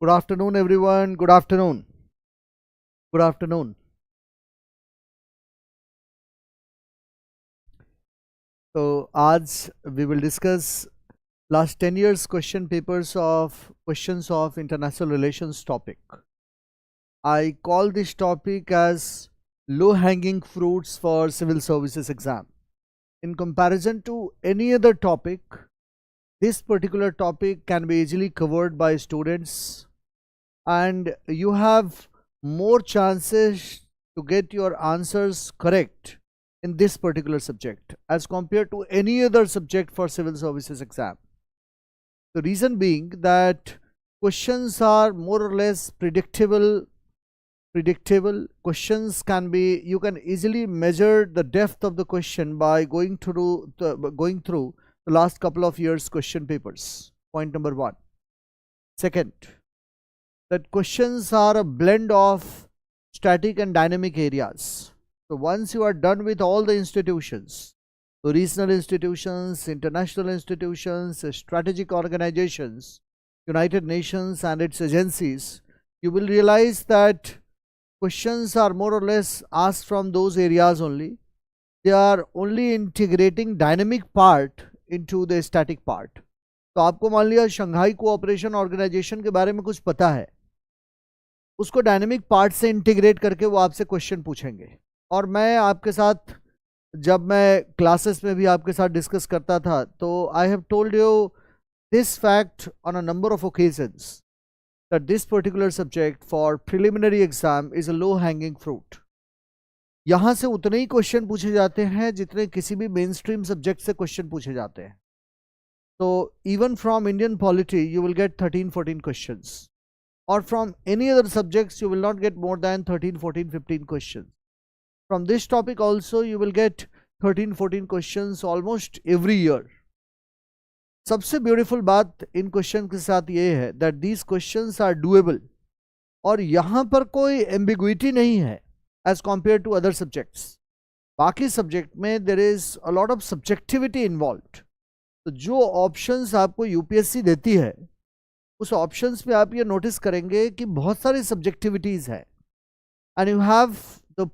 Good afternoon, everyone. Good afternoon. Good afternoon. So, आज we will discuss last 10 years question papers of questions of international relations topic. I call this topic as low hanging fruits for civil services exam. In comparison to any other topic, this particular topic can be easily covered by students, and you have more chances to get your answers correct in this particular subject as compared to any other subject for civil services exam. The reason being that questions are more or less predictable. Questions can be, you can easily measure the depth of the question by going through the last couple of years question papers. Point number one. Second, that questions are a blend of static and dynamic areas. So once you are done with all the institutions, the regional institutions, international institutions, strategic organizations, United Nations and its agencies, you will realize that questions are more or less asked from those areas only. They are only integrating dynamic part into the static part. तो आपको मान लिया Shanghai cooperation organisation के बारे में कुछ पता है, उसको डायनेमिक पार्ट से इंटीग्रेट करके वो आपसे क्वेश्चन पूछेंगे. और मैं आपके साथ जब मैं क्लासेस में भी आपके साथ डिस्कस करता था, तो I have told you this fact on a number of occasions that this particular subject for preliminary exam is a low hanging fruit. यहाँ से उतने ही क्वेश्चन पूछे जाते हैं जितने किसी भी मेन स्ट्रीम सब्जेक्ट से क्वेश्चन पूछे जाते हैं. तो even from Indian polity you will get 13-14 questions, or from any other subjects you will not get more than 13-14-15 questions. From this topic also you will get 13-14 questions almost every year. सबसे beautiful बात इन question के साथ ये है that these questions are doable, और यहाँ पर कोई एम्बिग्विटी नहीं है as compare to other subjects. बाकी सब्जेक्ट में there is a lot of subjectivity involved. तो जो ऑप्शंस आपको यूपीएससी देती है, उस ऑप्शंस पे आप ये नोटिस करेंगे कि बहुत सारी सब्जेक्टिविटीज है, and you have the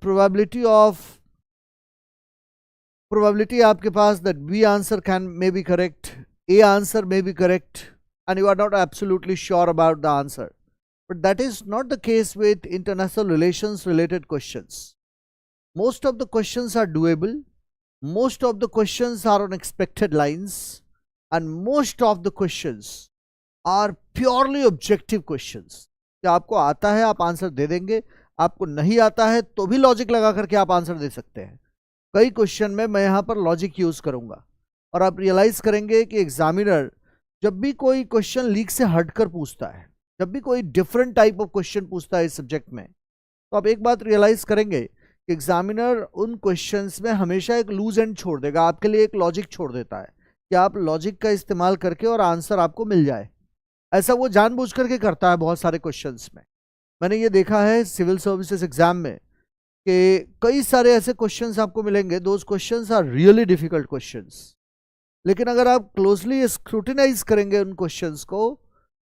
probability आपके पास that be answer can may be correct, A answer may be correct, and you are not absolutely sure about the answer. But that is not the case with international relations related questions. Most of the questions are doable, most of the questions are on expected lines, and most of the questions are purely objective questions. कि आपको आता है आप answer दे देंगे, आपको नहीं आता है तो भी लॉजिक लगा करके आप आंसर दे सकते हैं. कई क्वेश्चन में मैं यहाँ पर लॉजिक यूज करूँगा, और आप रियलाइज करेंगे कि एग्जामिनर जब भी कोई क्वेश्चन लीक से हटकर पूछता है, जब भी कोई डिफरेंट टाइप ऑफ क्वेश्चन पूछता है इस सब्जेक्ट में, तो आप एक बात रियलाइज करेंगे कि एग्जामिनर उन क्वेश्चंस में हमेशा एक लूज एंड छोड़ देगा, आपके लिए एक लॉजिक छोड़ देता है कि आप लॉजिक का इस्तेमाल करके और आंसर आपको मिल जाए. ऐसा वो जानबूझ करके करता है बहुत सारे क्वेश्चंस में. मैंने ये देखा है सिविल सर्विसेज एग्जाम में कि कई सारे ऐसे क्वेश्चंस आपको मिलेंगे, those questions are really difficult questions. लेकिन अगर आप क्लोजली स्क्रूटिनाइज करेंगे उन क्वेश्चंस को,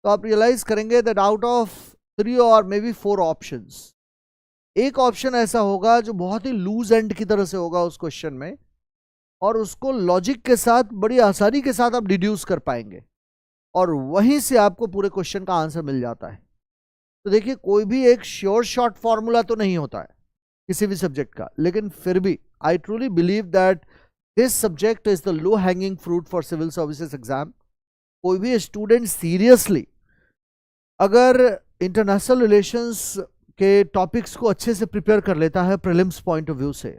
तो आप रियलाइज करेंगे दैट आउट ऑफ 3 और मे बी 4 ऑप्शंस, एक ऑप्शन ऐसा होगा जो बहुत ही लूज एंड की तरह से होगा उस क्वेश्चन में, और उसको लॉजिक के साथ बड़ी आसानी के साथ आप डिड्यूस कर पाएंगे, और वहीं से आपको पूरे क्वेश्चन का आंसर मिल जाता है. तो देखिए, कोई भी एक श्योर शॉर्ट फॉर्मूला तो नहीं होता है किसी भी सब्जेक्ट का, लेकिन फिर भी I truly believe that this subject is the low hanging fruit for civil services exam. कोई भी स्टूडेंट सीरियसली अगर इंटरनेशनल रिलेशंस के टॉपिक्स को अच्छे से प्रिपेयर कर लेता है प्रीलिम्स पॉइंट ऑफ व्यू से,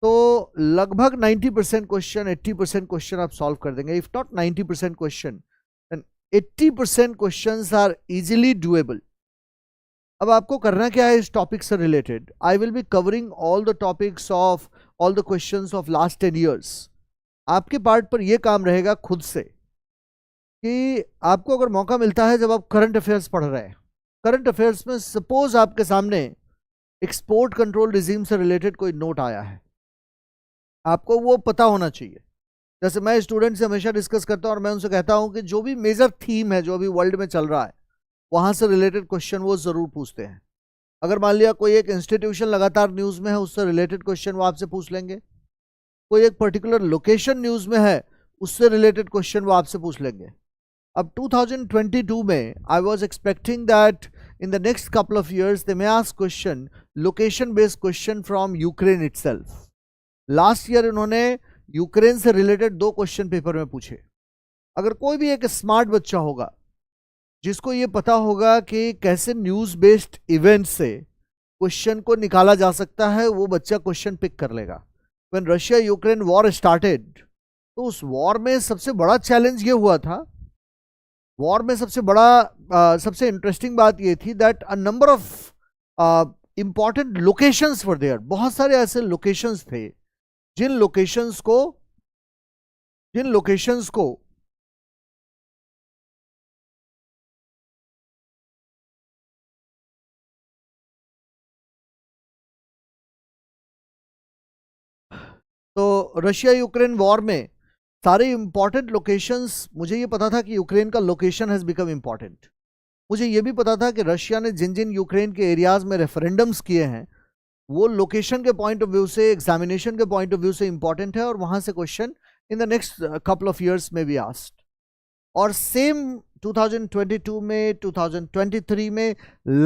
तो लगभग 90% क्वेश्चन, 80% क्वेश्चन आप सॉल्व कर देंगे. If not 90% question, then 80% questions are easily doable. अब आपको करना क्या है इस टॉपिक से related? I will be covering all the topics of all the questions of last 10 years. आपके पार्ट पर यह काम रहेगा खुद से कि आपको अगर मौका मिलता है, जब आप करंट अफेयर्स पढ़ रहे हैं, करंट अफेयर्स में सपोज आपके सामने एक्सपोर्ट कंट्रोल रिजीम से रिलेटेड कोई नोट आया है, आपको वो पता होना चाहिए. जैसे मैं स्टूडेंट से हमेशा डिस्कस करता हूँ और मैं उनसे कहता हूँ कि जो भी मेजर थीम है जो अभी वर्ल्ड में चल रहा है, वहां से रिलेटेड क्वेश्चन वो जरूर पूछते हैं। अगर मान लिया कोई एक इंस्टीट्यूशन लगातार न्यूज में है, उससे रिलेटेड क्वेश्चन वो आपसे पूछ लेंगे। कोई एक पर्टिकुलर लोकेशन न्यूज में है, उससे रिलेटेड क्वेश्चन वो आपसे पूछ लेंगे। अब 2022 में I was expecting that in the next couple of years they may ask question, location based question from Ukraine itself. Last year इन्होंने यूक्रेन से रिलेटेड 2 क्वेश्चन पेपर में पूछे। अगर कोई भी एक स्मार्ट बच्चा होगा जिसको ये पता होगा कि कैसे न्यूज बेस्ड इवेंट से क्वेश्चन को निकाला जा सकता है, वो बच्चा क्वेश्चन पिक कर लेगा। When Russia Ukraine war started, तो उस वॉर में सबसे बड़ा चैलेंज ये हुआ था, वॉर में सबसे इंटरेस्टिंग बात ये थी that a number of important locations were there. बहुत सारे ऐसे लोकेशंस थे जिन लोकेशंस को तो रशिया यूक्रेन वॉर में सारे इंपॉर्टेंट लोकेशंस, मुझे ये पता था कि यूक्रेन का लोकेशन हैज बिकम इंपॉर्टेंट। मुझे ये भी पता था कि रशिया ने जिन जिन यूक्रेन के एरियाज में रेफरेंडम्स किए हैं वो लोकेशन के पॉइंट ऑफ व्यू से, एग्जामिनेशन के पॉइंट ऑफ व्यू से इंपॉर्टेंट है, और वहां से question in the next couple of years में बी आस्क्ड। और सेम 2022 में, 2023 में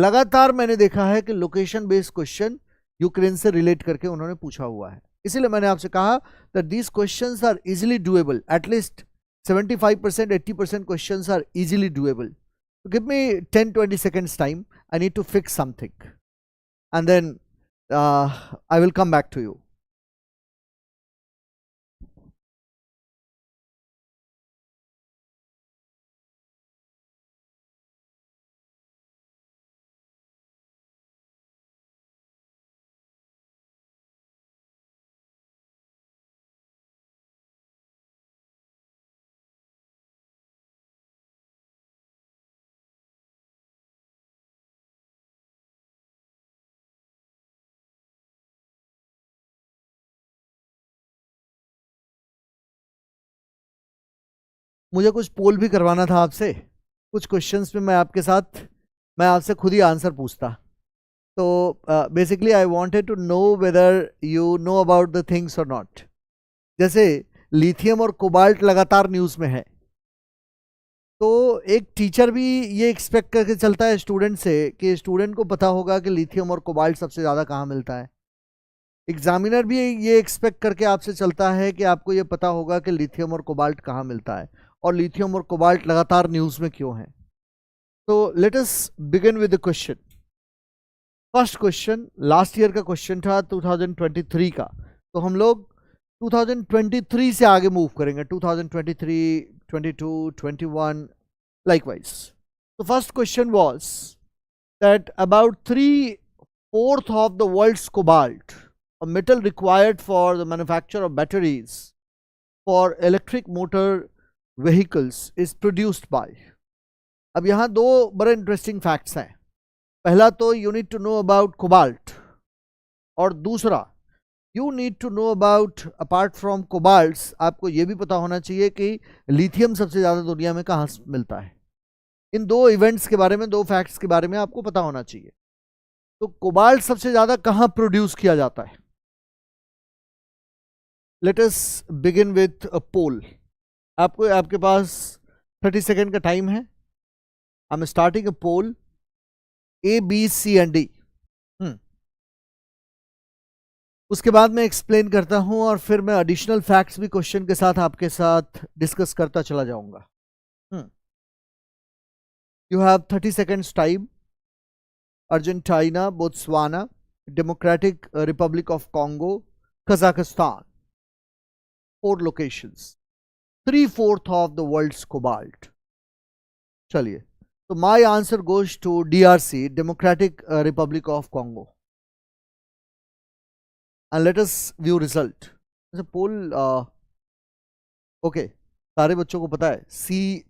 लगातार मैंने देखा है कि लोकेशन बेस्ड क्वेश्चन यूक्रेन से रिलेट करके उन्होंने पूछा हुआ है। इसीलिए मैंने आपसे कहा that these questions are easily doable, at least 75%, 80% questions are easily doable. Give me 10-20 seconds time, I need to fix something and then I will come back to you. मुझे कुछ पोल भी करवाना था आपसे, कुछ क्वेश्चंस में मैं आपसे खुद ही आंसर पूछता। तो basically I wanted to know whether you know about the things और नॉट। जैसे लिथियम और कोबाल्ट लगातार न्यूज़ में है, तो एक टीचर भी ये एक्सपेक्ट करके चलता है स्टूडेंट से कि स्टूडेंट को पता होगा कि लिथियम और कोबाल्ट सबसे ज़्यादा कहाँ मिलता है। एग्जामिनर भी ये एक्सपेक्ट करके आपसे चलता है कि आपको ये पता होगा कि लिथियम और कोबाल्ट कहाँ मिलता है, और लिथियम और कोबाल्ट लगातार न्यूज़ में क्यों है। तो late us begin with the question. First question last year का क्वेश्चन था, 2023 का। तो हम लोग 2023 से आगे मूव करेंगे, 2023, 22, 21 likewise. The first question was that about 3/4 of the world's cobalt, a metal required for the manufacture of batteries for electric motor vehicles, is produced by. अब यहाँ 2 बड़े इंटरेस्टिंग फैक्ट्स हैं। पहला तो you need to know about cobalt, और दूसरा you need to know about, apart from cobalts, आपको ये भी पता होना चाहिए कि लिथियम सबसे ज़्यादा दुनिया में कहाँ मिलता है। इन 2 इवेंट्स के बारे में, 2 फैक्ट्स के बारे में आपको पता होना चाहिए। तो कोबाल्ट सबसे ज़्यादा कहाँ प्रोड्यूस किया जाता है? Let us begin with a poll. आपके पास 30 सेकेंड का टाइम है। I am starting a poll, A, B, C and D। उसके बाद मैं एक्सप्लेन करता हूं, और फिर मैं एडिशनल फैक्ट्स भी क्वेश्चन के साथ आपके साथ डिस्कस करता चला जाऊंगा। You have 30 seconds time. Argentina, Botswana, democratic Republic of Congo, Kazakhstan, 4 locations, 3/4 of the world's cobalt. चलिए, तो my answer goes to DRC, democratic Republic of Congo. And let us view result. जैसे पोल okay, सारे बच्चों को पता है सी।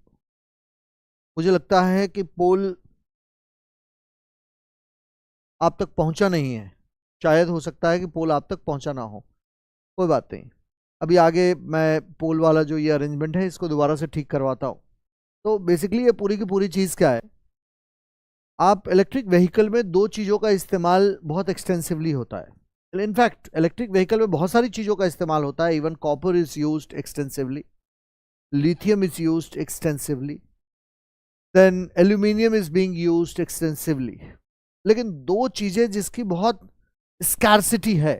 मुझे लगता है कि पोल आप तक पहुंचा नहीं है, शायद हो सकता है कि पोल आप तक पहुंचा ना हो। कोई बात नहीं, अभी आगे मैं पोल वाला जो ये अरेंजमेंट है इसको दोबारा से ठीक करवाता हूँ। तो बेसिकली ये पूरी की पूरी चीज़ क्या है आप इलेक्ट्रिक व्हीकल में दो चीज़ों का इस्तेमाल बहुत एक्सटेंसिवली होता है। इनफैक्ट इलेक्ट्रिक व्हीकल में बहुत सारी चीज़ों का इस्तेमाल होता है। Even copper is used extensively, lithium is used extensively, then aluminium is being used extensively। लेकिन दो चीजें जिसकी बहुत स्कैर्सिटी है,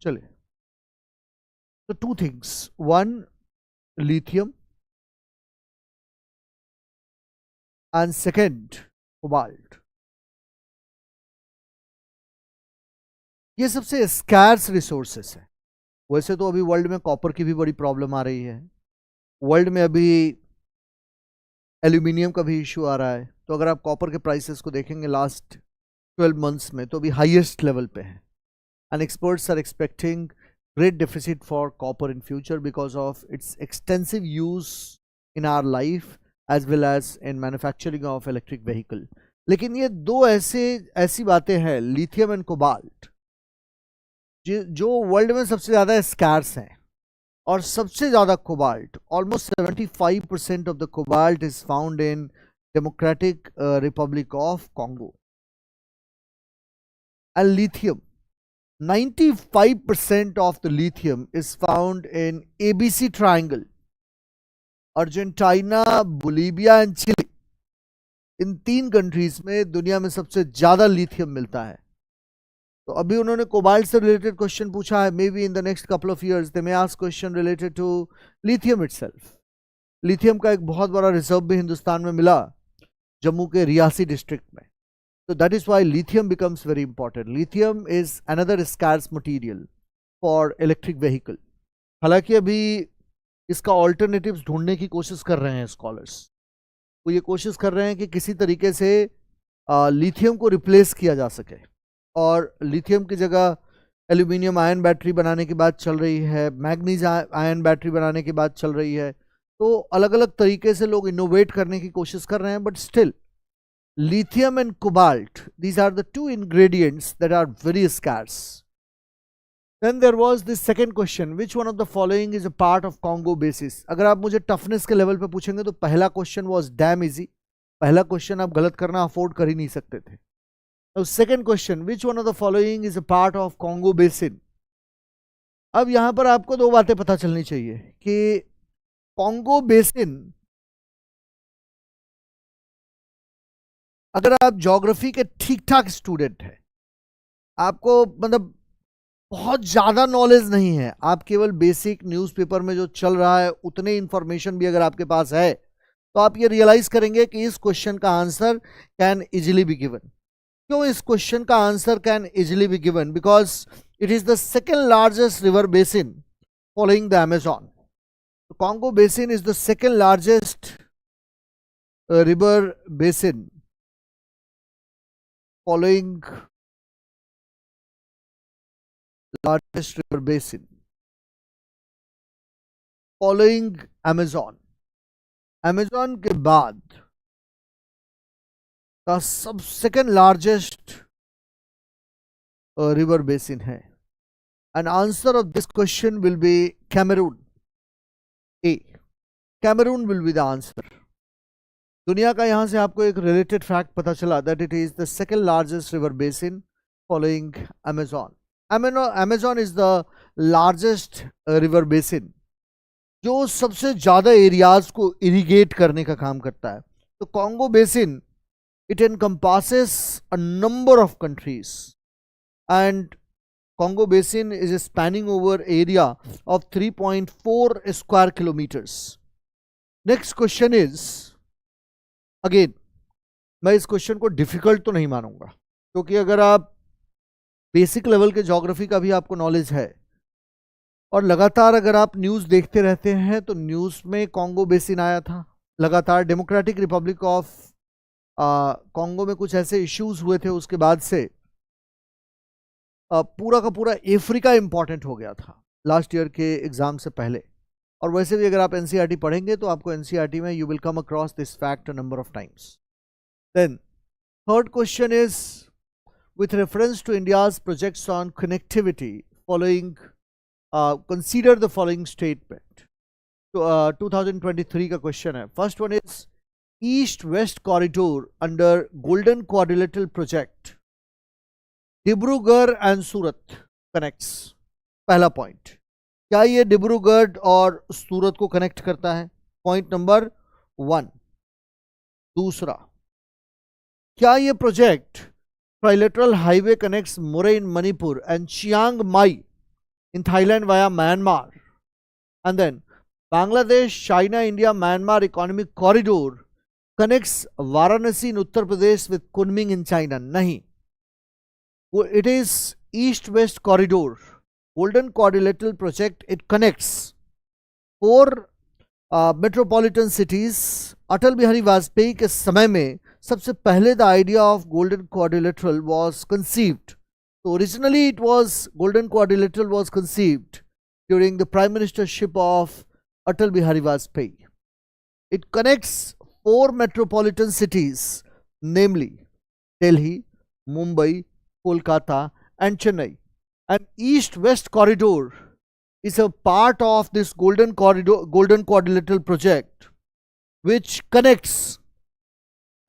चलिए, तो two things, one lithium and second cobalt। ये सबसे स्कैर्स रिसोर्सेस है। वैसे तो अभी वर्ल्ड में कॉपर की भी बड़ी प्रॉब्लम आ रही है, वर्ल्ड में अभी एल्यूमिनियम का भी इशू आ रहा है। तो अगर आप कॉपर के प्राइसेस को देखेंगे लास्ट 12 मंथ्स में, तो अभी हाईएस्ट लेवल पे है। And experts are expecting great deficit for copper in future because of its extensive use in our life as well as in manufacturing of electric vehicle। लेकिन ये दो ऐसी बातें हैं, लिथियम एंड कोबाल्ट, जो world में सबसे ज़्यादा स्कैर्स हैं। और सबसे ज़्यादा cobalt, almost 75% of the cobalt is found in democratic Republic of Congo. And lithium, 95% of the lithium is found in ABC triangle, Argentina, Bolivia and Chile. इन 3 countries में दुनिया में सबसे ज्यादा लिथियम मिलता है। तो अभी उन्होंने कोबाल्ट से रिलेटेड क्वेश्चन पूछा है, may be in the next couple of years they may ask question related to lithium itself. Lithium का एक बहुत बड़ा रिजर्व भी हिंदुस्तान में मिला, जम्मू के रियासी डिस्ट्रिक्ट में। So that is why lithium becomes very important. Lithium is another scarce material for electric vehicle। हालांकि अभी इसका alternatives ढूंढने की कोशिश कर रहे हैं स्कॉलर्स। वो ये कोशिश कर रहे हैं कि किसी तरीके से लिथियम को रिप्लेस किया जा सके, और लिथियम की जगह एल्यूमिनियम आयन बैटरी बनाने की बात चल रही है, मैग्नीज आयन बैटरी बनाने की बात चल रही है। तो अलग अलग तरीके से लोग इनोवेट करने की कोशिश कर रहे हैं, but still lithium and cobalt, these are the two ingredients that are very scarce। Then there was this second question, which one of the following is a part of Congo basin। अगर आप मुझे toughness के level पे पूछेंगे तो पहला question was damn easy। पहला question आप गलत करना अफोर्ड कर ही नहीं सकते थे। Now second question, which one of the following is a part of Congo basin। अब यहां पर आपको दो बातें पता चलनी चाहिए कि कॉन्गो बेसिन, अगर आप ज्योग्राफी के ठीक ठाक स्टूडेंट हैं, आपको मतलब बहुत ज़्यादा नॉलेज नहीं है, आप केवल बेसिक न्यूज़पेपर में जो चल रहा है उतने इंफॉर्मेशन भी अगर आपके पास है, तो आप ये रियलाइज करेंगे कि इस क्वेश्चन का answer can easily be given. क्यों इस क्वेश्चन का answer can easily be given? Because it is the second largest river basin following the Amazon. Congo basin is the second largest river basin following largest river basin following Amazon। Amazon के बाद का सब second largest river basin है। And answer of this question will be Cameroon. Uh, Cameroon will be the answer. दुनिया का यहां से आपको एक रिलेटेड फैक्ट पता चला that it is the second largest river basin following Amazon. Amazon is the largest river basin जो सबसे ज्यादा एरियाज को इरिगेट करने का काम करता है। तो Congo basin, it encompasses a number of countries and Congo basin is spanning over area of 3.4 square kilometres. Next question is, again मैं इस क्वेश्चन को डिफिकल्ट तो नहीं मानूंगा, क्योंकि अगर आप बेसिक लेवल के ज्योग्राफी का भी आपको नॉलेज है और लगातार अगर आप न्यूज़ देखते रहते हैं, तो न्यूज़ में कॉन्गो बेसिन आया था लगातार। डेमोक्रेटिक रिपब्लिक ऑफ कॉन्गो में कुछ ऐसे इश्यूज हुए थे, उसके बाद से पूरा का पूरा अफ्रीका इंपॉर्टेंट हो गया था लास्ट ईयर के एग्जाम से पहले। और वैसे भी अगर आप एनसीईआरटी पढ़ेंगे तो आपको एनसीईआरटी में you will come across this fact a number of times. Then Third question is with reference to India's projects on connectivity following consider the following statement. तो 2023 का क्वेश्चन है. First one is east west corridor under golden quadrilateral project Dibrugarh and Surat connects. पहला point, क्या ये डिब्रूगढ़ और सूरत को connect करता है? Point number 1. दूसरा, क्या ये project trilateral highway connects Moreh in Manipur and Chiang Mai in Thailand via Myanmar, and then Bangladesh, China, India, Myanmar economic corridor connects Varanasi in Uttar Pradesh with Kunming in China? Nahi. It is east-west corridor, golden quadrilateral project. It connects 4 metropolitan cities. Atal Bihari Vajpayee के समय में सबसे पहले the idea of golden quadrilateral was conceived. So originally it was golden quadrilateral was conceived during the prime ministership of Atal Bihari Vajpayee. It connects 4 metropolitan cities, namely Delhi, Mumbai, Kolkata and Chennai. And east-west corridor is a part of this golden quadrilateral project which connects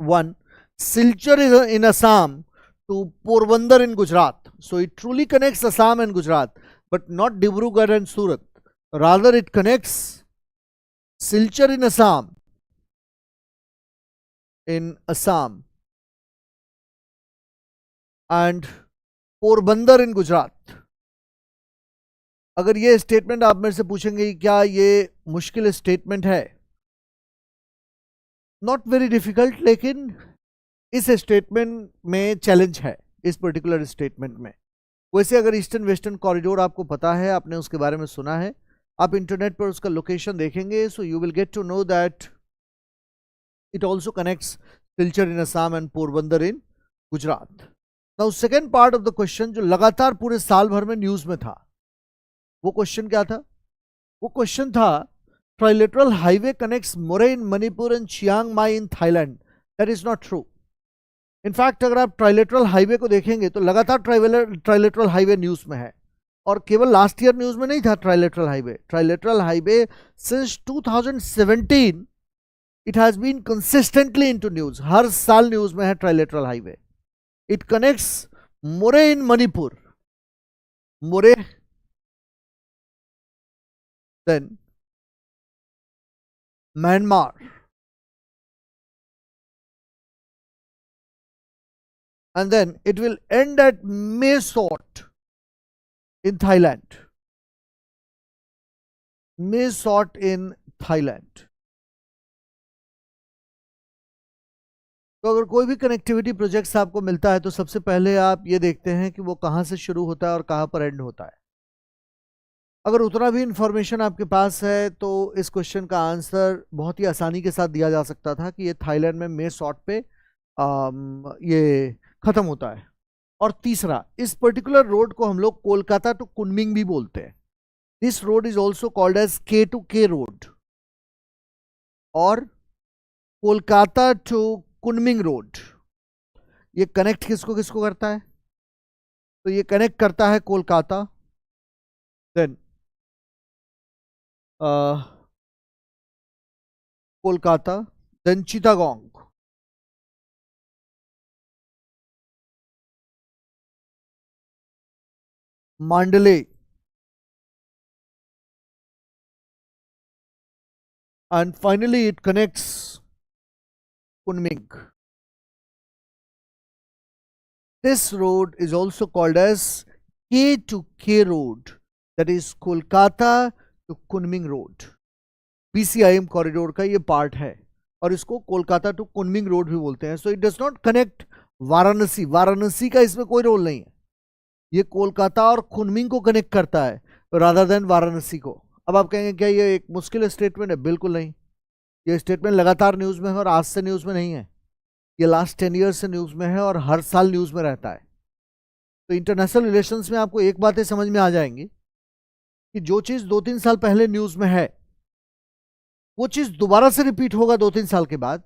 1. Silchar in Assam to Porbandar in Gujarat. So it truly connects Assam and Gujarat, but not Dibrugarh and Surat. Rather it connects Silchar in Assam and Porbandar in Gujarat. अगर ये statement आप मेरे से पूछेंगे क्या ये मुश्किल statement है? नॉट वेरी डिफिकल्ट, लेकिन इस स्टेटमेंट में चैलेंज है इस पर्टिकुलर स्टेटमेंट में. वैसे अगर ईस्टर्न वेस्टर्न कॉरिडोर आपको पता है, आपने उसके बारे में सुना है, आप इंटरनेट पर उसका लोकेशन देखेंगे, so you will get to know that it also connects Silchar in Assam and Porbandar in Gujarat. Now second part of the question जो लगातार पूरे साल भर में न्यूज में था, वो क्वेश्चन क्या था? वो क्वेश्चन था trilateral highway connects Moreh in Manipur and Chiang Mai in Thailand. That is not true. In fact अगर आप ट्राइलेटरल हाईवे को देखेंगे तो लगातार ट्राइलेटरल हाईवे न्यूज में है, और केवल लास्ट ईयर न्यूज में नहीं था trilateral highway. Trilateral highway since 2017 it has been consistently into news. हर साल न्यूज में है trilateral highway. It connects Moreh in Manipur, Moreh, then Myanmar, and then it will end at Mae-Sot in Thailand. Mae-Sot in Thailand. तो अगर कोई भी connectivity projects आपको मिलता है तो सबसे पहले आप ये देखते हैं कि वो कहाँ से शुरू होता है और कहाँ पर एंड होता है. अगर उतना भी इंफॉर्मेशन आपके पास है तो इस क्वेश्चन का आंसर बहुत ही आसानी के साथ दिया जा सकता था कि ये थाईलैंड में Mae-Sot पे ये खत्म होता है. और तीसरा, इस पर्टिकुलर रोड को हम लोग कोलकाता टू कुनमिंग भी बोलते हैं. This road is also called as K2K road और कोलकाता टू कुनमिंग रोड. ये कनेक्ट किसको किसको करता है? तो ये कनेक्ट करता है Kolkata, then Kolkata, then Chittagong, Mandalay, and finally it connects Kunming. This road is also called as K2K road, that is Kolkata to Kunming road. BCIM corridor का ये पार्ट है और इसको कोलकाता टू कुनमिंग रोड भी बोलते हैं. So it does not connect Varanasi. Varanasi का इसमें कोई रोल नहीं है. ये कोलकाता और कुनमिंग को कनेक्ट करता है रादर देन वाराणसी को. अब आप कहेंगे क्या ये एक मुश्किल स्टेटमेंट है? बिल्कुल नहीं. ये स्टेटमेंट लगातार न्यूज में है और आज से न्यूज में नहीं है. ये लास्ट 10 ईयर से न्यूज में है और हर साल न्यूज में रहता है. तो इंटरनेशनल रिलेशंस में आपको एक बातें समझ में आ जाएंगी कि जो चीज़ 2-3 साल पहले न्यूज में है वो चीज़ दोबारा से रिपीट होगा 2-3 साल के बाद.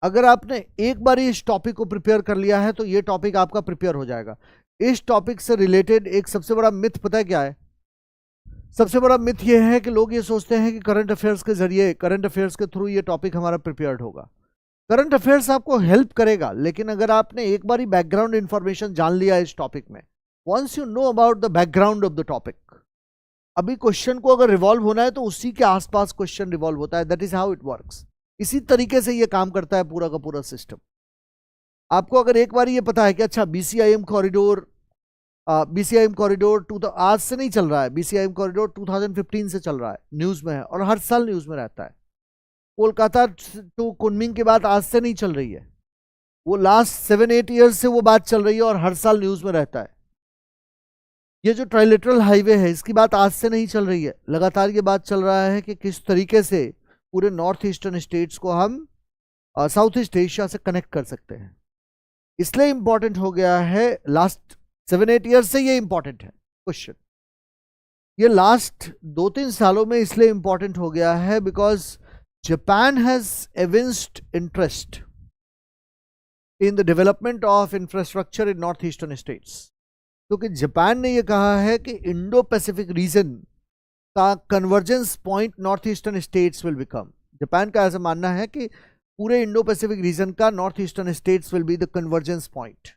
अगर आपने एक बार इस टॉपिक को प्रिपेयर कर लिया है तो ये टॉपिक आपका प्रिपेयर हो जाएगा। इस टॉपिक से रिलेटेड एक सबसे बड़ा मिथ पता है क्या है? सबसे बड़ा मिथ ये है कि लोग ये सोचते हैं कि करंट अफेयर्स के जरिए, करंट अफेयर्स के थ्रू ये टॉपिक हमारा प्रिपेयर्ड होगा। करंट अफेयर्स आपको हेल्प करेगा, लेकिन अगर आपने एक बार ही बैकग्राउंड इंफॉर्मेशन जान लिया इस टॉपिक में, once you know about the background of the topic, अभी क्वेश्चन को अगर रिवॉल्व होना है तो उसी के आसपास क्वेश्चन रिवॉल्व होता है। That is how it works. इसी तरीके से ये काम करता है पूरा का पूरा सिस्टम। आपको अगर एक बार ये पता है कि अच्छा बीसीआईएम कॉरिडोर, बीसीआईएम कॉरिडोर आज से नहीं चल रहा है, बीसीआईएम कॉरिडोर 2015 से चल रहा है, न्यूज में है और हर साल न्यूज में रहता है। कोलकाता टू कुनमिंग की बात आज से नहीं चल रही है, वो लास्ट 7-8 ईयर्स से वो बात चल रही है और हर साल न्यूज में रहता है। ये जो ट्राइलेटरल हाईवे है इसकी बात आज से नहीं चल रही है, लगातार ये बात चल रहा है कि किस तरीके से पूरे नॉर्थ ईस्टर्न स्टेट्स को हम साउथ ईस्ट एशिया से कनेक्ट कर सकते हैं। इसलिए इंपॉर्टेंट हो गया है, लास्ट 7-8 ईयर्स से ये इंपॉर्टेंट है क्वेश्चन। ये लास्ट 2-3 सालों में इसलिए इंपॉर्टेंट हो गया है because Japan has evinced interest in the development of infrastructure in north eastern states. क्योंकि जापान ने यह कहा है कि इंडो पैसिफिक रीजन का convergence point north eastern states will become. Japan का ऐसा मानना है कि पूरे इंडो पैसिफिक रीजन का north eastern states will be the convergence point,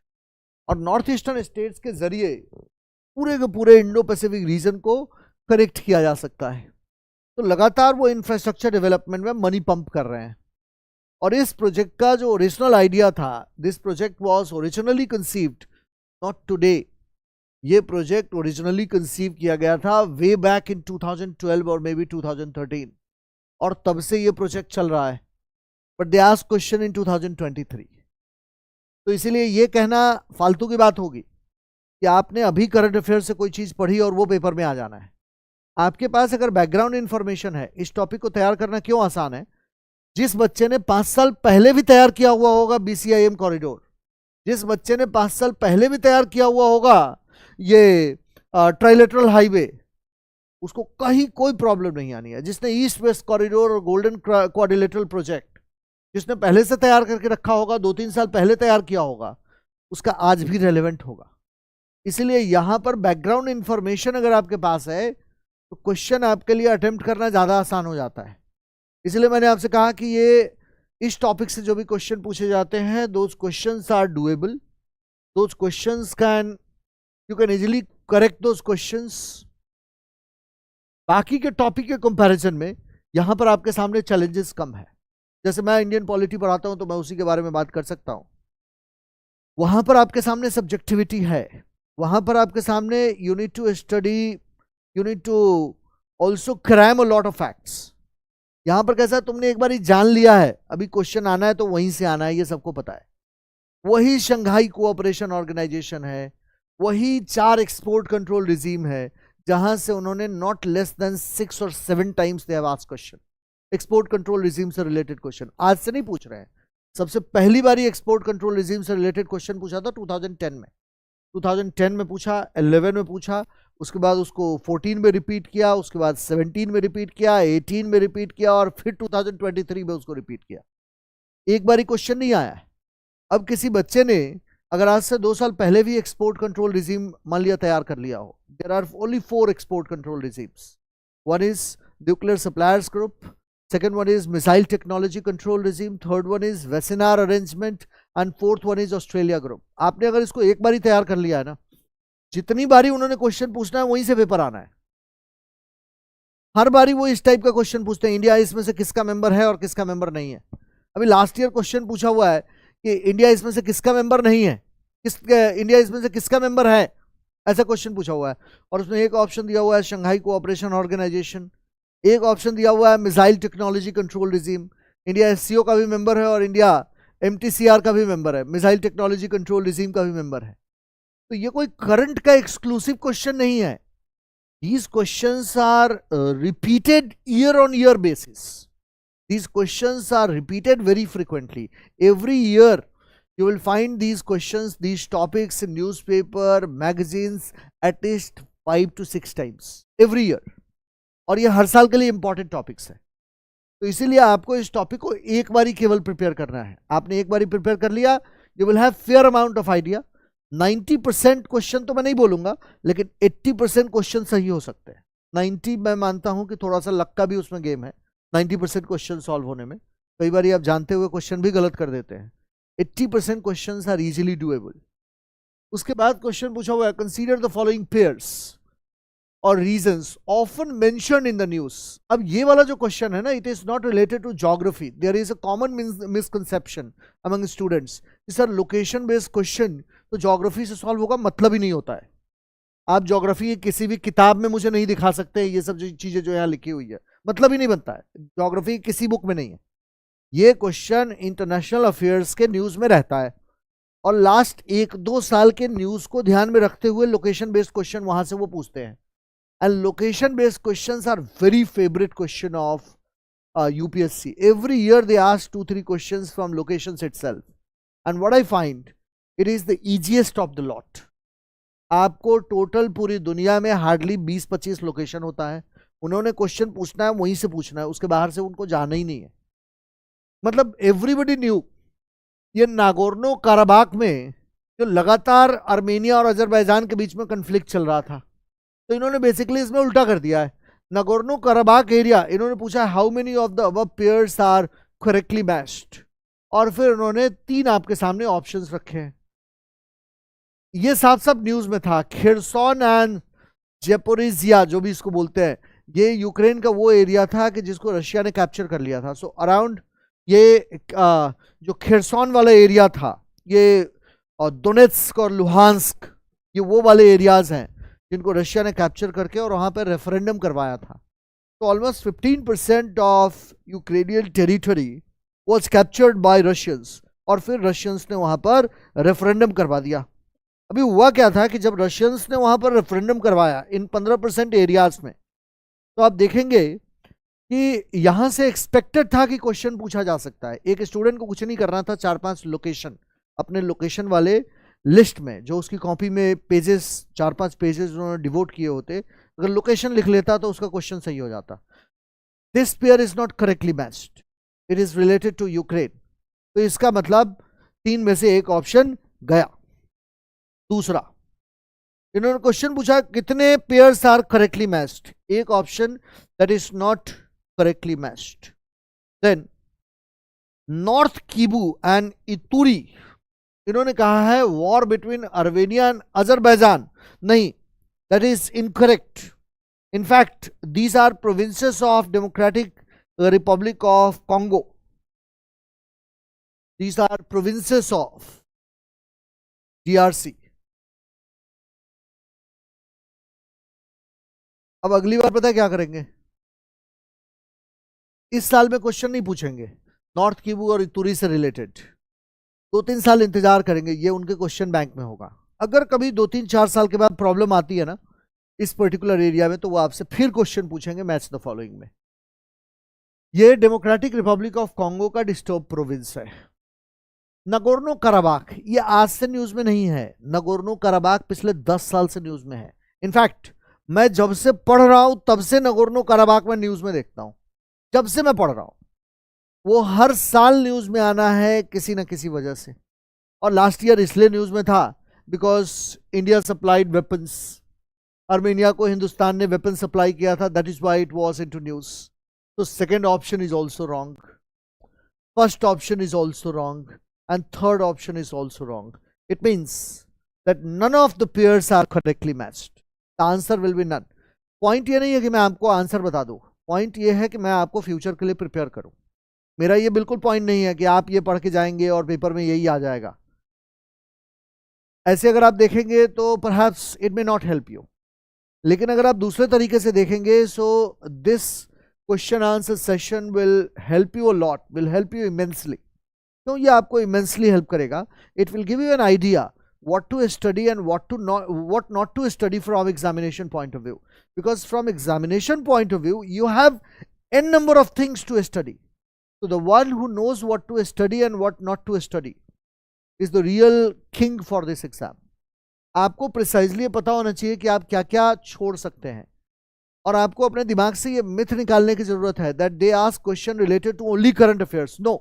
और नॉर्थ ईस्टर्न स्टेट्स के जरिए पूरे के पूरे इंडो पैसिफिक रीजन को कनेक्ट किया जा सकता है। तो लगातार वो इंफ्रास्ट्रक्चर डेवलपमेंट में मनी पंप कर रहे हैं। और इस प्रोजेक्ट का जो ओरिजिनल आइडिया था, this project was originally conceived not today, ये प्रोजेक्ट ओरिजिनली कंसीव किया गया था वे बैक इन 2012 और मे बी 2013, और तब से ये प्रोजेक्ट चल रहा है। But they asked question in 2023। तो इसीलिए ये कहना फालतू की बात होगी कि आपने अभी करंट अफेयर से कोई चीज पढ़ी और वो पेपर में आ जाना है। आपके पास अगर बैकग्राउंड इंफॉर्मेशन है, इस टॉपिक को तैयार करना क्यों आसान है? जिस बच्चे ने 5 साल पहले भी तैयार किया हुआ होगा बीसीआईएम कॉरिडोर, जिस बच्चे ने 5 साल पहले भी तैयार किया हुआ होगा ये ट्राइलेटरल हाईवे, उसको कहीं कोई प्रॉब्लम नहीं आनी है। जिसने ईस्ट वेस्ट कॉरिडोर और गोल्डन क्वाड्रिलेटरल प्रोजेक्ट जिसने पहले से तैयार करके रखा होगा, 2-3 साल पहले तैयार किया होगा, उसका आज भी रेलेवेंट होगा। इसीलिए यहां पर बैकग्राउंड इंफॉर्मेशन अगर आपके पास है तो क्वेश्चन आपके लिए अटेम्प्ट करना ज्यादा आसान हो जाता है। इसलिए मैंने आपसे कहा कि ये इस टॉपिक से जो भी क्वेश्चन पूछे जाते हैं, those questions are doable, those questions can, you can easily correct those questions. बाकी के टॉपिक के कंपैरिजन में यहां पर आपके सामने चैलेंजेस कम है। जैसे मैं इंडियन पॉलिटी पढ़ाता हूं तो मैं उसी के बारे में बात कर सकता हूं। वहां पर आपके सामने सब्जेक्टिविटी है, वहां पर आपके सामने you need to study, you need to also cram a lot of facts. यहां पर कैसा, तुमने एक बार ही जान लिया है, अभी क्वेश्चन आना है तो वहीं से आना है, ये सबको पता है। वही शंघाई कोऑपरेशन ऑर्गेनाइजेशन है, वही 4 एक्सपोर्ट कंट्रोल रिजीम है, जहां से उन्होंने नॉट लेस देन 6 और 7 times they have asked question. Export control regime से रिलेटेड क्वेश्चन आज से नहीं पूछ रहे हैं। सबसे पहली बार एक्सपोर्ट कंट्रोल रिजीम से रिलेटेड क्वेश्चन पूछा था 2010 में। 2010 में पूछा, 11 में पूछा, उसके बाद उसको 14 में रिपीट किया, उसके बाद 17 में रिपीट किया, 18 में रिपीट किया और फिर 2023 में उसको रिपीट किया। एक बार ही क्वेश्चन नहीं आया है। अब किसी बच्चे ने अगर आज से 2 साल पहले भी एक्सपोर्ट कंट्रोल रिजीम मान लिया तैयार कर लिया हो, there are only 4 export control regimes. One is nuclear suppliers group, second one is missile technology control regime, third one is Wassenaar arrangement and fourth one is Australia group। आपने अगर इसको एक बार ही तैयार कर लिया है ना, जितनी बारी उन्होंने क्वेश्चन पूछना है वहीं से पेपर आना है। हर बारी वो इस टाइप का क्वेश्चन पूछते हैं, इंडिया इसमें से किसका मेंबर है और किसका मेंबर नहीं है। अभी लास्ट ईयर क्वेश्चन पूछा हुआ है कि इंडिया इसमें से किसका मेंबर नहीं है, इंडिया इसमें से किसका मेंबर है, ऐसा क्वेश्चन पूछा हुआ है। और उसमें एक ऑप्शन दिया हुआ है शंघाई कोऑपरेशन ऑर्गेनाइजेशन, एक ऑप्शन दिया हुआ है missile technology control regime. India SCO का भी मेंबर है और इंडिया एमटीसीआर का भी मेंबर है, मिसाइल टेक्नोलॉजी कंट्रोल रिजीम का भी मेंबर है। तो ये कोई करंट का एक्सक्लूसिव क्वेश्चन नहीं है। These questions are repeated year on year basis. These questions are repeated very frequently. Every year you will find these questions, these topics in newspaper, magazines at least 5 to 6 times every year. और ये हर साल के लिए important topics है। तो इसीलिए आपको इस टॉपिक को एक बार ही केवल प्रिपेयर करना है। आपने एक बार ही प्रिपेयर कर लिया, you will have fair amount of idea. 90% question तो मैं नहीं बोलूंगा, लेकिन 80% क्वेश्चन सही हो सकते हैं। 90 मैं मानता हूं कि थोड़ा सा लक का भी उसमें गेम है 90% क्वेश्चन सॉल्व होने में। कई बार आप जानते हुए क्वेश्चन भी गलत कर देते हैं। 80% क्वेश्चन आर इजिली डूएबल। उसके बाद क्वेश्चन पूछा हुआ है, कंसीडर द फॉलोइंग पेयर्स और reasons often mentioned in the news. अब ये वाला जो क्वेश्चन है ना, it is not related to geography. There is a common misconception among students कि सर लोकेशन बेस्ड क्वेश्चन तो ज्योग्राफी से सॉल्व होगा, मतलब ही नहीं होता है। आप ज्योग्राफी की किसी भी किताब में मुझे नहीं दिखा सकते ये सब चीजें जो यहाँ लिखी हुई है, मतलब ही नहीं बनता है। ज्योग्राफी किसी बुक में नहीं है। ये क्वेश्चन इंटरनेशनल अफेयर्स के न्यूज में रहता है, और लास्ट 1-2 साल के न्यूज को ध्यान में रखते हुए लोकेशन बेस्ड क्वेश्चन वहां से वो पूछते हैं। And location based questions are very favorite question of UPSC. Every year they ask 2-3 questions from locations itself. And what I find, it is the easiest of the lot. आपको total पूरी दुनिया में hardly 20-25 location होता है। उन्होंने question पूछना है, वहीं से पूछना है, उसके बाहर से उनको जाना ही नहीं है। मतलब एवरीबडी न्यू ये नागोर्नो काराबाख में जो लगातार आर्मेनिया और अजरबैजान के बीच में कन्फ्लिक्ट चल रहा था, तो इन्होंने बेसिकली इसमें उल्टा कर दिया है। नागोर्नो काराबाख एरिया इन्होंने पूछा how many of the above pairs are correctly matched, और फिर उन्होंने 3 आपके सामने ऑप्शंस रखे हैं। ये साफ साफ न्यूज में था। खेरसॉन एंड जेपोरिजिया जो भी इसको बोलते हैं, ये यूक्रेन का वो एरिया था कि जिसको रशिया ने कैप्चर कर लिया था। सो अराउंड ये जो खेरसॉन वाला एरिया था, ये डोनेट्स्क और लुहांस्क, ये वो वाले एरियाज हैं जिनको रशिया ने कैप्चर करके और वहां पर रेफरेंडम करवाया था। तो almost 15% of Ukrainian territory was captured by Russians, और फिर रशियंस ने वहां पर रेफरेंडम करवा दिया। अभी हुआ क्या था कि जब रशियंस ने वहां पर रेफरेंडम करवाया इन 15% एरियाज में, तो आप देखेंगे कि यहां से एक्सपेक्टेड था कि क्वेश्चन पूछा जा सकता है। एक स्टूडेंट को कुछ नहीं करना था, 4-5 लोकेशन अपने लोकेशन वाले लिस्ट में जो उसकी कॉपी में पेजेस 4-5 पेजेस उन्होंने डिवोट किए होते, अगर लोकेशन लिख लेता तो उसका क्वेश्चन सही हो जाता। This pair is not correctly matched, it is related to Ukraine. तो इसका मतलब 3 में से एक ऑप्शन गया। दूसरा, इन्होंने क्वेश्चन पूछा कितने पेयर्स आर करेक्टली मैच्ड, एक option that is not correctly matched. Then north Kivu and Ituri, इन्होंने कहा है war between Armenia and Azerbaijan, नहीं, that is incorrect. In fact these are provinces of Democratic Republic of Congo, these are provinces of DRC। अब अगली बार पता है क्या करेंगे, इस साल में क्वेश्चन नहीं पूछेंगे नॉर्थ कीबू और इतुरी से रिलेटेड, 2-3 साल इंतजार करेंगे, ये उनके क्वेश्चन बैंक में होगा। अगर कभी 2-3-4 साल के बाद प्रॉब्लम आती है ना इस पर्टिकुलर एरिया में, तो वो आपसे फिर क्वेश्चन पूछेंगे मैच द फॉलोइंग में। ये डेमोक्रेटिक रिपब्लिक ऑफ कॉन्गो का डिस्टर्ब प्रोविंस है। नगोर्नो कराबाख ये आज से न्यूज में नहीं है, नगोर्नो कराबाख पिछले 10 साल से न्यूज में है। इनफैक्ट मैं जब से पढ़ रहा हूं तब से नगोर्नो कराबाख में न्यूज में देखता हूं, जब से मैं पढ़ रहा हूं वो हर साल न्यूज में आना है किसी ना किसी वजह से। और लास्ट ईयर इसलिए न्यूज में था because India supplied weapons, Armenia को हिंदुस्तान ने वेपन सप्लाई किया था, that is why it was into news. तो second option is also wrong, first option is also wrong, and third option is also wrong. It means that none of the pairs are correctly matched, the answer will be none. Point ये नहीं है कि मैं आपको answer बता दूं, point ये है कि मैं आपको फ्यूचर के लिए प्रिपेयर करूं। मेरा ये बिल्कुल पॉइंट नहीं है कि आप ये पढ़ के जाएंगे और पेपर में यही आ जाएगा। ऐसे अगर आप देखेंगे तो perhaps it may not help you, लेकिन अगर आप दूसरे तरीके से देखेंगे, so this question answer session will help you a lot, will help you immensely. तो ये आपको इमेंसली हेल्प करेगा। It will give you an idea what to study and what not to study from examination point of view, because from examination point of view you have n number of things to study. So the one who knows what to study and what not to study is the real king for this exam. आपको precisely पता होना चाहिए कि आप क्या क्या छोड़ सकते हैं और आपको अपने दिमाग से ये मिथ निकालने की जरूरत है that they ask question related to only current affairs. No,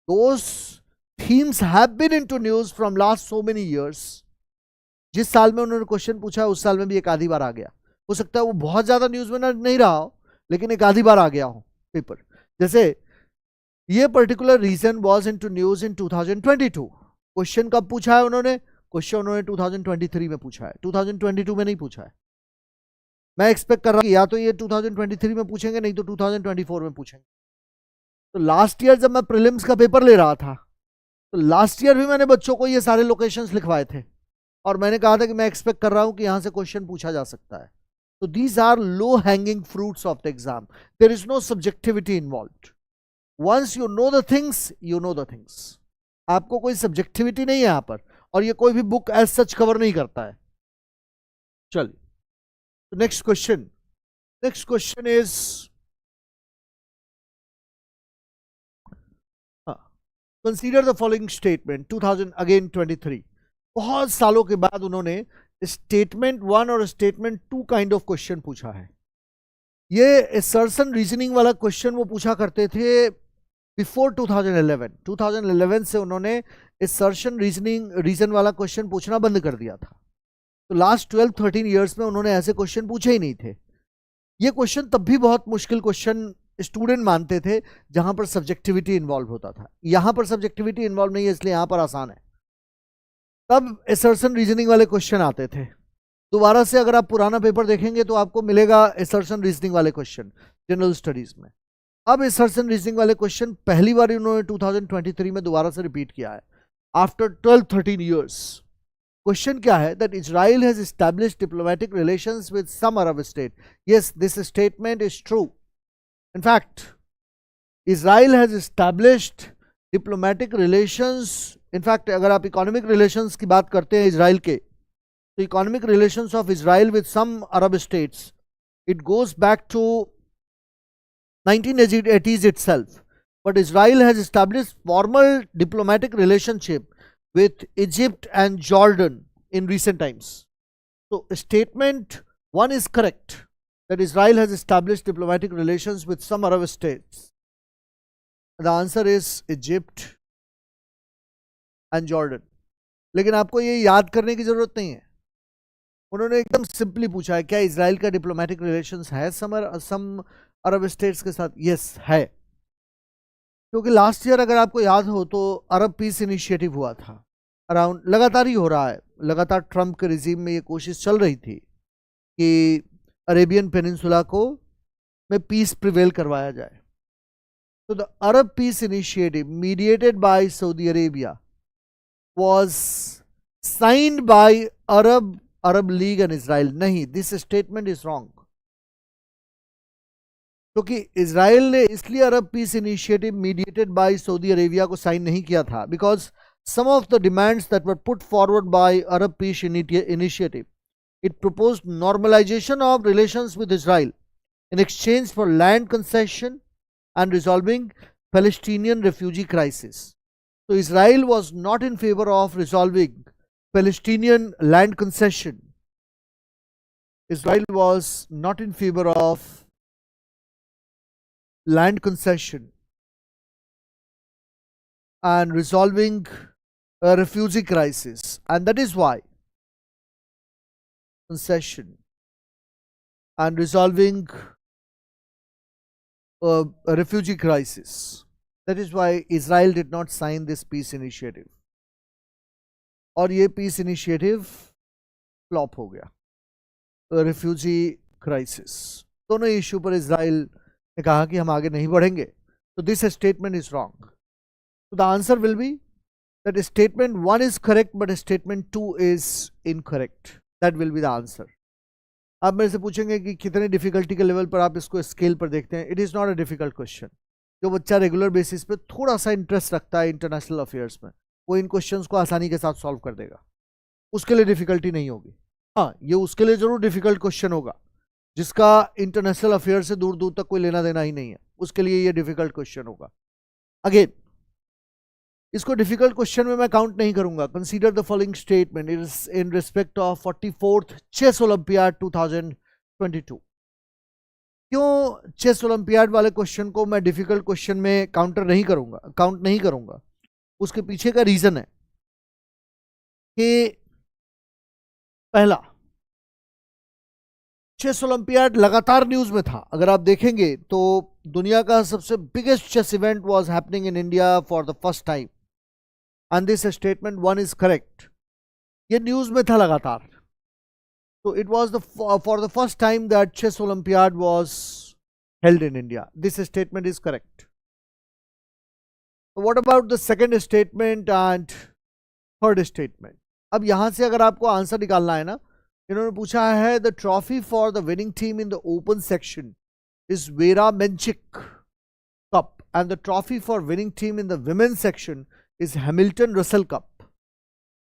those themes have been into news from last so many years. जिस साल में उन्होंने क्वेश्चन पूछा उस साल में भी एक आधी बार आ गया. हो सकता है वो बहुत ज्यादा न्यूज में नहीं रहा हो, लेकिन एक आधी बार आ गया हो पेपर. जैसे ये particular region was into news in 2022. Question कब पूछा है उन्होंने? क्वेश्चन उन्होंने 2023 में पूछा है, 2022 में नहीं पूछा है. मैं एक्सपेक्ट कर रहा हूं कि या तो ये 2023 में पूछेंगे, नहीं तो 2024 में पूछेंगे. तो लास्ट ईयर जब मैं प्रीलिम्स का पेपर ले रहा था, तो लास्ट ईयर भी मैंने बच्चों को ये सारे लोकेशंस लिखवाए थे और मैंने कहा था कि मैं एक्सपेक्ट कर रहा हूं कि यहां से क्वेश्चन पूछा जा सकता है. तो these are low hanging fruits of the exam. There is no subjectivity involved. Once you know the things, you know the things. आपको कोई सब्जेक्टिविटी नहीं है यहां पर, और ये कोई भी बुक एज सच कवर नहीं करता है. चलिए, next question is consider the following statement. 2023, बहुत सालों के बाद उन्होंने स्टेटमेंट 1 और स्टेटमेंट 2 काइंड ऑफ क्वेश्चन पूछा है. ये असर्शन रीजनिंग वाला क्वेश्चन वो पूछा करते थे बिफोर 2011. 2011 से उन्होंने असर्शन रीजन वाला क्वेश्चन पूछना बंद कर दिया था. तो लास्ट 12-13 ईयर्स में उन्होंने ऐसे क्वेश्चन पूछे ही नहीं थे. ये क्वेश्चन तब भी बहुत मुश्किल क्वेश्चन स्टूडेंट मानते थे जहां पर सब्जेक्टिविटी इन्वॉल्व होता था. यहां पर सब्जेक्टिविटी इन्वॉल्व नहीं है, इसलिए यहां पर आसान है. तब असर्शन रीजनिंग वाले क्वेश्चन आते थे. दोबारा से अगर आप पुराना पेपर देखेंगे तो आपको मिलेगा असर्शन रीजनिंग वाले क्वेश्चन जनरल स्टडीज में. अब असर्शन रीजनिंग वाले क्वेश्चन पहली बार उन्होंने 2023 में दोबारा से रिपीट किया है आफ्टर 12-13 ईयर्स. क्वेश्चन क्या है? That Israel has established diplomatic relations with some Arab state. Yes, this statement is true. In fact, Israel has established diplomatic relations. In fact, अगर आप economic relations की बात करते हैं इजराइल के, तो economic relations of Israel with some Arab states, it goes back to 1980s itself. But Israel has established formal diplomatic relationship with Egypt and Jordan in recent times. So, statement 1 is correct, that Israel has established diplomatic relations with some Arab states. The answer is Egypt and Jordan. लेकिन आपको ये याद करने की जरूरत नहीं है. उन्होंने एकदम सिंपली पूछा है क्या इजराइल का डिप्लोमेटिक रिलेशंस है सम अरब स्टेट्स के साथ? यस, है. क्योंकि लास्ट ईयर अगर आपको याद हो तो अरब पीस इनिशिएटिव हुआ था. अराउंड लगातार ही हो रहा है, लगातार ट्रंप के रिजीम में ये कोशिश चल रही थी कि अरेबियन पेनिनसुला को में पीस प्रिवेल करवाया जाए. तो the Arab peace initiative mediated by Saudi Arabia was signed by Arab league and Israel. नहीं, दिस स्टेटमेंट इज रॉन्ग. क्योंकि इजराइल ने इसलिए Arab peace initiative mediated by Saudi Arabia को साइन नहीं किया था because some of the demands that were put forward by Arab peace initiative, it proposed normalization of relations with Israel in exchange for land concession and resolving Palestinian refugee crisis. So Israel was not in favor of resolving Palestinian land concession. Israel was not in favor of land concession and resolving a refugee crisis, and that is why concession and resolving a refugee crisis. That is why Israel did not sign this peace initiative. और ये peace initiative flop हो गया. refugee crisis. दोनों issue पर Israel ने कहा कि हम आगे नहीं बढ़ेंगे. तो this statement is wrong. So the answer will be that statement 1 is correct but statement 2 is incorrect. That will be the answer. आप मेरे से पूछेंगे कि कितने डिफिकल्टी के लेवल पर आप इसको स्केल पर देखते हैं. It is not a difficult question. जो बच्चा रेगुलर बेसिस पे थोड़ा सा इंटरेस्ट रखता है इंटरनेशनल अफेयर्स में, वो इन क्वेश्चंस को आसानी के साथ सॉल्व कर देगा. उसके लिए डिफिकल्टी नहीं होगी. हाँ, ये उसके लिए जरूर डिफिकल्ट क्वेश्चन होगा जिसका इंटरनेशनल अफेयर से दूर दूर तक कोई लेना देना ही नहीं है. उसके लिए ये डिफिकल्ट क्वेश्चन होगा. अगेन, इसको डिफिकल्ट क्वेश्चन में मैं काउंट नहीं करूंगा. Consider the following statement is in respect of 44th chess olympiad 2022. क्यों चेस ओलंपियाड वाले क्वेश्चन को मैं डिफिकल्ट क्वेश्चन में काउंट नहीं करूंगा, उसके पीछे का रीजन है कि पहला, चेस ओलंपियाड लगातार न्यूज में था। अगर आप देखेंगे तो दुनिया का सबसे biggest chess event was happening in India for the first time, and this statement one is correct. ये न्यूज में था लगातार, तो it was the for the first time that chess olympiad was held in India. This statement is correct. What about the second statement and third statement? अब यहां से अगर आपको आंसर निकालना है ना, इन्होंने पूछा है the trophy for the winning team in the open section is 𝐓𝐢𝐻𝐿𝐷𝐄𝐀𝐍𝐄𝐋 cup and the trophy for winning team in the women section is Hamilton Russell cup.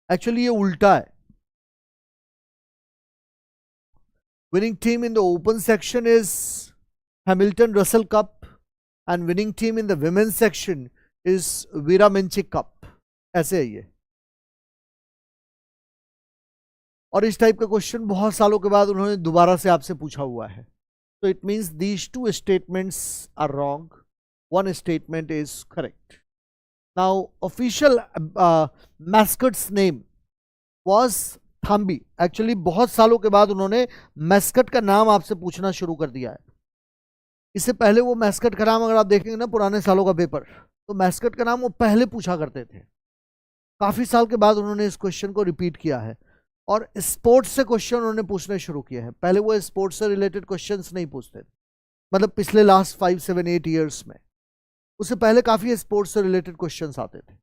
Actually ये उल्टा है। Winning team in the open section is Hamilton Russell cup and winning team in the women section is 𝐓𝐢𝐻𝐿𝐷𝐄𝐀 cup. ऐसे है ये। और इस type का question बहुत सालों के बाद उन्होंने दोबारा से आपसे पूछा हुआ है। तो it means these two statements are wrong, one statement is correct. Now official mascot's name was Thambi. Actually बहुत सालों के बाद उन्होंने मैस्कट का नाम आपसे पूछना शुरू कर दिया है। इससे पहले वो मैस्कट का नाम अगर आप देखेंगे ना पुराने सालों का पेपर, तो मैस्कट का नाम वो पहले पूछा करते थे। काफी साल के बाद उन्होंने इस क्वेश्चन को रिपीट किया है और स्पोर्ट्स से क्वेश्चन उन्होंने पूछने शुरू किए हैं। पहले वो स्पोर्ट्स से रिलेटेड क्वेश्चंस नहीं पूछते थे, मतलब पिछले लास्ट 5, 7, 8 ईयर्स में। उससे पहले काफ़ी स्पोर्ट्स से रिलेटेड क्वेश्चंस आते थे।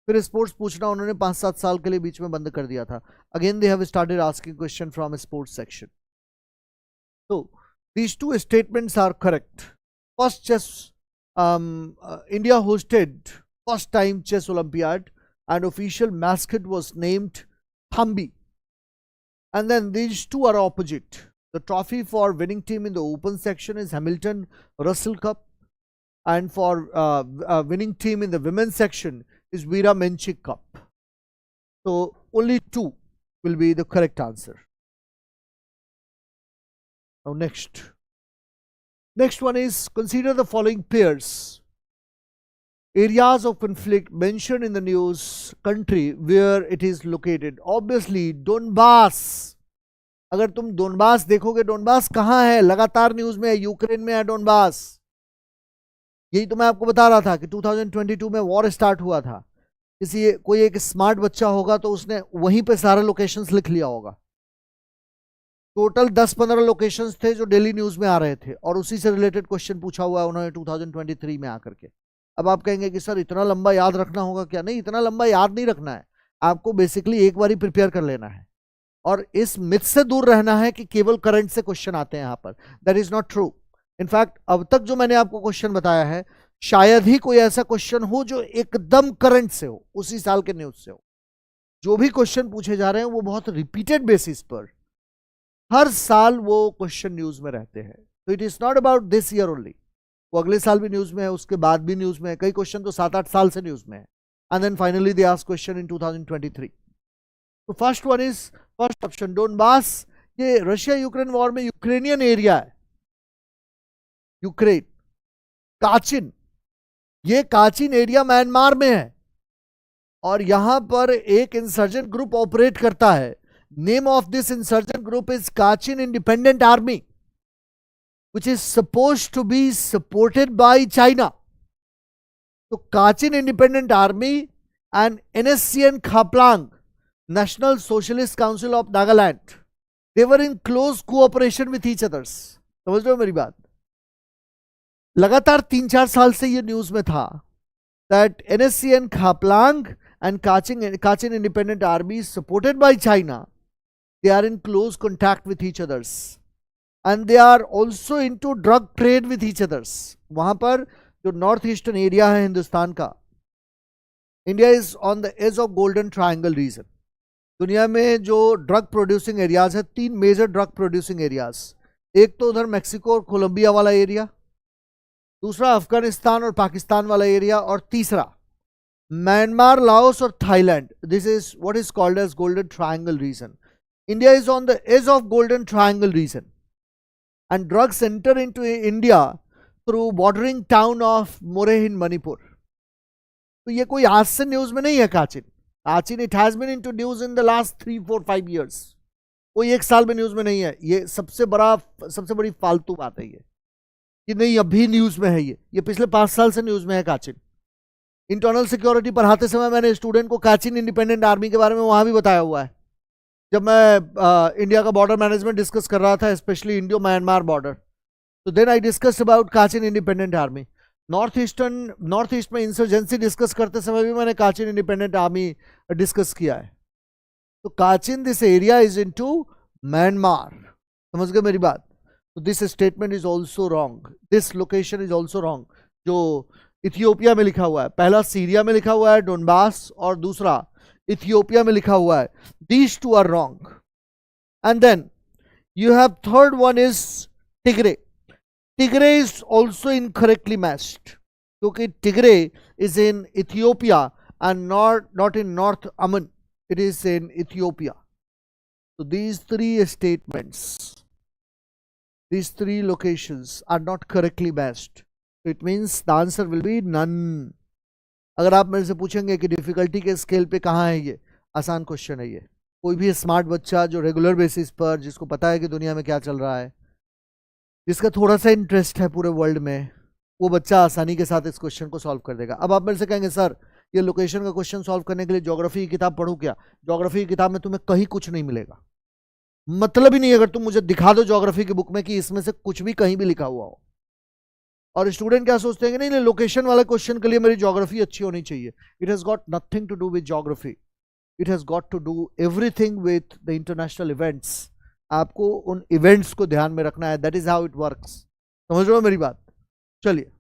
फिर स्पोर्ट्स पूछना उन्होंने 5-7 साल के लिए बीच में बंद कर दिया था। Again they have started asking question from sports section. तो these two statements are correct. First chess India hosted first time chess olympiad and official mascot was named Thambi. And then these two are opposite. The trophy for winning team in the open section is Hamilton Russell Cup, and for winning team in the women's section is 𝐓𝐢𝐻𝐿𝐷𝐄𝐀 Cup. So only two will be the correct answer. Now next one is consider the following pairs. Areas of conflict mentioned in the news country where it is located. Obviously Donbas. अगर तुम Donbas देखोगे, Donbas कहाँ है? लगातार news में है, Ukraine में है डोनबास। यही तो मैं आपको बता रहा था कि 2022 में वॉर स्टार्ट हुआ था। कोई एक स्मार्ट बच्चा होगा तो उसने वहीं पे सारे लोकेशंस लिख लिया होगा। टोटल 10-15 लोकेशंस थे जो डेली न्यूज में आ रहे थे और उसी से रिलेटेड क्वेश्चन पूछा हुआ है उन्होंने 2023 में आकर के। अब आप कहेंगे कि सर इतना लंबा याद रखना होगा क्या? नहीं, इतना लंबा याद नहीं रखना है आपको। बेसिकली एक बार ही प्रिपेयर कर लेना है और इस मिथ से दूर रहना है कि केवल करंट से क्वेश्चन आते हैं यहाँ पर। That is not true. In fact अब तक जो मैंने आपको क्वेश्चन बताया है, शायद ही कोई ऐसा क्वेश्चन हो जो एकदम करंट से हो, उसी साल के न्यूज से हो। जो भी क्वेश्चन पूछे जा रहे हैं वो बहुत रिपीटेड बेसिस पर हर साल वो क्वेश्चन न्यूज में रहते हैं। तो it is not about this year only. वो अगले साल भी न्यूज में है, उसके बाद भी न्यूज में है। कई क्वेश्चन तो 7-8 साल से न्यूज में है। And then finally they ask question in 2023। तो first one is first option Donbas. ये रशिया यूक्रेन वॉर में यूक्रेनियन एरिया है, यूक्रेन। काचिन, ये काचिन एरिया म्यांमार में है और यहां पर एक इंसर्जेंट ग्रुप ऑपरेट करता है। Name of this insurgent group is काचिन independent army, which is supposed to be supported by China. So Kachin Independent Army and NSCN Khaplang, National Socialist Council of Nagaland, they were in close cooperation with each others. समझ रहे हो मेरी बात? लगातार 3-4 साल से ये news में था that NSCN Khaplang and Kachin Independent Army supported by China, they are in close contact with each others. And they are also into drug trade with each others. वहां पर जो नॉर्थ ईस्टर्न एरिया है हिंदुस्तान का, India is on the edge of golden triangle region. दुनिया में जो drug producing areas है, 3 major drug producing areas. एक तो उधर मेक्सिको और कोलंबिया वाला एरिया, दूसरा अफगानिस्तान और पाकिस्तान वाला एरिया, और तीसरा म्यांमार, लाओस और Thailand. This is what is called as golden triangle region. India is on the edge of golden triangle region. and drugs enter into India through bordering town of Moreh in Manipur. तो ये कोई आज से news में नहीं है Kachin. Kachin it has been into news in the last 3-4-5 years. कोई एक साल में न्यूज में नहीं है. ये सबसे बड़ी फालतू बात है ये कि नहीं अभी न्यूज में है. ये पिछले 5 साल से न्यूज में है काचिन. इंटरनल सिक्योरिटी पढ़ाते समय मैंने स्टूडेंट को काचिन इंडिपेंडेंट आर्मी के बारे में वहां भी बताया हुआ है. जब मैं इंडिया का बॉर्डर मैनेजमेंट डिस्कस कर रहा था, स्पेशली इंडियो म्यांमार बॉर्डर, तो then I discuss about Kachin independent army. North east में इंसर्जेंसी डिस्कस करते समय भी मैंने काचिन इंडिपेंडेंट आर्मी डिस्कस किया है. तो काचिन this area is into Myanmar. समझ गए मेरी बात? तो this statement is also wrong. This location is also wrong. जो इथियोपिया में लिखा हुआ है, पहला सीरिया में लिखा हुआ है डोनबास, और दूसरा इथियोपिया में लिखा हुआ है. These two are wrong. And then you have third one is Tigray. Tigray is also incorrectly matched, क्योंकि Tigray is in Ethiopia and not in north Oman. It is in Ethiopia. So these three statements, these three locations are not correctly matched. So it means the answer will be none. अगर आप मेरे से पूछेंगे कि difficulty के scale पे कहाँ है ये, आसान क्वेश्चन है ये. कोई भी स्मार्ट बच्चा जो रेगुलर बेसिस पर, जिसको पता है कि दुनिया में क्या चल रहा है, जिसका थोड़ा सा इंटरेस्ट है पूरे वर्ल्ड में, वो बच्चा आसानी के साथ इस क्वेश्चन को सॉल्व कर देगा. अब आप मेरे से कहेंगे सर ये लोकेशन का क्वेश्चन सॉल्व करने के लिए ज्योग्राफी की किताब पढ़ूं क्या? ज्योग्राफी की किताब में तुम्हें कहीं कुछ नहीं मिलेगा. मतलब ही नहीं अगर तुम मुझे दिखा दो ज्योग्राफी की बुक में कि इसमें से कुछ भी कहीं भी लिखा हुआ हो. और स्टूडेंट क्या सोचते हैं कि नहीं लोकेशन वाले क्वेश्चन के लिए मेरी ज्योग्राफी अच्छी होनी चाहिए. It has got nothing to do with geography. It has got to do everything with the international events. आपको उन इवेंट्स को ध्यान में रखना है. That is how it works. समझ रहे हो मेरी बात? चलिए,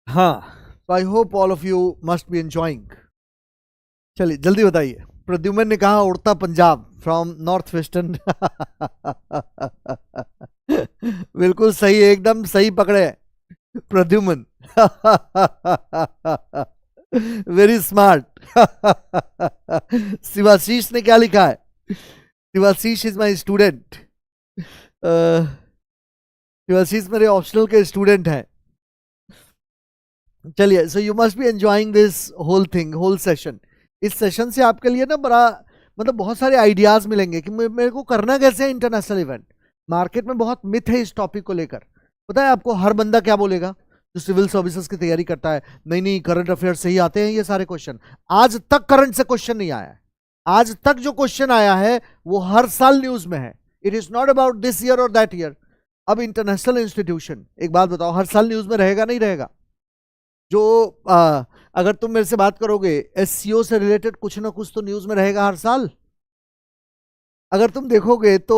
हाँ, I hope all of you must be enjoying. चलिए जल्दी बताइए. प्रद्युमन ने कहा उड़ता पंजाब फ्रॉम नॉर्थ वेस्टर्न. बिल्कुल सही, एकदम सही पकड़े प्रद्युमन. Very smart. शिवाशीष ने क्या लिखा है? Shivashish is my student. Shivashish मेरे ऑप्शनल के स्टूडेंट हैं. चलिए, so you must be enjoying this whole thing, whole session. इस सेशन से आपके लिए ना बड़ा मतलब बहुत सारे आइडियाज मिलेंगे कि मेरे को करना कैसे है इंटरनेशनल इवेंट. मार्केट में बहुत मिथ है इस टॉपिक को लेकर. पता है आपको हर बंदा क्या बोलेगा जो सिविल सर्विसेज की तैयारी करता है? नहीं करंट अफेयर से ही आते हैं ये सारे क्वेश्चन. आज तक करंट से क्वेश्चन नहीं आया है. आज तक जो क्वेश्चन आया है वो हर साल न्यूज में है. It is not about this year और दैट ईयर. अब इंटरनेशनल इंस्टीट्यूशन, एक बात बताओ, हर साल न्यूज में रहेगा नहीं रहेगा? जो अगर तुम मेरे से बात करोगे एससीओ से रिलेटेड कुछ ना कुछ तो न्यूज में रहेगा हर साल. अगर तुम देखोगे तो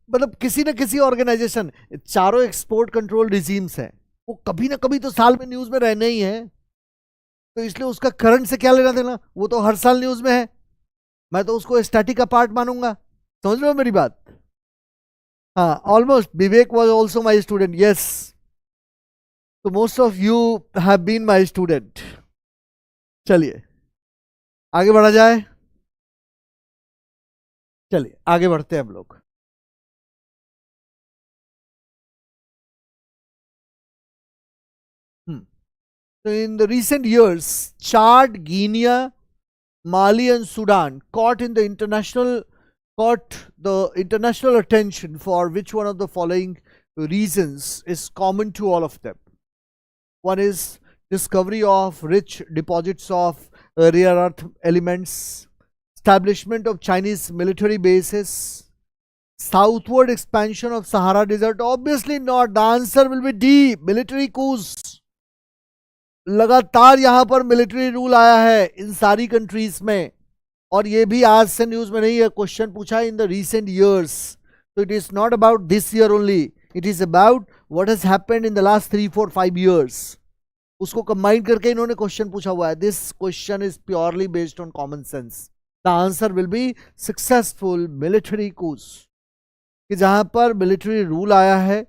मतलब किसी न किसी ऑर्गेनाइजेशन, चारों एक्सपोर्ट कंट्रोल रिजीम्स हैं, वो कभी ना कभी तो साल में न्यूज में रहने ही है. तो इसलिए उसका करंट से क्या लेना देना, वो तो हर साल न्यूज में है. मैं तो उसको स्टैटिक का पार्ट मानूंगा. समझ रहे हो मेरी बात? हाँ, almost. Vivek was also my student. Yes, तो most of you have been my student. चलिए आगे बढ़ा जाए. चलिए आगे बढ़ते हैं हम लोग. So in the recent years, Chad, Guinea, Mali and Sudan caught the international attention for which one of the following reasons is common to all of them. One is discovery of rich deposits of rare earth elements, establishment of Chinese military bases, southward expansion of Sahara Desert. Obviously not. The answer will be D, military coups. लगातार यहां पर military rule आया है इन सारी countries में, और ये भी आज से न्यूज में नहीं है. क्वेश्चन पूछा इन द रीसेंट ईयर्स. तो it is not about this year only, it is about what has happened in the last 3-4-5 years. उसको कंबाइन करके इन्होंने क्वेश्चन पूछा हुआ है. This question is purely based on common sense. The answer will be successful military कूस, कि जहां पर मिलिट्री रूल आया है,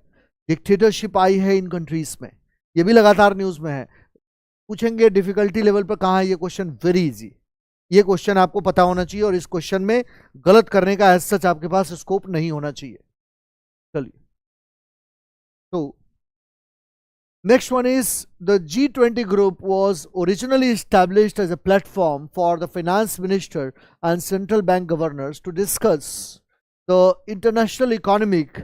डिक्टेटरशिप आई है इन कंट्रीज में. ये भी लगातार न्यूज में है. पूछेंगे डिफिकल्टी लेवल पर कहाँ है ये क्वेश्चन? Very easy. ये क्वेश्चन आपको पता होना चाहिए और इस क्वेश्चन में गलत करने का एज सच आपके पास स्कोप नहीं होना चाहिए। चलिए, तो next one is the G20 group was originally established as a platform for the finance minister and central bank governors to discuss the international economic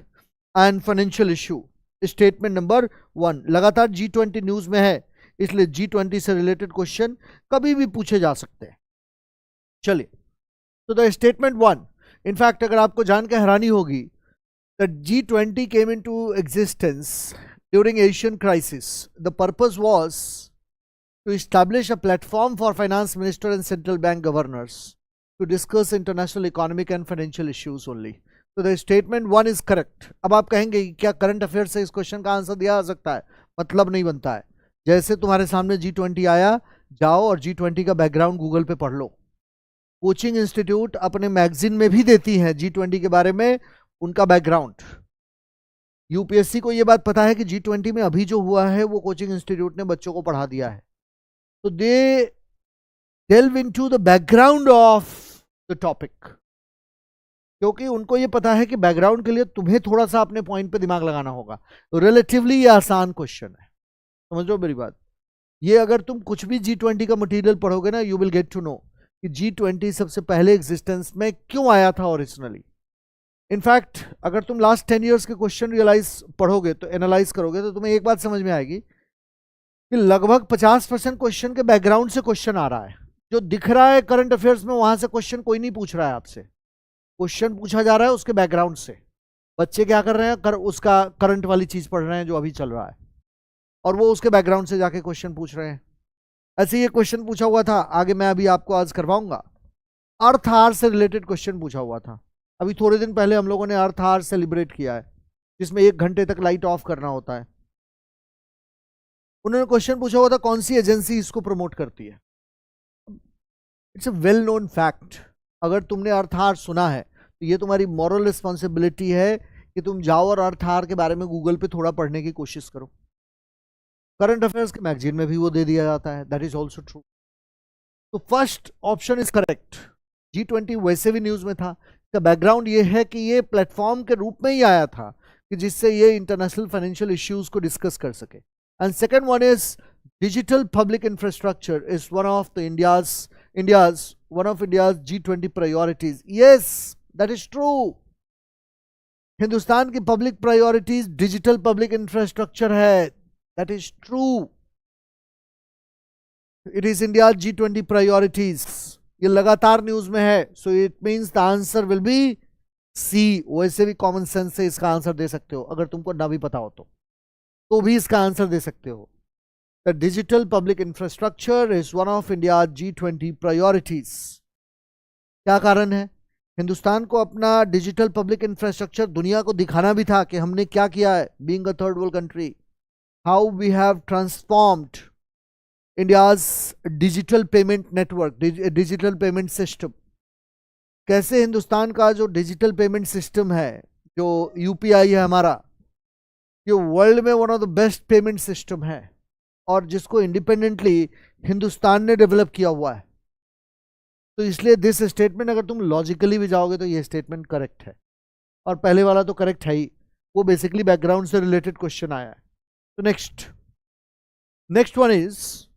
and financial issue. Statement number 1 लगातार G20 news में है, इसलिए G20 से related question कभी भी पूछे जा सकते हैं। चलिए, तो द स्टेटमेंट 1, इनफैक्ट अगर आपको जान के हैरानी होगी, the G20 came into existence during Asian crisis. The purpose was to establish a platform for finance minister and central bank governors to discuss international economic and financial issues only. So the statement 1 is correct. अब आप कहेंगे कि क्या current affair से इस question का answer दिया जा सकता है? मतलब नहीं बनता है। जैसे तुम्हारे सामने G20 आया, जाओ और G20 का बैकग्राउंड गूगल पे पढ़ लो। कोचिंग इंस्टीट्यूट अपने मैगजीन में भी देती है G20 के बारे में उनका बैकग्राउंड। यूपीएससी को ये बात पता है कि G20 में अभी जो हुआ है वो कोचिंग इंस्टीट्यूट ने बच्चों को पढ़ा दिया है, तो they delve into the background of the topic, क्योंकि उनको ये पता है कि बैकग्राउंड के लिए तुम्हें थोड़ा सा अपने पॉइंट पे दिमाग लगाना होगा। रिलेटिवली ये आसान क्वेश्चन है, समझ लो मेरी बात। ये अगर तुम कुछ भी G20 का मटेरियल पढ़ोगे ना, you will get to know कि G20 सबसे पहले एग्जिस्टेंस में क्यों आया था ओरिजिनली। इनफैक्ट अगर तुम लास्ट 10 इयर्स के क्वेश्चन रियलाइज पढ़ोगे तो एनालाइज करोगे तो तुम्हें एक बात समझ में आएगी कि लगभग 50% क्वेश्चन के बैकग्राउंड से क्वेश्चन आ रहा है। जो दिख रहा है करंट अफेयर्स में वहां से क्वेश्चन कोई नहीं पूछ रहा है आपसे, क्वेश्चन पूछा जा रहा है उसके बैकग्राउंड से। बच्चे क्या कर रहे हैं, उसका करंट वाली चीज पढ़ रहे हैं जो अभी चल रहा है, और वो उसके बैकग्राउंड से जाके क्वेश्चन पूछ रहे हैं। ऐसे ये क्वेश्चन पूछा हुआ था, आगे मैं अभी आपको आज करवाऊंगा। अर्थ आवर से रिलेटेड क्वेश्चन पूछा हुआ था। अभी थोड़े दिन पहले हम लोगों ने अर्थ आवर सेलिब्रेट किया है, जिसमें 1 घंटे तक लाइट ऑफ करना होता है। उन्होंने क्वेश्चन पूछा हुआ था कौन सी एजेंसी इसको प्रमोट करती है। It's a well known fact. अगर तुमने अर्थ आवर सुना है तो ये तुम्हारी मॉरल रिस्पॉन्सिबिलिटी है कि तुम जाओ और अर्थ आवर के बारे में गूगल पे थोड़ा पढ़ने की कोशिश करो। करंट अफेयर्स के मैगजीन में भी वो दे दिया जाता है, दैट इज ऑल्सो ट्रू। तो first option is correct. G20 वैसे भी न्यूज में था। का बैकग्राउंड ये है कि ये प्लेटफॉर्म के रूप में ही आया था कि जिससे ये इंटरनेशनल फाइनेंशियल इश्यूज को डिस्कस कर सके। And second one is digital public infrastructure is one of India's G20 priorities. Yes, that is true. Hindustan की public priorities digital public infrastructure है, that is true. It is India G20 priorities. ये लगातार news में है, so it means the answer will be C. वैसे भी common sense से इसका आंसर दे सकते हो, अगर तुमको ना भी पता हो तो भी इसका आंसर दे सकते हो। The digital public infrastructure is one of India G20 priorities. क्या कारण है? हिंदुस्तान को अपना डिजिटल पब्लिक इंफ्रास्ट्रक्चर दुनिया को दिखाना भी था कि हमने क्या किया है, being a third world country, how we have transformed India's digital payment network, digital payment system. कैसे हिंदुस्तान का जो डिजिटल पेमेंट सिस्टम है, जो UPI है हमारा, ये वर्ल्ड में one of the best payment system है और जिसको इंडिपेंडेंटली हिंदुस्तान ने डेवलप किया हुआ है। तो इसलिए दिस स्टेटमेंट अगर तुम लॉजिकली भी जाओगे तो ये स्टेटमेंट करेक्ट है, और पहले वाला तो करेक्ट है ही, वो बेसिकली बैकग्राउंड से रिलेटेड क्वेश्चन आया है। तो next one is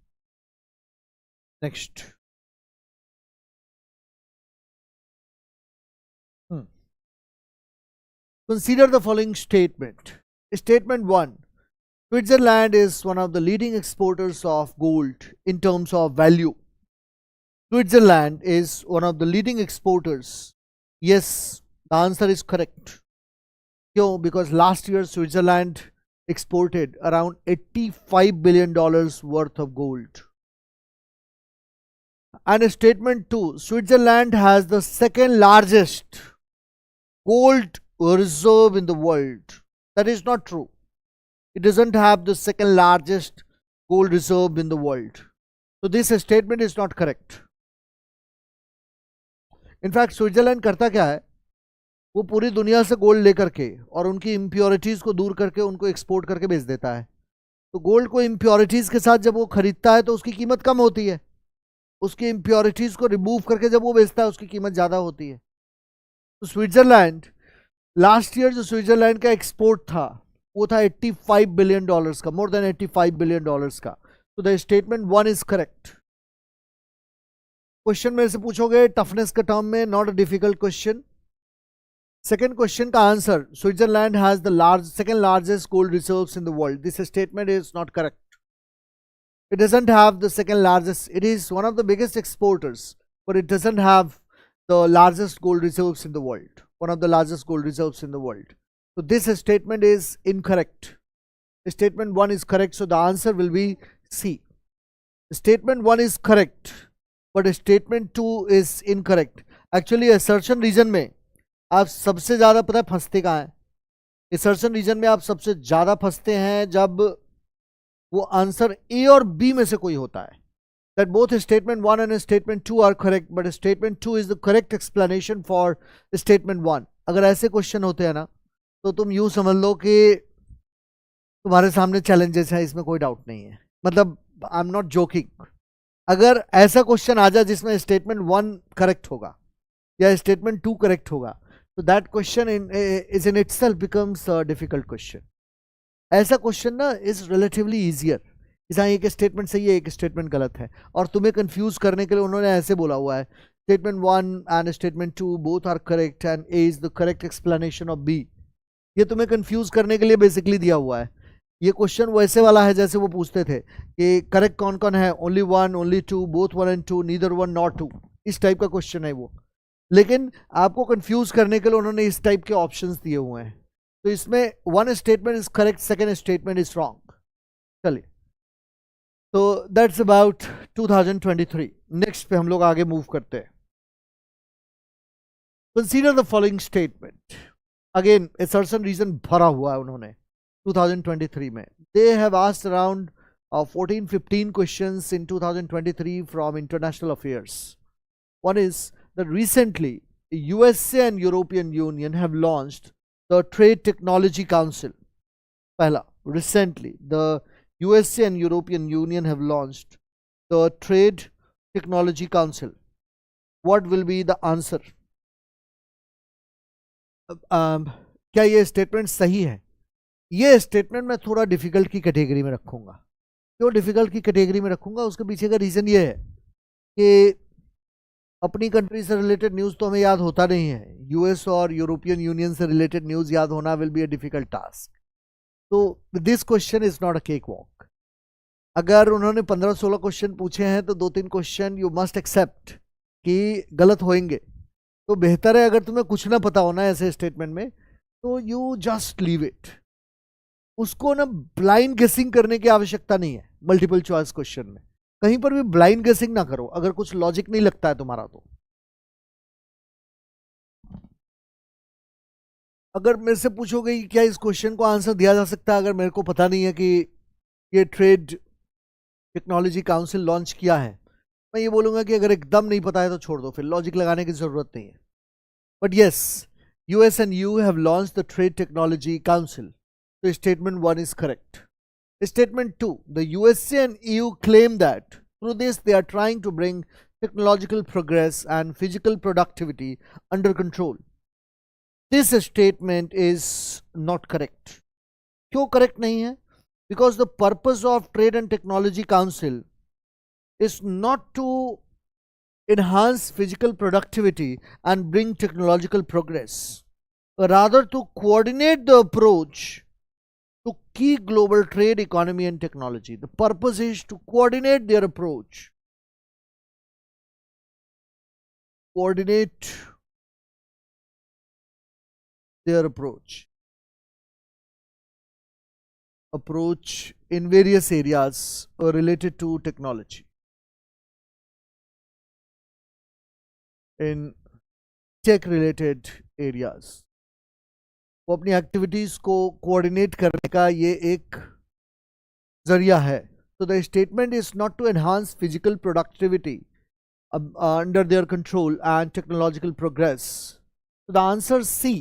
Next. Consider the following statement. Statement 1. Switzerland is one of the leading exporters of gold in terms of value. Switzerland is one of the leading exporters. Yes, the answer is correct. Why? Because last year Switzerland exported around $85 billion worth of gold. And statement 2, Switzerland has the second largest gold reserve in the world. That is not true. It doesn't have the second largest gold reserve in the world. So this statement is not correct. In fact, Switzerland करता क्या है, वो पूरी दुनिया से gold लेकर के और उनकी इम्प्योरिटीज को दूर करके उनको एक्सपोर्ट करके बेच देता है। तो गोल्ड को इम्प्योरिटीज के साथ जब वो खरीदता है तो उसकी कीमत कम होती है, उसकी इम्प्योरिटीज को रिमूव करके जब वो बेचता है उसकी कीमत ज्यादा होती है। तो स्विट्जरलैंड, लास्ट ईयर जो स्विट्जरलैंड का एक्सपोर्ट था वो था $85 बिलियन का, मोर देन $85 बिलियन का। तो the statement 1 is correct. Question मेरे से पूछोगे टफनेस के टर्म में, not a difficult question. Second question का answer, Switzerland has the second largest gold reserves in the world. This statement is not correct. It doesn't have the second largest. It is one of the biggest exporters, but it doesn't have the largest gold reserves in the world. One of the largest gold reserves in the world. So this statement is incorrect. Statement 1 is correct, so the answer will be C. Statement 1 is correct, but statement 2 is incorrect. Actually assertion region में आप सबसे ज़्यादा पता है फंसते कहाँ हैं? assertion region में आप सबसे ज़्यादा फंसते हैं जब वो आंसर ए और बी में से कोई होता है। That both statement 1 and statement 2 are correct, but statement 2 is the correct explanation for statement 1. अगर ऐसे क्वेश्चन होते हैं ना तो तुम यूं समझ लो कि तुम्हारे सामने चैलेंजेस हैं, इसमें कोई डाउट नहीं है। मतलब आई एम नॉट जोकिंग। अगर ऐसा क्वेश्चन आ जाए जिसमें स्टेटमेंट 1 करेक्ट होगा या स्टेटमेंट 2 करेक्ट होगा, तो that question is in itself becomes a difficult question. ऐसा क्वेश्चन ना इज रिलेटिवली ईजियर। जहाँ एक स्टेटमेंट सही है एक स्टेटमेंट गलत है, और तुम्हें कंफ्यूज करने के लिए उन्होंने ऐसे बोला हुआ है statement 1 and statement 2 both are correct and A is the correct explanation of B. ये तुम्हें कंफ्यूज करने के लिए बेसिकली दिया हुआ है। ये क्वेश्चन वैसे वाला है जैसे वो पूछते थे कि करेक्ट कौन कौन है, only 1, only 2, both 1 and 2, neither 1 not 2। इस टाइप का क्वेश्चन है वो, लेकिन आपको कंफ्यूज करने के लिए उन्होंने इस टाइप के ऑप्शंस दिए हुए हैं। तो इसमें 1 statement is correct, second statement is wrong. चलिए, तो दैट्स अबाउट 2023। नेक्स्ट पे हम लोग आगे मूव करते हैं। Consider the following statement. Again assertion reason भरा हुआ है उन्होंने 2023 में। They have asked around 14-15 questions in 2023 from international affairs. One is that recently USA and European Union have launched the Trade Technology Council. Pehla, recently the USA and European Union have launched the Trade Technology Council. What will be the answer? क्या ये statement सही है? ये statement मैं थोड़ा difficult की category में रखूंगा। क्यों डिफिकल्ट की कैटेगरी में रखूंगा? उसके पीछे का रीजन ये है कि अपनी कंट्री से रिलेटेड न्यूज़ तो हमें याद होता नहीं है। यूएस और यूरोपियन यूनियन से रिलेटेड न्यूज़ याद होना will be a difficult task. तो this question is not a cakewalk. अगर उन्होंने 15-16 क्वेश्चन पूछे हैं तो 2-3 क्वेश्चन यू मस्ट एक्सेप्ट कि गलत होंगे। तो बेहतर है अगर तुम्हें कुछ ना पता होना है ऐसे स्टेटमेंट में तो यू जस्ट लीव इट। उसको ना ब्लाइंड गेसिंग करने की आवश्यकता नहीं है। मल्टीपल चॉइस क्वेश्चन में कहीं पर भी ब्लाइंड गेसिंग ना करो अगर कुछ लॉजिक नहीं लगता है तुम्हारा। तो अगर मेरे से पूछोगे कि क्या इस क्वेश्चन को आंसर दिया जा सकता है अगर मेरे को पता नहीं है कि ये ट्रेड टेक्नोलॉजी काउंसिल लॉन्च किया है, मैं ये बोलूंगा कि अगर एकदम नहीं पता है तो छोड़ दो, फिर लॉजिक लगाने की जरूरत नहीं है। But yes, US and you have launch the trade technology council, तो statement 1 is correct. Statement 2, the USA and EU claim that through this they are trying to bring technological progress and physical productivity under control. This statement is not correct. क्यों correct नहीं है? Because the purpose of Trade and Technology Council is not to enhance physical productivity and bring technological progress, rather to coordinate the approach to key global trade, economy and technology. The purpose is to coordinate their approach. Coordinate their approach. Approach in various areas related to technology. In tech related areas. वो अपनी activities को coordinate करने का ये एक जरिया है। तो the statement is not to enhance physical productivity under their control and technological progress. तो the answer C,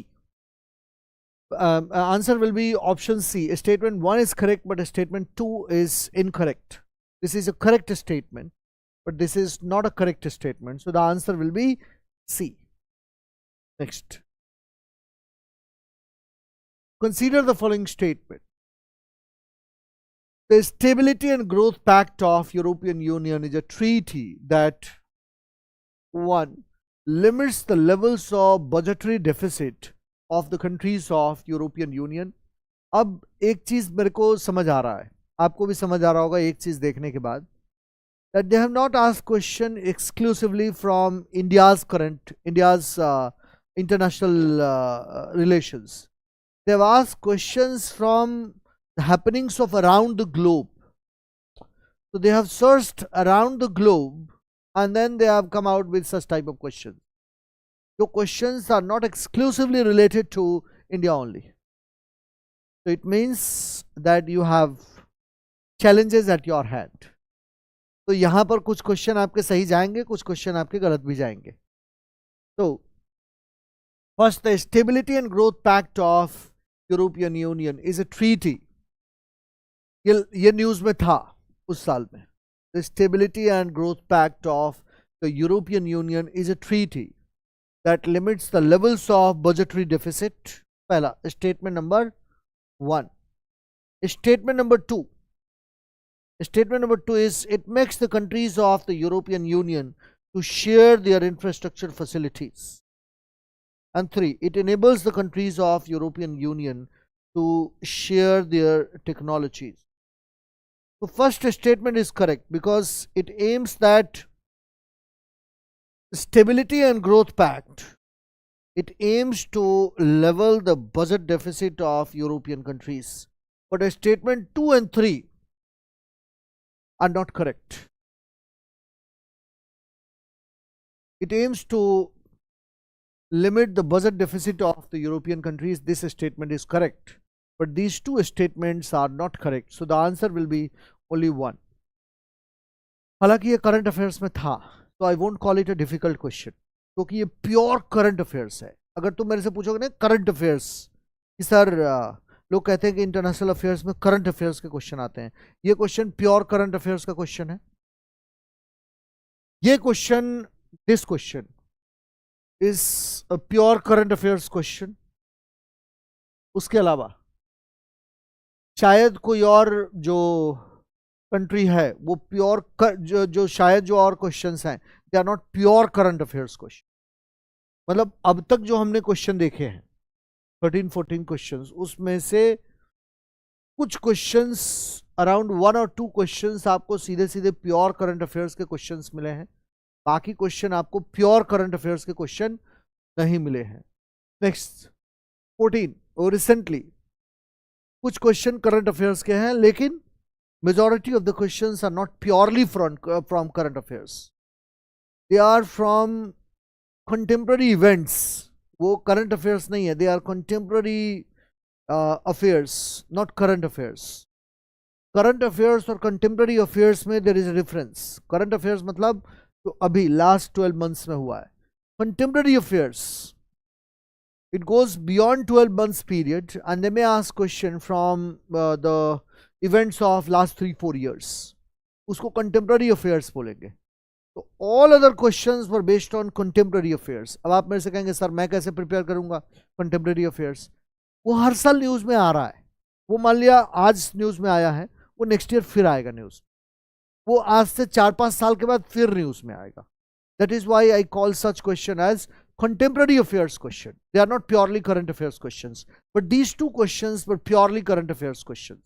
answer will be option C. Statement 1 is correct but statement 2 is incorrect. This is a correct statement. but this is not a correct statement. So the answer will be C. Next. Consider the following statement. The Stability and Growth Pact of European Union is a treaty that 1. limits the levels of budgetary deficit of the countries of European Union. अब एक चीज मेरे को समझ आ रहा है, आपको भी समझ आ रहा होगा एक चीज देखने के बाद, that they have not asked question exclusively from India's international relations. They have asked questions from the happenings of around the globe. So they have searched around the globe and then they have come out with such type of questions. Your questions are not exclusively related to India only. So it means that you have challenges at your hand. तो यहाँ पर कुछ question आपके सही जाएंगे, कुछ question आपके गलत भी जाएंगे. तो first, the Stability and Growth Pact of European Union is a treaty. ये न्यूज में था उस साल में. The Stability and Growth Pact of the European Union is a treaty that limits the levels of budgetary deficit. पहला statement number 1. Statement number 2. Statement number 2 is it makes the countries of the European Union to share their infrastructure facilities. And 3. It enables the countries of European Union to share their technologies. The first statement is correct because it aims that Stability and Growth Pact, it aims to level the budget deficit of European countries. But statement 2 and 3 are not correct. It aims to limit the budget deficit of the European countries. This statement is correct. But these two statements are not correct. So the answer will be only 1. हालांकि ये current affairs में था, तो I won't call it a difficult question, क्योंकि ये pure current affairs है. अगर तुम मेरे से पूछोगे ना करंट अफेयर्स कि सर लोग कहते हैं कि इंटरनेशनल अफेयर्स में करंट अफेयर्स के क्वेश्चन आते हैं, ये क्वेश्चन प्योर करंट अफेयर्स का क्वेश्चन है. ये question, this question is a pure current affairs question. उसके अलावा शायद कोई और जो कंट्री है वो प्योर जो शायद जो और क्वेश्चंस हैं they are not pure current affairs question. मतलब अब तक जो हमने क्वेश्चन देखे हैं 13-14 क्वेश्चंस, उसमें से कुछ क्वेश्चंस अराउंड 1 और 2 क्वेश्चंस आपको सीधे सीधे प्योर करंट अफेयर्स के क्वेश्चंस मिले हैं. बाकी क्वेश्चन आपको प्योर करंट अफेयर्स के क्वेश्चन नहीं मिले हैं. नेक्स्ट 14, और रिसेंटली कुछ क्वेश्चन करंट अफेयर्स के हैं, लेकिन majority of the questions are not purely from current affairs. They are from contemporary events. वो current affairs नहीं है, they are contemporary affairs, not current affairs. Current affairs और contemporary affairs में there is a difference. Current affairs मतलब जो अभी last 12 months में हुआ है. Contemporary affairs, it goes beyond 12 months period and they may ask question from the events of last 3-4 years. उसको contemporary affairs बोलेंगे. तो all other questions were based on contemporary affairs. अब आप मेरे से कहेंगे सर मैं कैसे प्रिपेयर करूंगा contemporary affairs? वो हर साल न्यूज़ में आ रहा है. वो मान लिया आज न्यूज़ में आया है, वो नेक्स्ट ईयर फिर आएगा न्यूज़. वो आज से 4-5 साल के बाद फिर न्यूज़ में आएगा. That is why I call such question as contemporary affairs question. They are not purely current affairs questions. But these two questions were purely current affairs questions.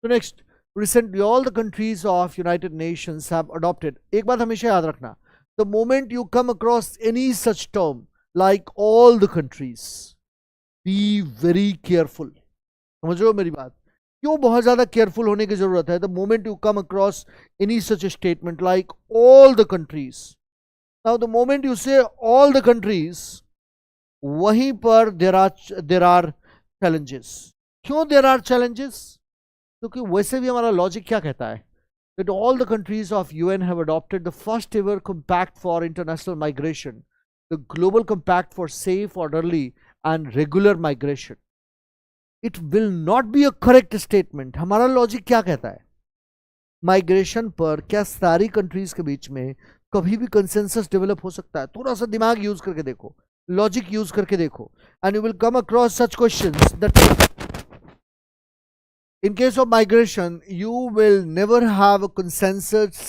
So next, recently all the countries of United Nations have adopted. एक बात हमेशा याद रखना, the moment you come across any such term like all the countries, be very careful. समझ रहे हो मेरी बात? क्यों बहुत ज़्यादा केयरफुल होने की ज़रूरत है? The moment you come across any such a statement like all the countries. Now the moment you say all the countries, वहीं पर there are challenges. क्यों there are challenges? क्योंकि वैसे भी हमारा लॉजिक क्या कहता है that all the countries of UN have adopted the first ever compact for international migration, the global compact for safe, orderly and regular migration. It will not be a correct statement. हमारा logic क्या कहता है? Migration पर क्या सारी countries के बीच में कभी भी कंसेंसस डेवलप हो सकता है? थोड़ा सा दिमाग यूज करके देखो, लॉजिक यूज करके देखो, and you will come across such questions that in case of migration you will never have a consensus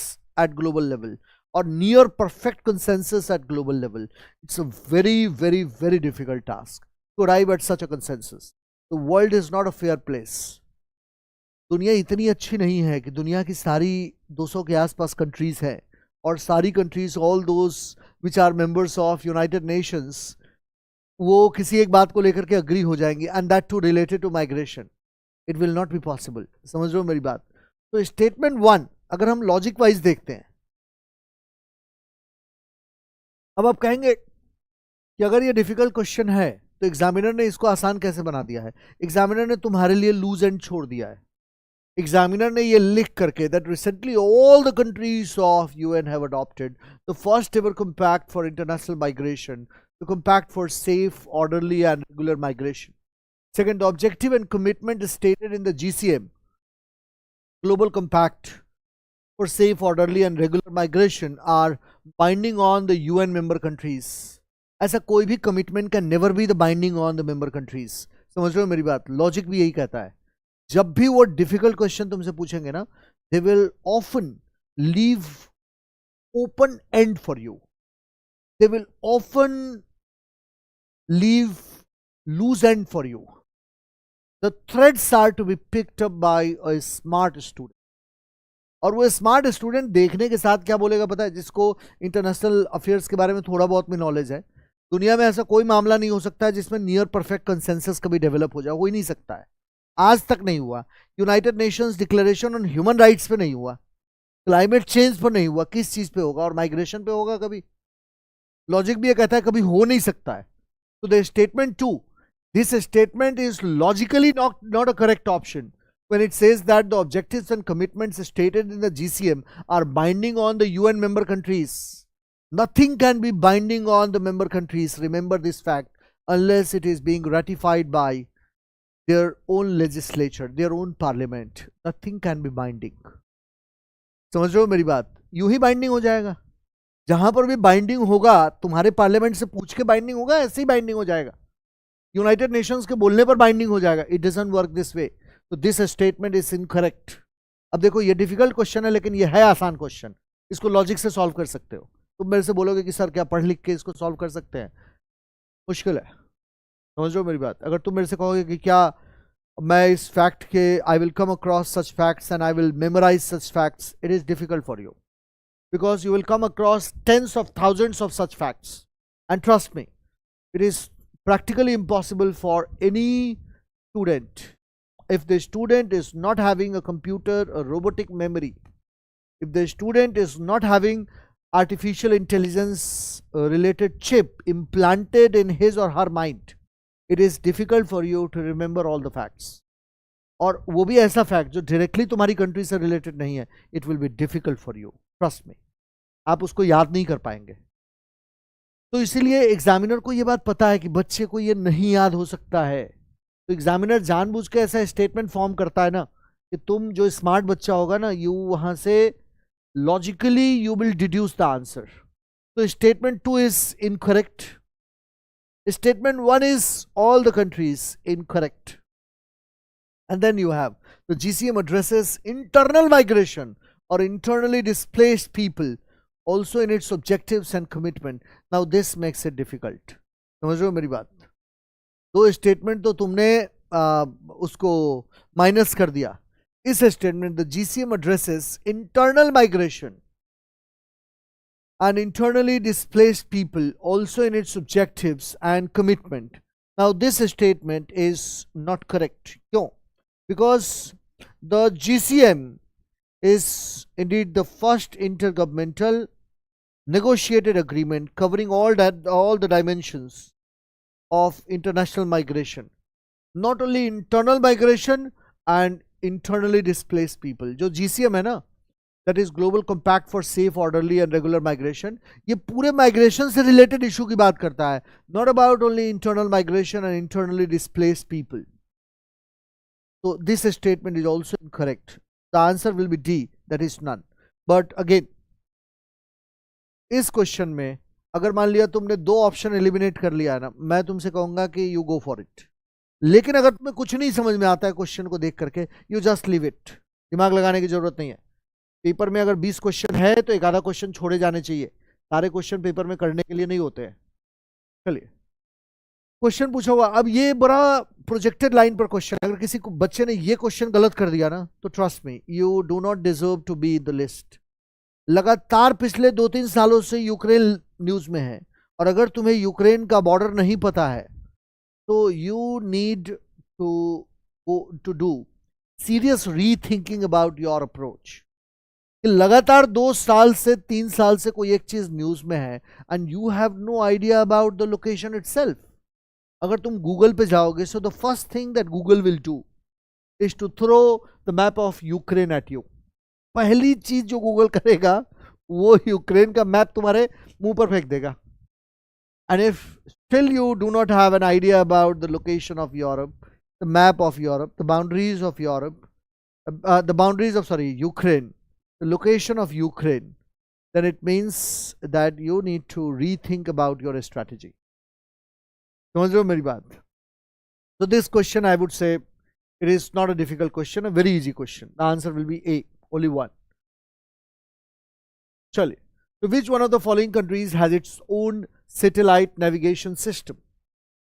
at global level or near perfect consensus at global level. It's a very difficult task to arrive at such a consensus. The world is not a fair place. दुनिया इतनी अच्छी नहीं है कि दुनिया की सारी 200 के आसपास कंट्रीज है और सारी countries all those which are members of United Nations वो किसी एक बात को लेकर के अग्री हो जाएंगे, and that too related to migration. It will not be possible. समझ रहे हो मेरी बात? तो स्टेटमेंट 1 अगर हम लॉजिक वाइज देखते हैं, अब आप कहेंगे कि अगर ये डिफिकल्ट क्वेश्चन है तो एग्जामिनर ने इसको आसान कैसे बना दिया है? एग्जामिनर ने तुम्हारे लिए लूज एंड छोड़ दिया है. एग्जामिनर ने ये लिख करके that recently all the countries of UN have adopted the first ever compact for international migration, the compact for safe, orderly and regular migration. Second, the objective and commitment is stated in the GCM, Global Compact for Safe, Orderly and Regular Migration, are binding on the UN member countries. ऐसा कोई भी commitment can never be the binding on the member countries. समझ रहे हो मेरी बात? Logic भी यही कहता है. जब भी वो difficult question तुमसे पूछेंगे ना, they will often leave open end for you. They will often leave loose end for you. The threads are to be picked up by a smart student. और वो स्मार्ट स्टूडेंट देखने के साथ क्या बोलेगा पता है? जिसको इंटरनेशनल अफेयर्स के बारे में थोड़ा बहुत में नॉलेज है, दुनिया में ऐसा कोई मामला नहीं हो सकता है जिसमें नियर परफेक्ट कंसेंसस कभी डेवलप हो जाए. हो ही नहीं सकता है, आज तक नहीं हुआ. United Nations declaration on human rights पे नहीं हुआ, क्लाइमेट चेंज पर नहीं हुआ, किस चीज पे होगा? और माइग्रेशन पे होगा कभी? लॉजिक भी ये कहता है कभी हो नहीं सकता है. तो the statement 2, this statement is logically not a correct option when it says that the objectives and commitments stated in the GCM are binding on the UN member countries. Nothing can be binding on the member countries, remember this fact, unless it is being ratified by their own legislature, their own parliament. Nothing can be binding. समझ रहे हो मेरी बात? यूं ही binding हो जाएगा. जहां पर भी बाइंडिंग होगा तुम्हारे पार्लियामेंट से पूछ के बाइंडिंग होगा, ऐसे ही बाइंडिंग हो जाएगा. यूनाइटेड नेशंस के बोलने पर बाइंडिंग हो जाएगा. It doesn't work this way. तो दिस स्टेटमेंट इज इनकरेक्ट. अब देखो ये डिफिकल्ट क्वेश्चन है लेकिन ये है आसान क्वेश्चन, इसको लॉजिक से सॉल्व कर सकते हो. तुम मेरे से बोलोगे कि सर क्या पढ़ लिख के इसको सॉल्व कर सकते हैं? मुश्किल है. समझो मेरी बात? अगर तुम मेरे से कहोगे कि क्या मैं इस फैक्ट के I will come across such facts and I will memorise such facts, it is difficult for you because you will come across tens of thousands of such facts, and trust me, it is practically impossible for any student, if the student is not having a computer, a robotic memory, if the student is not having artificial intelligence related chip implanted in his or her mind, it is difficult for you to remember all the facts. और वो भी ऐसा fact जो directly तुम्हारी country से related नहीं है, it will be difficult for you, trust me. आप उसको याद नहीं कर पाएंगे. तो इसीलिए एग्जामिनर को ये बात पता है कि बच्चे को ये नहीं याद हो सकता है, तो एग्जामिनर जानबूझ के ऐसा स्टेटमेंट फॉर्म करता है ना कि तुम जो स्मार्ट बच्चा होगा ना, यू वहां से logically you will deduce the answer. तो statement 2 is incorrect. Statement 1 is all the countries incorrect. And then you have the GCM addresses internal migration or internally displaced people also in its objectives and commitment. Now this makes it difficult. समझ रहे हो मेरी बात? दो statement तो तुमने उसको minus कर दिया. इस statement the GCM addresses internal migration and internally displaced people also in its objectives and commitment. Now this statement is not correct. क्यों? Because the GCM is indeed the first intergovernmental negotiated agreement covering all the dimensions of international migration, not only internal migration and internally displaced people. जो GCM है ना, that is Global Compact for Safe, Orderly and Regular Migration, ये पूरे migration से related issue की बात करता है, not about only internal migration and internally displaced people. So this statement is also incorrect. The answer will be D, that is none. But again इस question में अगर मान लिया तुमने 2 ऑप्शन एलिमिनेट कर लिया है ना, मैं तुमसे कहूंगा कि यू गो फॉर इट. लेकिन अगर तुम्हें कुछ नहीं समझ में आता है क्वेश्चन को देख करके, यू जस्ट लीव इट. दिमाग लगाने की जरूरत नहीं है. पेपर में अगर 20 क्वेश्चन है तो एक आधा क्वेश्चन छोड़े जाने चाहिए. सारे क्वेश्चन पेपर में करने के लिए नहीं होते हैं. चलिए क्वेश्चन पूछा हुआ. अब ये बड़ा प्रोजेक्टेड लाइन पर क्वेश्चन. अगर किसी को बच्चे ने ये क्वेश्चन गलत कर दिया ना, तो trust me, you do not deserve to be the list. लगातार पिछले 2-3 सालों से यूक्रेन न्यूज में है, और अगर तुम्हें यूक्रेन का बॉर्डर नहीं पता है तो you need to do serious rethinking about your approach. लगातार 2 साल से 3 साल से कोई एक चीज न्यूज में है and you have no idea about the location itself. अगर तुम गूगल पे जाओगे, so the first thing that Google will do is to throw the map of Ukraine at you. पहली चीज जो गूगल करेगा वो यूक्रेन का मैप तुम्हारे मुंह पर फेंक देगा. And if still you do not have an idea about the location of Europe, the map of Europe, the boundaries of Europe, the boundaries of Ukraine, the location of Ukraine, then it means that you need to rethink about your strategy. समझ रहे हो मेरी बात? So this question, I would say, it is not a difficult question, a very easy question. The answer will be A, only one. चलिए, so which one of the following countries has its own satellite navigation system?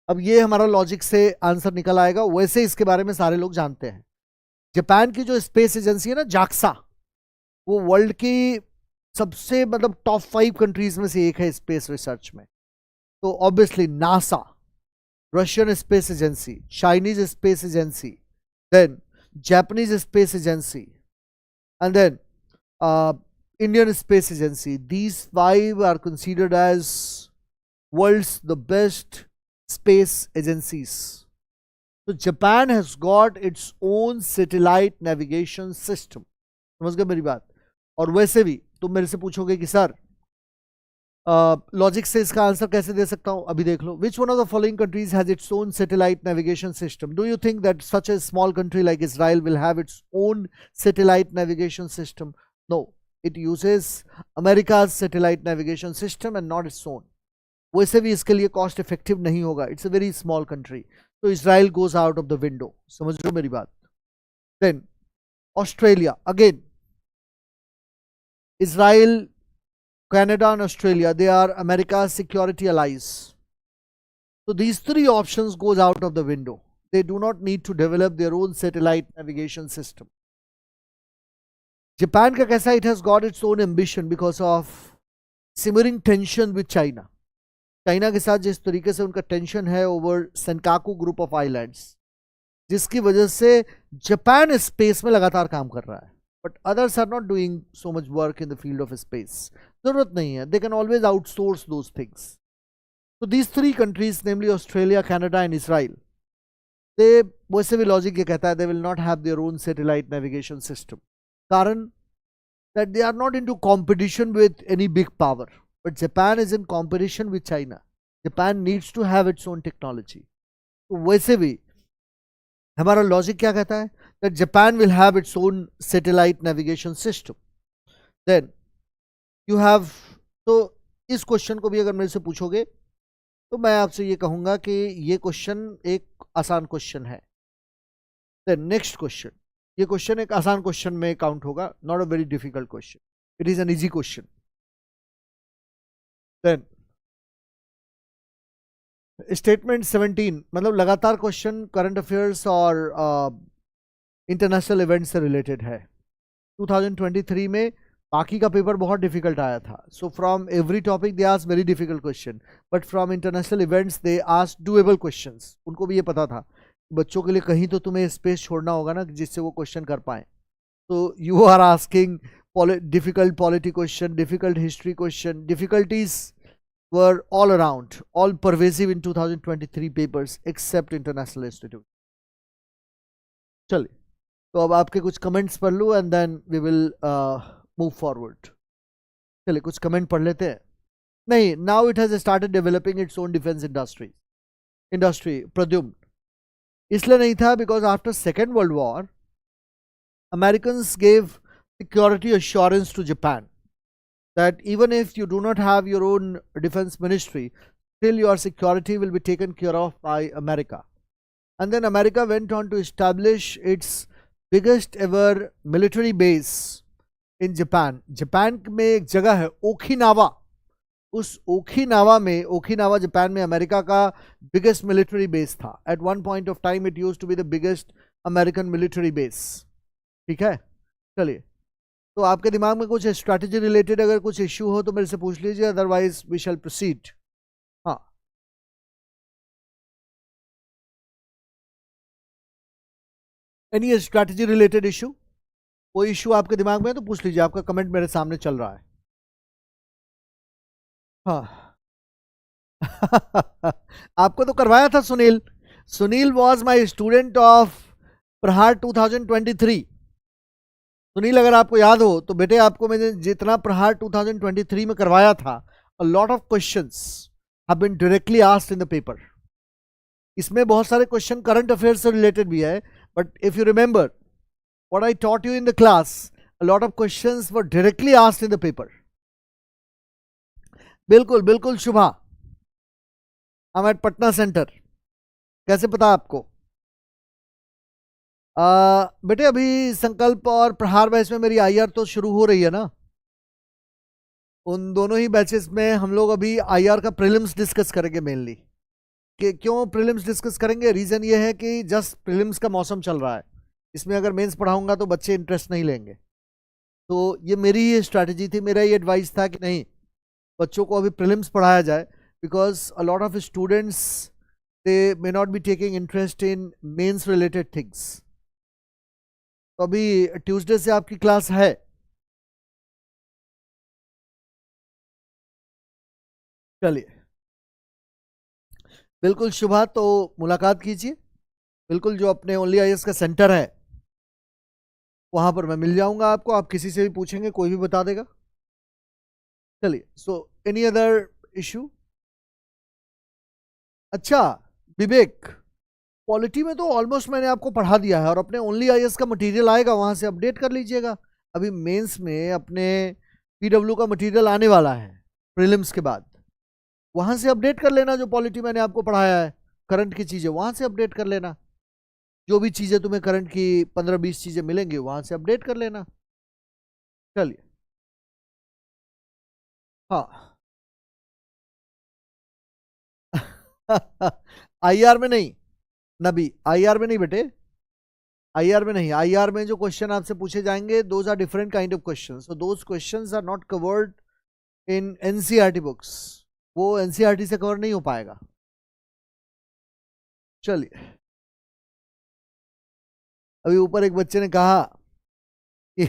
अब ये हमारा logic से answer निकल आएगा. वैसे इसके बारे में सारे लोग जानते हैं. जापान की जो स्पेस एजेंसी है ना, जाक्सा, वो वर्ल्ड की सबसे मतलब टॉप 5 कंट्रीज में से एक है स्पेस रिसर्च में. तो obviously NASA, Russian space agency, Chinese space agency, then Japanese space agency, and then Indian space agency. These 5 are considered as world's the best space agencies. तो Japan has got its own satellite navigation system. समझ गए मेरी बात? और वैसे भी तुम मेरे से पूछोगे कि सर लॉजिक से इसका आंसर कैसे दे सकता हूं. अभी देख लो. Which one of the following countries has its own satellite navigation system? Do you think that such a small country like Israel will have its own satellite navigation system? No, it uses America's satellite navigation system and not its own. वैसे भी इसके लिए cost effective नहीं होगा. It's a very small country. तो Israel goes out of the window. समझ रहे हो मेरी बात? Then Australia, again Israel, Canada and Australia, they are America's security allies. So these 3 options goes out of the window. They do not need to develop their own satellite navigation system. Japan का कैसा? It has got its own ambition because of simmering tension with China. China के साथ जिस तरीके से उनका tension है over Senkaku group of islands, जिसकी वजह से जापान स्पेस में लगातार काम कर रहा है. But others are not doing so much work in the field of space. जरूरत नहीं है. They can always outsource those things. So these 3 countries, namely Australia, Canada and Israel, they, वैसे भी लॉजिक ये कहता है, they will not have their own satellite navigation system. कारण that they are not into competition with any big power. But Japan is in competition with China. Japan needs to have its own technology. तो वैसे भी हमारा logic क्या कहता है? That Japan will have its own satellite navigation system. Then you have, तो इस question को भी अगर मेरे से पूछोगे तो मैं आपसे ये कहूंगा कि ये क्वेश्चन एक आसान क्वेश्चन है. Then next question, ये क्वेश्चन एक आसान क्वेश्चन में काउंट होगा, not a very difficult question. It is an easy question. Then statement 17, मतलब लगातार क्वेश्चन करंट अफेयर्स और इंटरनेशनल इवेंट से रिलेटेड है. 2023 में बाकी का पेपर बहुत डिफिकल्ट आया था. So from every topic they ask very difficult question, but from international events they ask doable questions. उनको भी ये पता था बच्चों के लिए कहीं तो तुम्हें स्पेस छोड़ना होगा ना जिससे वो क्वेश्चन कर पाए. तो you are asking difficult polity question, difficult history question. Difficulties were all around, all pervasive in 2023 papers except International Institute. चलिए, तो अब आपके कुछ कमेंट्स पढ़ लूँ and then we will move forward. चलिए कुछ कमेंट पढ़ लेते हैं. नहीं, now it has started developing its own defence industry. Pradyumna, इसलिए नहीं था because after second world war Americans gave security assurance to Japan, that even if you do not have your own defense ministry, still your security will be taken care of by America. And then America went on to establish its biggest ever military base in Japan. Japan में एक जगह है Okinawa, उस Okinawa में, Okinawa Japan में America का biggest military base था. At one point of time it used to be the biggest American military base. ठीक है, चलिए. तो आपके दिमाग में कुछ स्ट्रैटेजी रिलेटेड अगर कुछ इश्यू हो तो मेरे से पूछ लीजिए, अदरवाइज वी शैल प्रोसीड. हाँ, एनी स्ट्रैटेजी रिलेटेड इश्यू, कोई इश्यू आपके दिमाग में है तो पूछ लीजिए. आपका कमेंट मेरे सामने चल रहा है. हाँ. आपको तो करवाया था Sunil. Sunil was my student of प्रहार 2023. सुनील, अगर आपको याद हो तो बेटे आपको मैंने जितना प्रहार 2023 में करवाया था, a lot of questions have been directly asked in the paper. इसमें बहुत सारे क्वेश्चन करंट अफेयर्स से रिलेटेड भी है, but if you remember what I taught you in the class, a lot of questions were directly asked in the paper. बिल्कुल बिल्कुल शुभा, I'm at Patna centre. कैसे पता आपको? बेटे अभी संकल्प और प्रहार बैच में मेरी आईआर तो शुरू हो रही है ना. उन दोनों ही बैचेस में हम लोग अभी आईआर का प्रीलिम्स डिस्कस करेंगे मेनली. क्यों प्रीलिम्स डिस्कस करेंगे? रीज़न ये है कि जस्ट प्रीलिम्स का मौसम चल रहा है, इसमें अगर मेंस पढ़ाऊंगा तो बच्चे इंटरेस्ट नहीं लेंगे. तो ये मेरी ही स्ट्रैटेजी थी, मेरा ही एडवाइस था कि नहीं, बच्चों को अभी प्रीलिम्स पढ़ाया जाए, because a lot of students they may not be taking interest in mains related things. तो अभी ट्यूसडे से आपकी क्लास है. चलिए, बिल्कुल शुभा, तो मुलाकात कीजिए. बिल्कुल, जो अपने OnlyIAS का सेंटर है वहां पर मैं मिल जाऊंगा आपको. आप किसी से भी पूछेंगे, कोई भी बता देगा. चलिए, सो एनी अदर इश्यू? अच्छा विवेक, पॉलिटी में तो ऑलमोस्ट मैंने आपको पढ़ा दिया है, और अपने OnlyIAS का मटेरियल आएगा, वहां से अपडेट कर लीजिएगा. अभी मेंस में अपने PW का मटेरियल आने वाला है प्रीलिम्स के बाद, वहां से अपडेट कर लेना. जो पॉलिटी मैंने आपको पढ़ाया है, करंट की चीजें वहां से अपडेट कर लेना. जो भी चीजें तुम्हें करंट की 15-20 चीजें मिलेंगी वहां से अपडेट कर लेना. चलिए. हाँ. आईआर में नहीं नबी, आईआर में नहीं बेटे, आईआर में नहीं. आईआर में जो क्वेश्चन आपसे पूछे जाएंगे, those are different kind of questions. So those questions are not covered in NCERT books. वो एनसीईआरटी से कवर नहीं हो पाएगा. चलिए, अभी ऊपर एक बच्चे ने कहा कि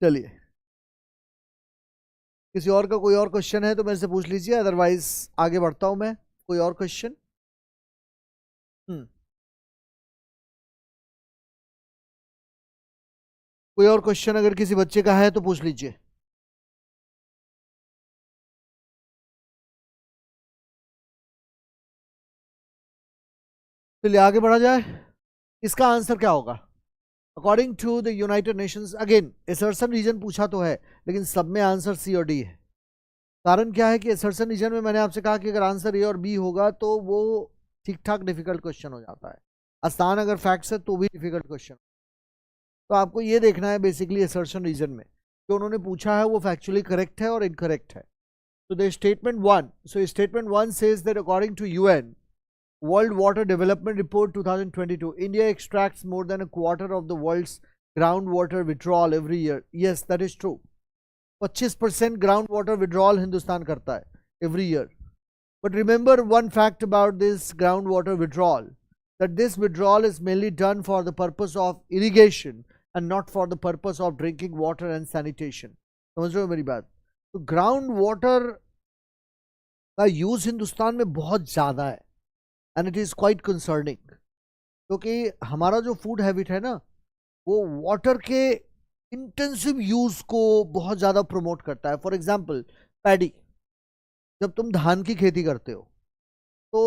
चलिए, किसी और का कोई और क्वेश्चन है तो मेरे से पूछ लीजिए, अदरवाइज आगे बढ़ता हूं मैं. कोई और क्वेश्चन? कोई और क्वेश्चन अगर किसी बच्चे का है तो पूछ लीजिए. चलिए आगे बढ़ा जाए. इसका आंसर क्या होगा? According to the United Nations, again assertion reason पूछा तो है, लेकिन सब में आंसर सी और डी है. कारण क्या है कि एसर्शन रीजन में मैंने आपसे कहा कि अगर आंसर ए और बी होगा तो वो ठीक ठाक डिफिकल्ट क्वेश्चन हो जाता है. आसान अगर फैक्ट्स है तो भी डिफिकल्ट क्वेश्चन. तो आपको ये देखना है बेसिकली एसर्शन रीजन में जो उन्होंने पूछा है वो फैक्चुअली करेक्ट है और इनकरेक्ट है. तो the statement 1, so statement 1 says that according to UN World Water Development Report 2022, India extracts more than a quarter of the world's groundwater withdrawal every year. Yes, that is true. 25% groundwater withdrawal Hindustan करता है every year. But remember one fact about this groundwater withdrawal, that this withdrawal is mainly done for the purpose of irrigation and not for the purpose of drinking water and sanitation. समझ रहे हो मेरी बात? तो ground water का use Hindustan में बहुत ज़्यादा है, and it is quite concerning, क्योंकि हमारा जो फूड हैबिट है ना, वो वाटर के इंटेंसिव यूज़ को बहुत ज़्यादा प्रमोट करता है. फॉर एग्जांपल पैडी, जब तुम धान की खेती करते हो तो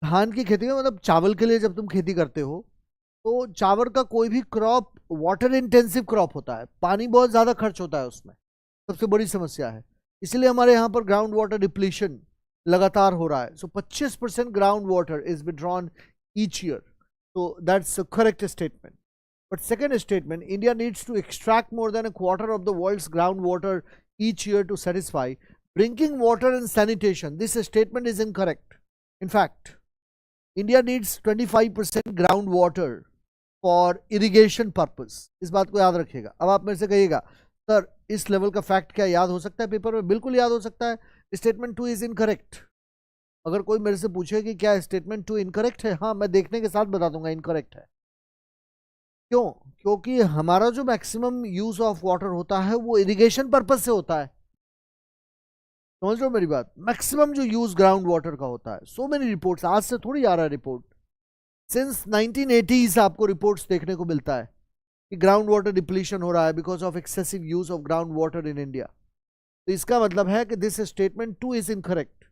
धान की खेती में मतलब चावल के लिए जब तुम खेती करते हो तो चावल का कोई भी क्रॉप वाटर इंटेंसिव क्रॉप होता है, पानी बहुत ज़्यादा खर्च होता है उसमें, सबसे बड़ी समस्या है, इसलिए हमारे यहाँ पर ग्राउंड वाटर डिप्लीशन लगातार हो रहा है. सो 25% ground water is withdrawn each year. So that's a correct statement. But second statement, India needs to extract more than a quarter of the world's groundwater each year to satisfy drinking water and sanitation. This statement is incorrect. In fact, India needs 25% groundwater for irrigation purpose. इस बात को याद रखिएगा. अब आप मेरे से कहिएगा सर इस लेवल का फैक्ट क्या याद हो सकता है पेपर में? बिल्कुल याद हो सकता है. Statement 2 is incorrect. अगर कोई मेरे से पूछे कि क्या स्टेटमेंट 2 इनकरेक्ट है, हाँ मैं देखने के साथ बता दूंगा इनकरेक्ट है. क्यों? क्योंकि हमारा जो मैक्सिमम यूज ऑफ वाटर होता है वो इरिगेशन पर्पज से होता है. समझ लो मेरी बात. मैक्सिमम जो यूज ग्राउंड वाटर का होता है. सो मेनी रिपोर्ट्स, आज से थोड़ी आ रहा है रिपोर्ट, सिंस 1980s आपको रिपोर्ट्स देखने को मिलता है कि ग्राउंड वाटर डिप्लीशन हो रहा है because of excessive use of ground water in India. तो इसका मतलब है कि दिस स्टेटमेंट 2 इज इनकरेक्ट.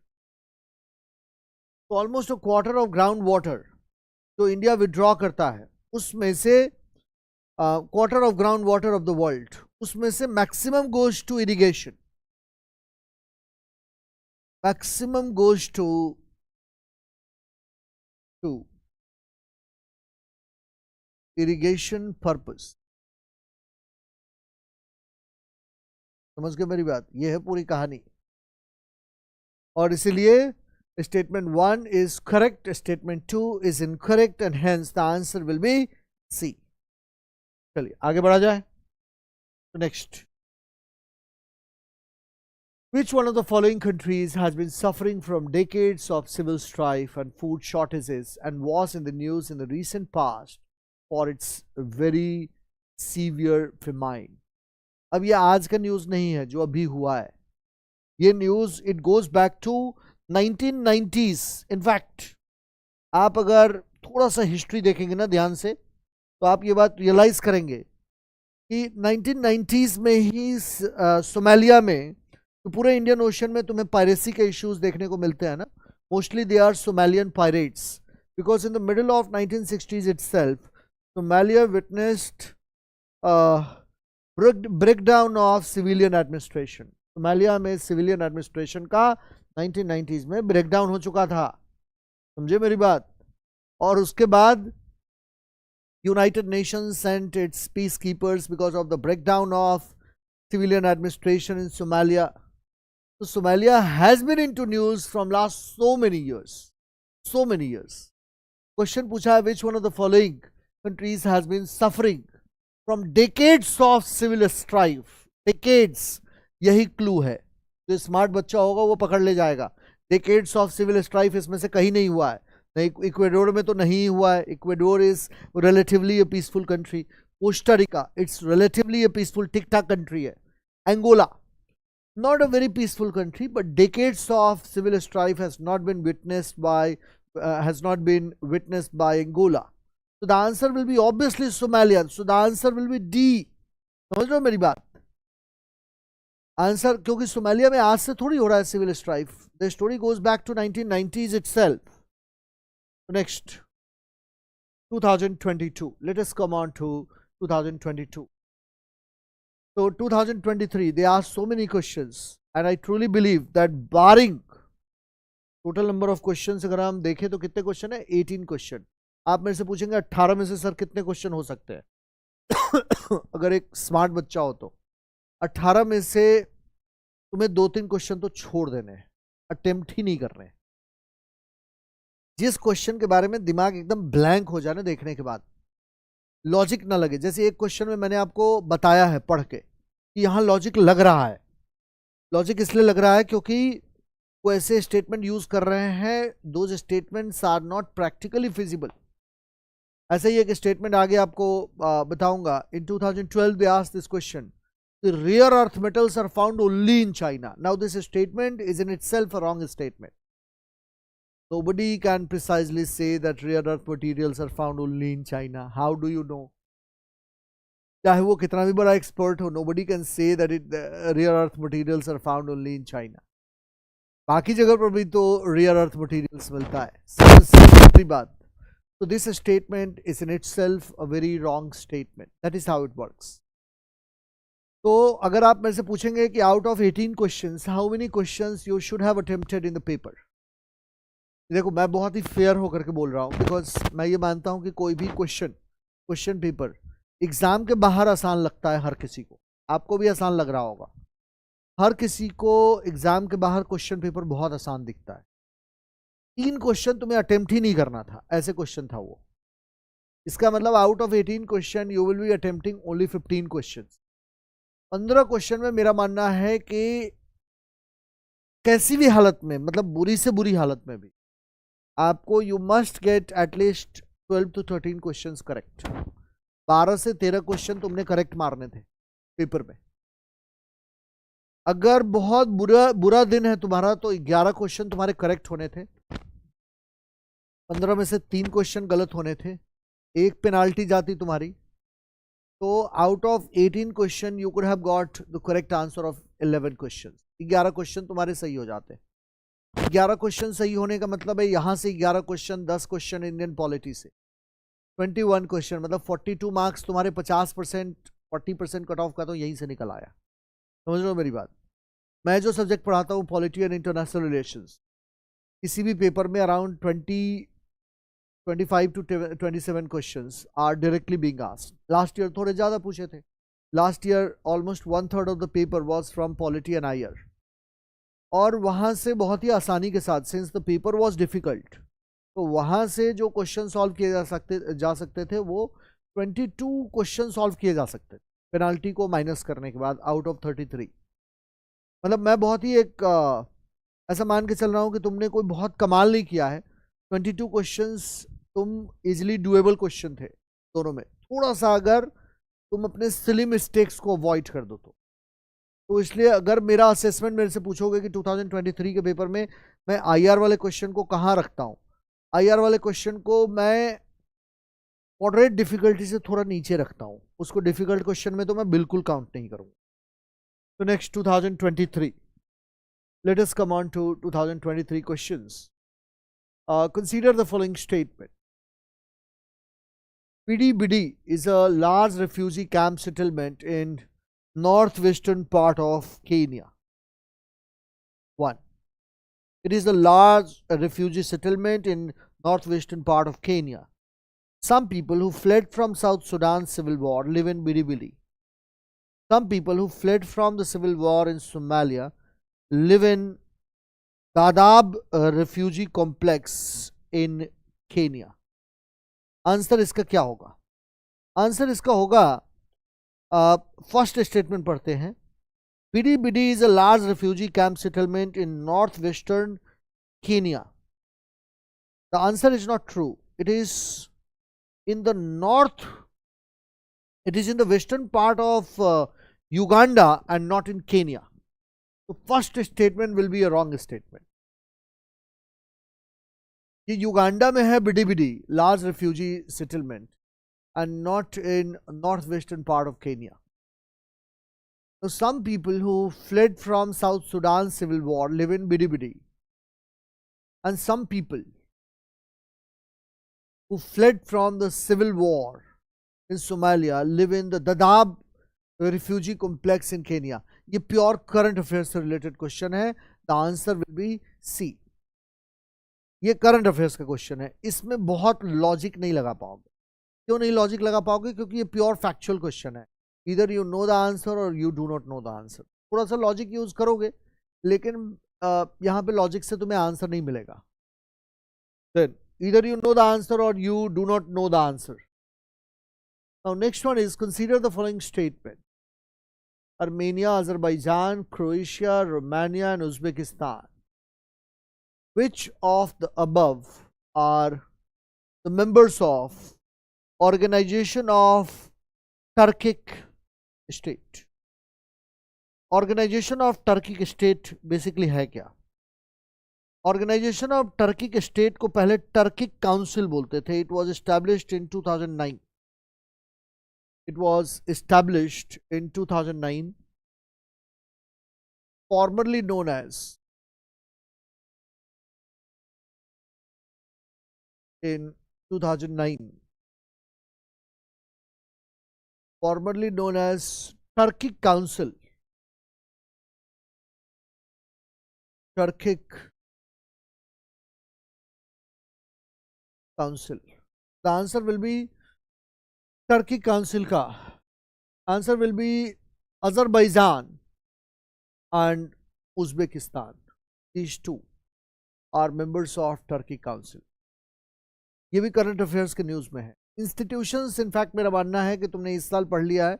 तो almost a quarter of ground water जो इंडिया विड्रॉ करता है उसमें से quarter of ground water of the world, उसमें से maximum goes to irrigation. Maximum goes to irrigation purpose. समझ गए मेरी बात? ये है पूरी कहानी. और इसीलिए statement 1 is correct, statement 2 is incorrect, and hence the answer will be C. चलिए आगे बढ़ा जाए. So next, which one of the following countries has been suffering from decades of civil strife and food shortages and was in the news in the recent past for its very severe famine? अब ये आज का news नहीं है जो अभी हुआ है. ये news it goes back to 1990s. In fact आप अगर थोड़ा सा हिस्ट्री देखेंगे ना ध्यान से तो आप ये बात रियलाइज करेंगे कि 1990s में ही सोमालिया में, तो पूरे इंडियन ओशन में तुम्हें पायरेसी के इश्यूज देखने को मिलते हैं ना. Mostly they are Somalian pirates because in the middle of 1960s itself Somalia witnessed breakdown of civilian administration. Somalia में सिविलियन एडमिनिस्ट्रेशन का 1990s में ब्रेकडाउन हो चुका था. समझे मेरी बात? और उसके बाद United Nations sent its peace keepers because of the breakdown of civilian administration in Somalia. तो Somalia has been into news from last so many years. Question पूछा है which one of the following countries has been suffering from decades of civil strife. Decades, यही clue है. जो smart बच्चा होगा वो पकड़ ले जाएगा. डेकेड्स ऑफ सिविल स्ट्राइफ इसमें से कहीं नहीं हुआ है. नहीं, इक्वेडोर में तो नहीं हुआ है. Ecuador is relatively a peaceful country. Costa Rica, it's relatively a peaceful ठीक ठाक कंट्री है. Angola, not a very peaceful country, but decades of civil strife has not been witnessed by Angola. So the answer will be obviously Somalia. So the answer will be D. समझ रहे हो मेरी बात? Answer, क्योंकि Somalia में आज से थोड़ी हो रहा है civil strife. The story goes back to 1990s itself. Next, 2022. Let us come on to 2022. So 2023, they asked so many questions, and I truly believe that barring total number of questions, अगर हम देखें तो कितने question है? 18 question. आप मेरे से पूछेंगे 18 में से सर कितने क्वेश्चन हो सकते हैं? अगर एक स्मार्ट बच्चा हो तो 18 में से तुम्हें 2-3 क्वेश्चन तो छोड़ देने हैं, अटेम्प्ट ही नहीं करने. जिस क्वेश्चन के बारे में दिमाग एकदम ब्लैंक हो जाए ना देखने के बाद, लॉजिक ना लगे. जैसे एक क्वेश्चन में मैंने आपको बताया है पढ़ के कि यहाँ लॉजिक लग रहा है. लॉजिक इसलिए लग रहा है क्योंकि वो ऐसे स्टेटमेंट यूज कर रहे हैं, those statements are not practically feasible. ऐसे ही एक स्टेटमेंट आगे आपको बताऊंगा. In 2012 they asked this question, the rare earth metals are found only in China. Now this statement is in itself a wrong statement. Nobody can precisely say that rare earth materials are found only in China. How do you know? चाहे वो कितना भी बड़ा expert हो, nobody can say that rare earth materials are found only in China. बाकी जगह पर भी तो rare earth materials मिलता है. सिंपल बात. So this statement is in itself a very wrong statement. That is how it works. तो अगर आप मेरे से पूछेंगे कि out of 18 questions, how many questions you should have attempted in the paper? देखो मैं बहुत ही फेयर होकर के बोल रहा हूँ, बिकॉज मैं ये मानता हूँ कि कोई भी क्वेश्चन पेपर एग्जाम के बाहर आसान लगता है हर किसी को, आपको भी आसान लग रहा होगा। हर किसी को एग्जाम के बाहर क्वेश्चन पेपर बहुत आसान दिखता है। 3 क्वेश्चन तुम्हें अटेम्प्ट ही नहीं करना था, ऐसे क्वेश्चन था वो। इसका मतलब out of 18 question you will be attempting only 15 question. 15 question में मेरा मानना है कि कैसी भी हालत में, मतलब बुरी से बुरी हालत में भी आपको you must get at least 12 to 13 question correct. 12 से 13 क्वेश्चन तुमने करेक्ट मारने थे पेपर में। अगर बहुत बुरा दिन है तुम्हारा तो 11 क्वेश्चन तुम्हारे करेक्ट होने थे, 15 में से 3 क्वेश्चन गलत होने थे, एक पेनाल्टी जाती तुम्हारी। तो out of 18 question you could have got the correct answer of 11 question. 11 question तुम्हारे सही हो जाते। 11 क्वेश्चन सही होने का मतलब है यहाँ से 11 क्वेश्चन, 10 क्वेश्चन इंडियन पॉलिटी से, 21 क्वेश्चन, मतलब 42 मार्क्स तुम्हारे 50%, 40% कट ऑफ का तो यहीं से निकल आया। समझ लो मेरी बात। मैं जो सब्जेक्ट पढ़ाता हूँ पॉलिटी एंड इंटरनेशनल रिलेशंस, किसी भी पेपर में around 25 to 27 questions are directly being asked. Last year थोड़े ज़्यादा पूछे थे। Last year almost 1/3 of the paper was from polity and IR, और वहाँ से बहुत ही आसानी के साथ, since the paper was difficult, तो वहाँ से जो क्वेश्चन सॉल्व किए जा सकते थे वो 22 क्वेश्चन सॉल्व किए जा सकते थे पेनाल्टी को माइनस करने के बाद आउट ऑफ 33। मतलब मैं बहुत ही ऐसा मान के चल रहा हूँ कि तुमने कोई बहुत कमाल नहीं किया है। 22 क्वेश्चंस तुम इजीली डुएबल क्वेश्चन थे दोनों में। थोड़ा सा अगर तुम अपने सिली मिस्टेक्स को अवॉइड कर दो तो इसलिए अगर मेरा असेसमेंट मेरे से पूछोगे कि 2023 के पेपर में मैं आईआर वाले क्वेश्चन को कहाँ रखता हूँ, आईआर वाले क्वेश्चन को मैं मॉडरेट डिफिकल्टी से थोड़ा नीचे रखता हूँ। उसको डिफिकल्ट क्वेश्चन में तो मैं बिल्कुल काउंट नहीं करूँगा। तो next 2023, let us come on to 2023 questions. Consider the following statement. Bidi is a large refugee camp settlement in northwestern part of Kenya. 1. It is a large refugee settlement in northwestern part of Kenya. Some people who fled from South Sudan civil war live in Bidi. Some people who fled from the civil war in Somalia live in Dadaab refugee complex in Kenya. Answer इसका क्या होगा? Answer इसका होगा, first statement पढ़ते हैं। Bidi is a large refugee camp settlement in northwestern Kenya. The answer is not true. It is in the north. It is in the western part of Uganda and not in Kenya. So first statement will be a wrong statement. ये Uganda में है Bidi large refugee settlement and not in north western part of Kenya. So some people who fled from South Sudan civil war live in Bidi, and some people who fled from the civil war in Somalia live in the Dadaab refugee complex in Kenya. ये pure current affair से related question है. The answer will be C. ये current affairs का question है, इसमें बहुत logic नहीं लगा पाओगे. क्यों नहीं लॉजिक लगा पाओगे? क्योंकि ये प्योर फैक्चुअल क्वेश्चन है. इधर यू नो द आंसर और you do not know the answer. थोड़ा सा लॉजिक यूज करोगे लेकिन यहाँ पे लॉजिक से तुम्हें आंसर नहीं मिलेगा. Then either you know the answer or you do not know the answer. Now next one is, consider the following statement. Armenia, Azerbaijan, Croatia, Romania and Uzbekistan. Which of the above are the members of Organization of Turkic State? Organization of Turkic State basically है क्या? Organisation of Turkic state को पहले Turkic council बोलते थे. It was established in 2009. It was established in 2009, formerly known as in 2009, formerly known as Turkic Council. Turkic Council. The answer will be Turkic Council ka. Answer will be Azerbaijan and Uzbekistan. These two are members of Turkic Council. ये भी current affairs के news में है. Institutions, in fact मेरा मानना है कि तुमने इस साल पढ़ लिया है,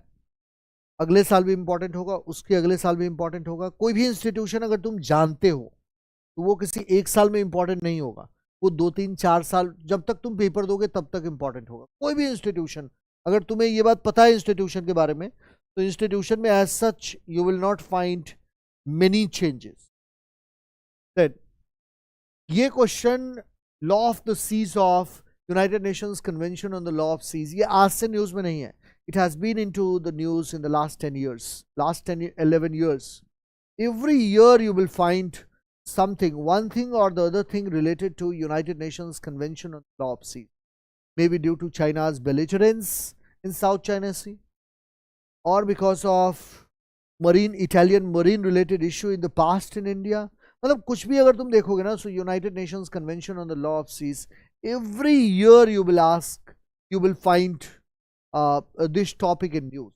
अगले साल भी इंपॉर्टेंट होगा, उसके अगले साल भी इंपॉर्टेंट होगा. कोई भी इंस्टीट्यूशन अगर तुम जानते हो तो वो किसी एक साल में इंपॉर्टेंट नहीं होगा, वो 2-3-4 साल जब तक तुम पेपर दोगे तब तक इंपॉर्टेंट होगा. कोई भी इंस्टीट्यूशन, अगर तुम्हें ये बात पता है इंस्टीट्यूशन के बारे में, तो इंस्टीट्यूशन में as such you will not find many changes. Then ये question law of the seas of United Nations convention on the law of seas, ये आज से न्यूज़ में नहीं है. It has been into the news in the last 10 years, लास्ट 11 years. Every year you will find something, one thing or the other thing related to United Nations Convention on the Law of Sea. Maybe due to China's belligerence in South China Sea, or because of Italian marine related issue in the past in India. मतलब कुछ भी अगर तुम देखोगे ना, so United Nations Convention on the Law of Seas, every year you will find this topic in news.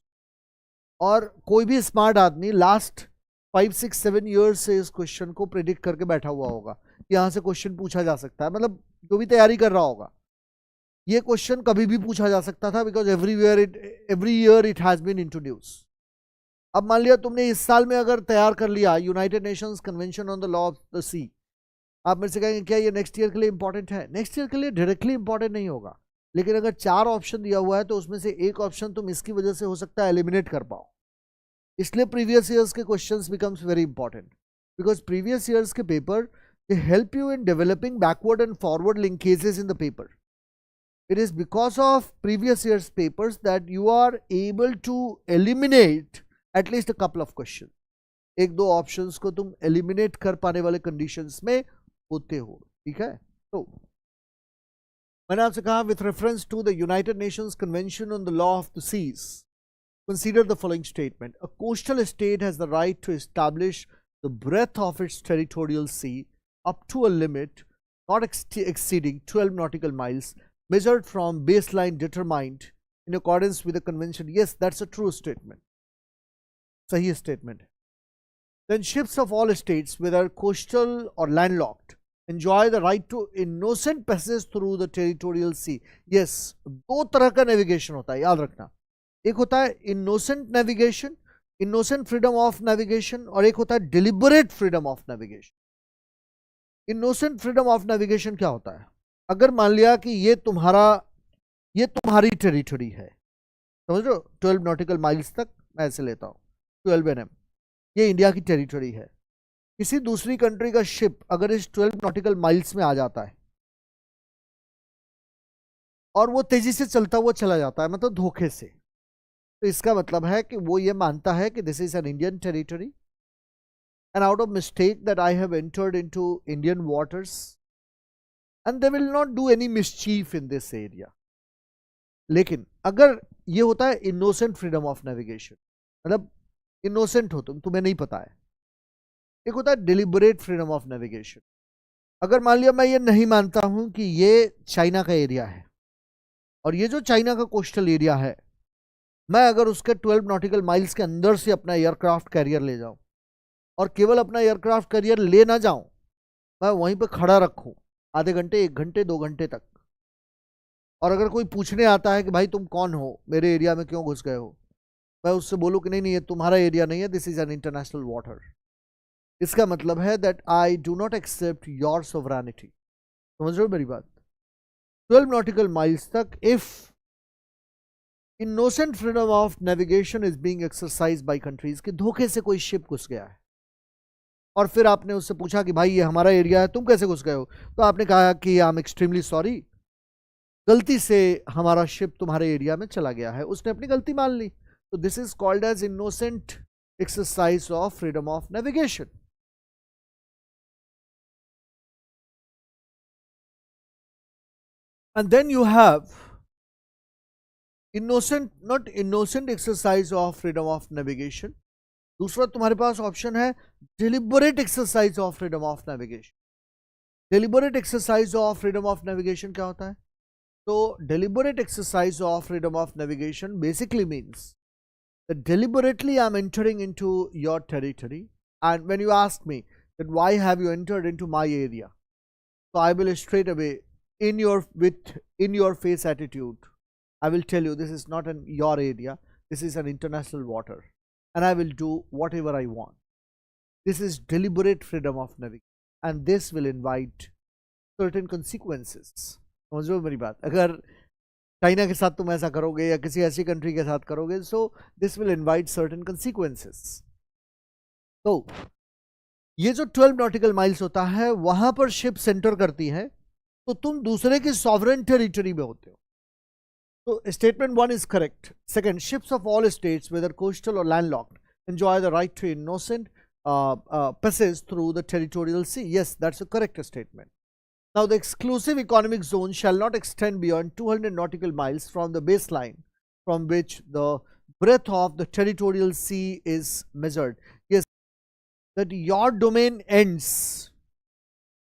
और कोई भी स्मार्ट आदमी लास्ट 5-6-7 years से इस क्वेश्चन को प्रेडिक्ट करके बैठा हुआ होगा कि यहाँ से क्वेश्चन पूछा जा सकता है. मतलब जो भी तैयारी कर रहा होगा, ये क्वेश्चन कभी भी पूछा जा सकता था, because every year it has been into news. अब मान लिया तुमने इस साल में अगर तैयार कर लिया United Nations convention on the law of the sea, आप मेरे से कहेंगे क्या ये नेक्स्ट ईयर के लिए इंपॉर्टेंट है? नेक्स्ट ईयर के लिए डायरेक्टली इंपॉर्टेंट नहीं होगा, लेकिन अगर 4 ऑप्शन दिया हुआ है तो उसमें से एक ऑप्शन तुम इसकी वजह से हो सकता है एलिमिनेट कर पाओ. इसलिए प्रीवियस ईयर्स के questions becomes very important, because previous years के paper they help you in developing backward and forward linkages in the paper. It is because of previous year's papers that you are able to eliminate at least a couple of questions. एक दो options को तुम eliminate कर पाने वाले conditions में होते हो. ठीक है, तो मैंने आपसे कहा with reference to the United Nations convention on the law of the seas, consider the following statement. A coastal state has the right to establish the breadth of its territorial sea up to a limit not exceeding 12 nautical miles measured from baseline determined in accordance with the convention. Yes, that's a true statement. Sahi statement. Then ships of all states, whether coastal or landlocked, enjoy the right to innocent passage through the territorial sea. Yes, दो तरह का navigation होता है, याद रखना. एक होता है innocent navigation, innocent freedom of navigation, और एक होता है deliberate freedom of navigation. Innocent freedom of navigation क्या होता है? अगर मान लिया कि ये तुम्हारी टेरिटरी है, समझ लो 12 नॉटिकल माइल्स तक, मैं ऐसे लेता हूँ 12 NM, ये इंडिया की टेरिटरी है. किसी दूसरी कंट्री का शिप अगर इस 12 नॉटिकल माइल्स में आ जाता है और वो तेजी से चलता हुआ चला जाता है, मतलब धोखे से, तो इसका मतलब है कि वो ये मानता है कि this is an Indian territory and out of mistake that I have entered into Indian waters and they will not do any mischief in this area. लेकिन अगर ये होता है इनोसेंट फ्रीडम ऑफ नेविगेशन, मतलब इनोसेंट हो तुम, तुम्हें नहीं पता है. एक होता है डिलिबरेट फ्रीडम ऑफ नेविगेशन. अगर मान लिया मैं ये नहीं मानता हूं कि ये चाइना का एरिया है, और ये जो चाइना का कोस्टल एरिया है, मैं अगर उसके 12 नॉटिकल माइल्स के अंदर से अपना एयरक्राफ्ट कैरियर ले जाऊं और केवल अपना एयरक्राफ्ट कैरियर ले ना जाऊं, मैं वहीं पे खड़ा रखूं आधे घंटे, 1 घंटे, 2 घंटे तक, और अगर कोई पूछने आता है कि भाई तुम कौन हो, मेरे एरिया में क्यों घुस गए हो, मैं उससे बोलूं कि नहीं नहीं ये तुम्हारा एरिया नहीं है, this is an international water. इसका मतलब है that I do not accept your sovereignty. समझ रहे हो मेरी बात? 12 नॉटिकल माइल्स तक if innocent freedom of navigation is being exercised by countries, कि धोखे से कोई शिप घुस गया है और फिर आपने उससे पूछा कि भाई ये हमारा एरिया है, तुम कैसे घुस गए हो, तो आपने कहा कि आई एम एक्सट्रीमली सॉरी, गलती से हमारा शिप तुम्हारे एरिया में चला गया है. उसने अपनी गलती मान ली. तो this is called as innocent exercise of freedom of navigation. And then you have innocent, not innocent exercise of freedom of navigation. दूसरा तुम्हारे पास ऑप्शन है deliberate exercise of freedom of navigation. Deliberate exercise of freedom of navigation क्या होता है? तो deliberate exercise of freedom of navigation basically means that deliberately I'm entering into your territory, and when you ask me that why have you entered into my area, so I will straight away in your face attitude, I will tell you this is not in your area, this is an international water, and I will do whatever I want. This is deliberate freedom of navigation, and this will invite certain consequences. समझ लो मेरी बात, अगर China के साथ तुम ऐसा करोगे या किसी ऐसी कंट्री के साथ करोगे, so this will invite certain consequences. तो ये जो 12 नॉटिकल माइल्स होता है वहां पर शिप सेंटर करती है, तो तुम दूसरे की सॉवरेन टेरिटरी में होते हो. तो statement 1 is correct. Second, ships of all states whether coastal और landlocked enjoy the right to innocent passage through the territorial sea. Yes, that's a correct statement. Now, the exclusive economic zone shall not extend beyond 200 nautical miles from the baseline from which the breadth of the territorial sea is measured. Yes, that your domain ends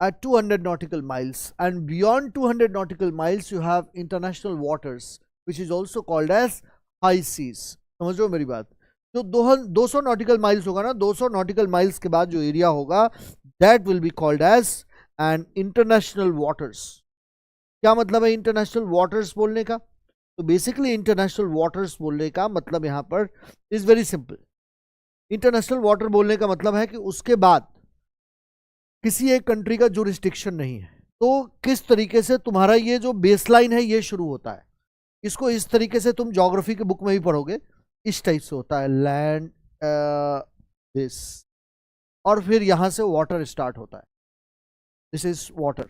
at 200 nautical miles, and beyond 200 nautical miles you have international waters, which is also called as high seas. समझ लो मेरी बात. जो 200 nautical miles होगा ना, 200 nautical miles के बाद जो एरिया होगा, that will be called as and international waters. क्या मतलब है इंटरनेशनल वाटर्स बोलने का? तो बेसिकली इंटरनेशनल वाटर्स बोलने का मतलब यहां पर is very simple. International water बोलने का मतलब है कि उसके बाद किसी एक कंट्री का जुरिस्डिक्शन नहीं है. तो किस तरीके से तुम्हारा ये जो बेसलाइन है ये शुरू होता है, इसको इस तरीके से तुम ज्योग्राफी के बुक में भी पढ़ोगे, इस टाइप से होता है लैंड दिस, और फिर यहां से वाटर स्टार्ट होता है. This is water.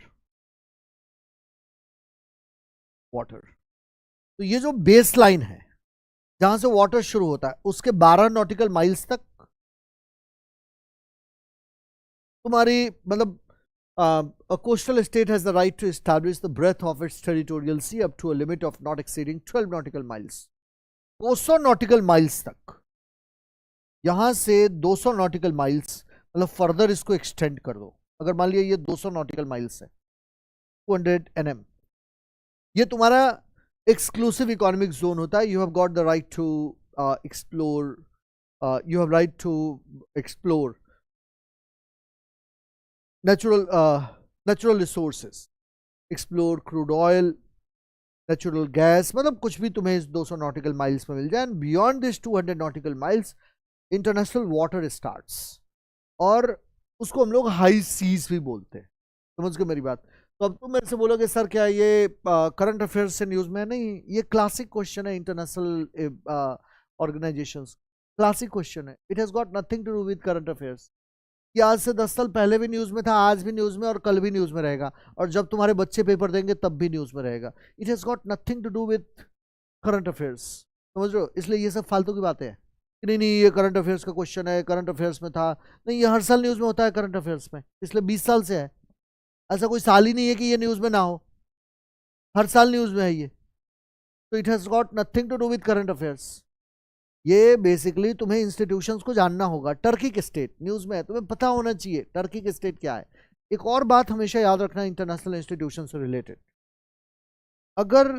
तो ये जो बेस लाइन है जहां से वाटर शुरू होता है, उसके 12 नॉटिकल माइल्स तक तुम्हारी मतलब a coastal state has the right to establish the breadth of its territorial sea up to a limit of not exceeding 12 nautical miles. 200 nautical miles तक. यहां से 200 नॉटिकल माइल्स मतलब फर्दर इसको एक्सटेंड कर दो. अगर मान लिया ये 200 नॉटिकल माइल्स है, 200 nm, ये तुम्हारा एक्सक्लूसिव इकोनॉमिक जोन होता है. You have got the right to explore, you have right to explore natural resources, explore crude oil, natural gas, मतलब कुछ भी तुम्हें इस 200 नॉटिकल माइल्स में मिल जाए. And beyond this 200 nautical miles international water starts, और उसको हम लोग हाई सीज भी बोलते हैं. समझ गए मेरी बात? तो अब तुम मेरे से बोलोगे सर क्या ये करंट अफेयर्स से न्यूज़ में है? नहीं, ये क्लासिक क्वेश्चन है इंटरनेशनल ऑर्गेनाइजेशंस. क्लासिक क्वेश्चन है. It has got nothing to do with current affairs. कि आज से 10 साल पहले भी न्यूज़ में था, आज भी न्यूज़ में, और कल भी न्यूज़ में रहेगा, और जब तुम्हारे बच्चे पेपर देंगे तब भी न्यूज़ में रहेगा. It has got nothing to do with current affairs. समझ रहे हो? इसलिए ये सब फालतू की बातें हैं कि नहीं ये करंट अफेयर्स का क्वेश्चन है, करंट अफेयर्स में था. नहीं, ये हर साल न्यूज़ में होता है करंट अफेयर्स में, इसलिए 20 साल से है. ऐसा कोई साल ही नहीं है कि ये न्यूज़ में ना हो, हर साल न्यूज़ में है ये. तो it has got nothing to do with current affairs. ये बेसिकली तुम्हें इंस्टीट्यूशंस को जानना होगा. टर्की के स्टेट न्यूज़ में है, तुम्हें पता होना चाहिए टर्की के स्टेट क्या है. एक और बात हमेशा याद रखना इंटरनेशनल इंस्टीट्यूशन से रिलेटेड, अगर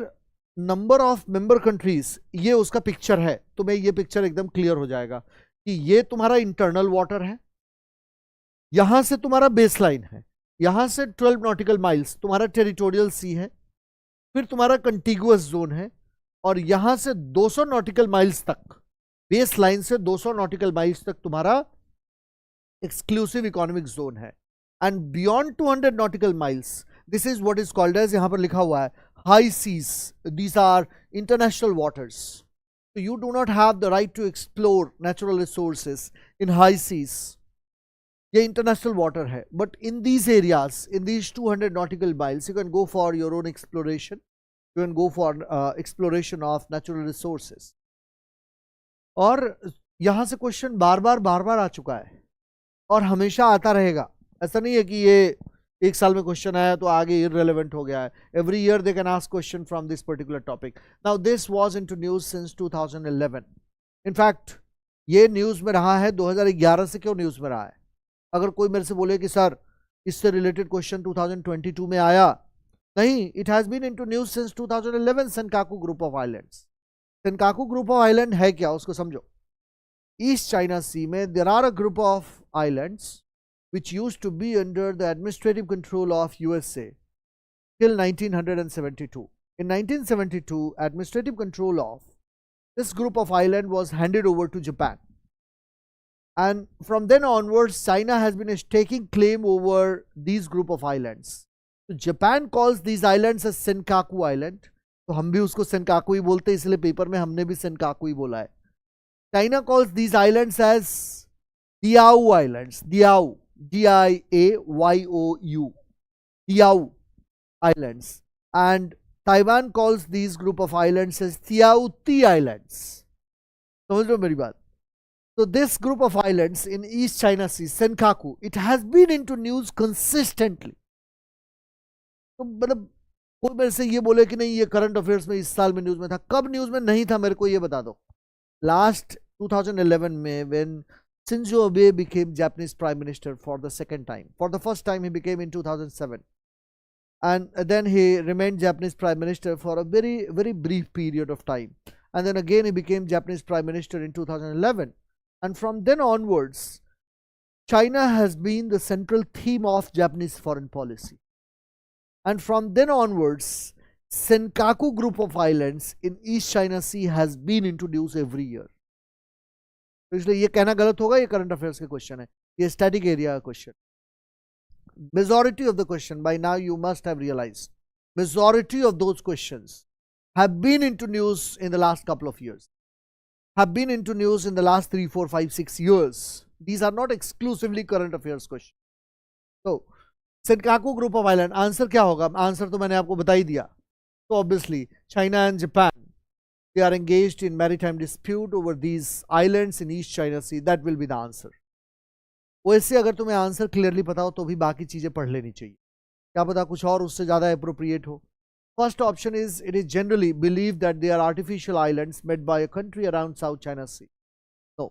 नंबर ऑफ मेंबर कंट्रीज ये उसका पिक्चर है, तुम्हें ये पिक्चर एकदम क्लियर हो जाएगा कि ये तुम्हारा इंटरनल वाटर है, यहां से तुम्हारा बेसलाइन है, यहां से 12 नॉटिकल माइल्स तुम्हारा टेरिटोरियल सी है, फिर तुम्हारा कंटिगुअस जोन है, और यहां से 200 नॉटिकल माइल्स तक, बेस लाइन से 200 नॉटिकल माइल्स तक तुम्हारा एक्सक्लूसिव इकोनॉमिक जोन है. And beyond 200 nautical miles, this is what is called as, यहां पर लिखा हुआ है high seas. These are international waters. So you do not have the right to explore natural resources in high seas. ये international water है, but in these areas, in these 200 nautical miles, you can go for your own exploration. You can go for exploration of natural resources. और यहाँ से question बार बार आ चुका है और हमेशा आता रहेगा. ऐसा नहीं है कि ये एक साल में क्वेश्चन आया तो आगे इररिलेवेंट हो गया है. Every year they can ask question from this particular topic. Now this was into news since 2011. In fact ये न्यूज में रहा है 2011 से. क्यों न्यूज में रहा है? अगर कोई मेरे से बोले कि सर इससे रिलेटेड क्वेश्चन 2022 में आया, नहीं, it has been into news since 2011. Senkaku group of islands. Senkaku group of island है क्या, उसको समझो. ईस्ट चाइना सी में there are a group of islands which used to be under the administrative control of USA till 1972. In 1972, administrative control of this group of island was handed over to Japan. And from then onwards, China has been taking claim over these group of islands. So Japan calls these islands as Senkaku Island. तो हम भी उसको Senkaku ही बोलते हैं, इसलिए paper में हमने भी सेनकाकू ही बोला है. China calls these islands as 𝐑𝐄𝐻 Islands. 𝐑𝐄𝐻. 𝐑IAYOU, 𝐑𝐄𝐻 Islands, and Taiwan calls these group of islands as 𝐓𝐢𝐻 Islands. समझ लो मेरी बात. So this group of islands in East China Sea, Senkaku, it has been into news consistently. तो मतलब कोई मेरे से ये बोले कि नहीं ये करंट अफेयर्स में इस साल में न्यूज में था. कब न्यूज में नहीं था मेरे को ये बता दो. लास्ट 2011 में when Shinzo Abe became Japanese Prime Minister for the second time. For the first time he became in 2007. And then he remained Japanese Prime Minister for a very brief period of time. And then again he became Japanese Prime Minister in 2011. And from then onwards, China has been the central theme of Japanese foreign policy. And from then onwards, Senkaku group of islands in East China Sea has been introduced every year. तो इसलिए ये कहना गलत होगा, ये current affairs के question है, ये स्टैटिक एरिया का question. Majority of the question, by now you must have realised, majority of those questions have been into news in the last couple of years, have been into news in the last 3, 4, 5, 6 years. These are not exclusively current affairs question. तो Senkaku group of island, answer क्या होगा? Answer तो मैंने आपको बता ही दिया. तो obviously China and Japan, they are engaged in maritime dispute over these islands in East China Sea. That will be the answer. वैसे अगर तुम्हें आंसर क्लियरली पता हो तो भी बाकी चीजें पढ़ लेनी चाहिए, क्या पता कुछ और उससे ज्यादा अप्रोप्रिएट हो. First option is, it is generally believe that they are artificial islands made by a country around South China Sea. No.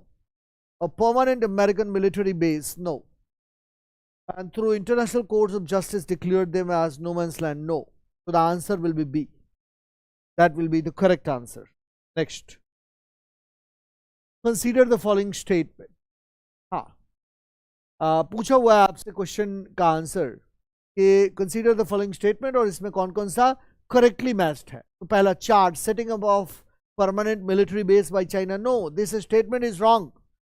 A permanent American military base. No. And through international courts of justice declared them as no man's land. No. So the answer will be B. That will be the correct answer. Next, consider the following statement. हाँ, पूछा हुआ है आपसे question का answer कि consider the following statement और इसमें कौन कौन सा करेक्टली मैच्ड है. तो पहला, chart setting up of permanent military base by China. No, this statement is wrong.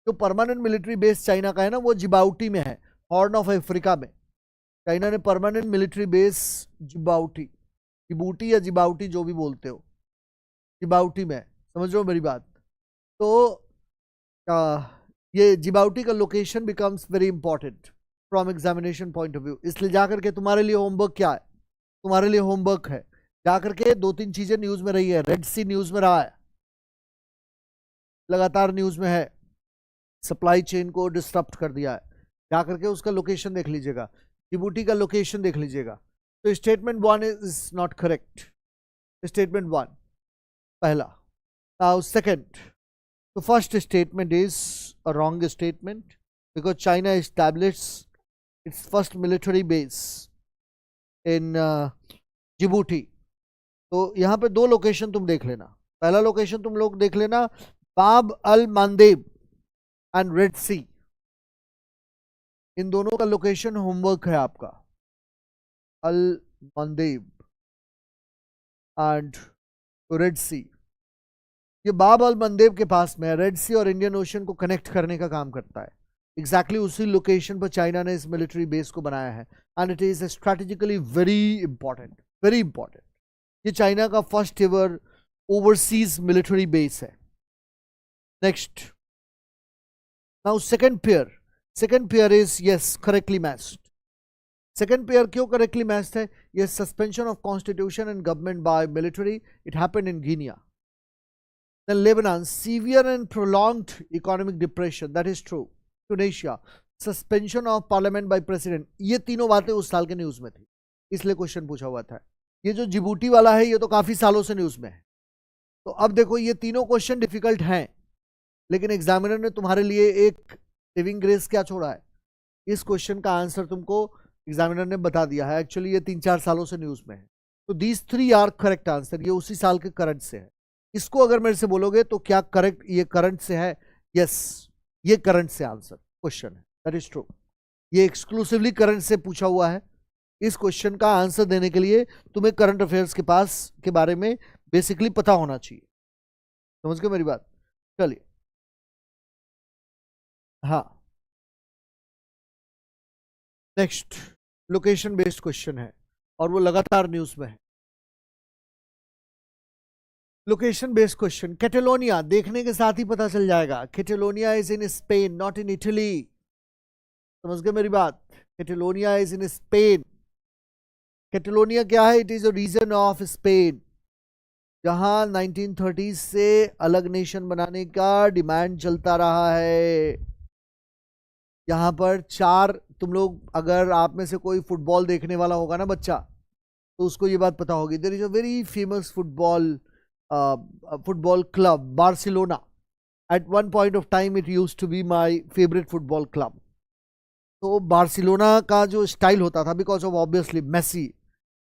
जो परमानेंट मिलिट्री बेस चाइना का है ना, वो जिबाउटी में है, हॉर्न ऑफ अफ्रीका में. चाइना ने परमानेंट मिलिट्री बेस जिबूटी या जिबाउटी जो भी बोलते हो, जिबाउटी में. समझ रहे हो मेरी बात? तो ये जिबाउटी का location becomes very important from examination point of view. इसलिए जाकर के तुम्हारे लिए होमवर्क क्या है? तुम्हारे लिए होमवर्क है जाकर के 2-3 चीजें न्यूज में रही है. रेड सी न्यूज में रहा है, लगातार न्यूज में है, सप्लाई चेन को डिस्टर्ब कर दिया है. जाकर के उसका लोकेशन देख लीजिएगा, जिबूटी का लोकेशन देख लीजिएगा. तो statement 1 is not correct. Statement 1 पहला. Now second, the first statement is a wrong statement because China established its first military base in Djibouti. तो यहाँ पे 2 लोकेशन तुम देख लेना. पहला लोकेशन तुम लोग देख लेना, बाब अल मंदेब एंड रेड सी. इन दोनों का लोकेशन होमवर्क है आपका. अल मंदेब एंड रेड सी. ये बाब अल मंदेब के पास में है, रेड सी और इंडियन ओशन को कनेक्ट करने का काम करता है. एग्जैक्टली उसी लोकेशन पर चाइना ने इस मिलिट्री बेस को बनाया है. And it is strategically very important, very important. ये चाइना का first ever overseas military base है. Next, now second pair is yes correctly matched. Second pair क्यों करेक्टली मैच्ड है? ये suspension of constitution and government by military, it happened in Guinea. Then Lebanon, severe and prolonged economic depression. That is true. Tunisia, suspension of parliament by president, ये तीनों बातें उस साल के news में थी, इसलिए क्वेश्चन पूछा हुआ था। ये जो जिबूटी वाला है ये तो काफी सालों से न्यूज में है। तो अब देखो ये तीनों क्वेश्चन डिफिकल्ट हैं, लेकिन एग्जामिनर ने तुम्हारे लिए एक सेविंग ग्रेस क्या छोड़ा है, इस क्वेश्चन का आंसर तुमको एग्जामिनर ने बता दिया है। एक्चुअली ये 3-4 सालों से न्यूज में है। तो दीज 3 आर करेक्ट आंसर, ये उसी साल के करंट से है। इसको अगर मेरे से बोलोगे तो क्या करेक्ट ये करंट से है, यस ये करंट से आंसर क्वेश्चन है, दैट इज ट्रू। ये एक्सक्लूसिवली करंट से पूछा हुआ है। इस क्वेश्चन का आंसर देने के लिए तुम्हें करंट अफेयर्स के बारे में बेसिकली पता होना चाहिए। समझ गए मेरी बात? चलिए हाँ, नेक्स्ट लोकेशन बेस्ड क्वेश्चन है और वो लगातार न्यूज में है। लोकेशन बेस्ड क्वेश्चन, कैटेलोनिया देखने के साथ ही पता चल जाएगा। Catalonia is in Spain, not in Italy. समझ गए मेरी बात? Catalonia is in Spain. Catalonia क्या है? It is a region of Spain, जहां 1930 से अलग नेशन बनाने का डिमांड चलता रहा है। यहाँ पर 4, तुम लोग अगर आप में से कोई फुटबॉल देखने वाला होगा ना बच्चा, तो उसको ये बात पता होगी, there is a very famous football club Barcelona. At one point of time it use to be my favourite football club. तो बार्सिलोना का जो स्टाइल होता था, बिकॉज ऑफ ऑब्वियसली मेसी,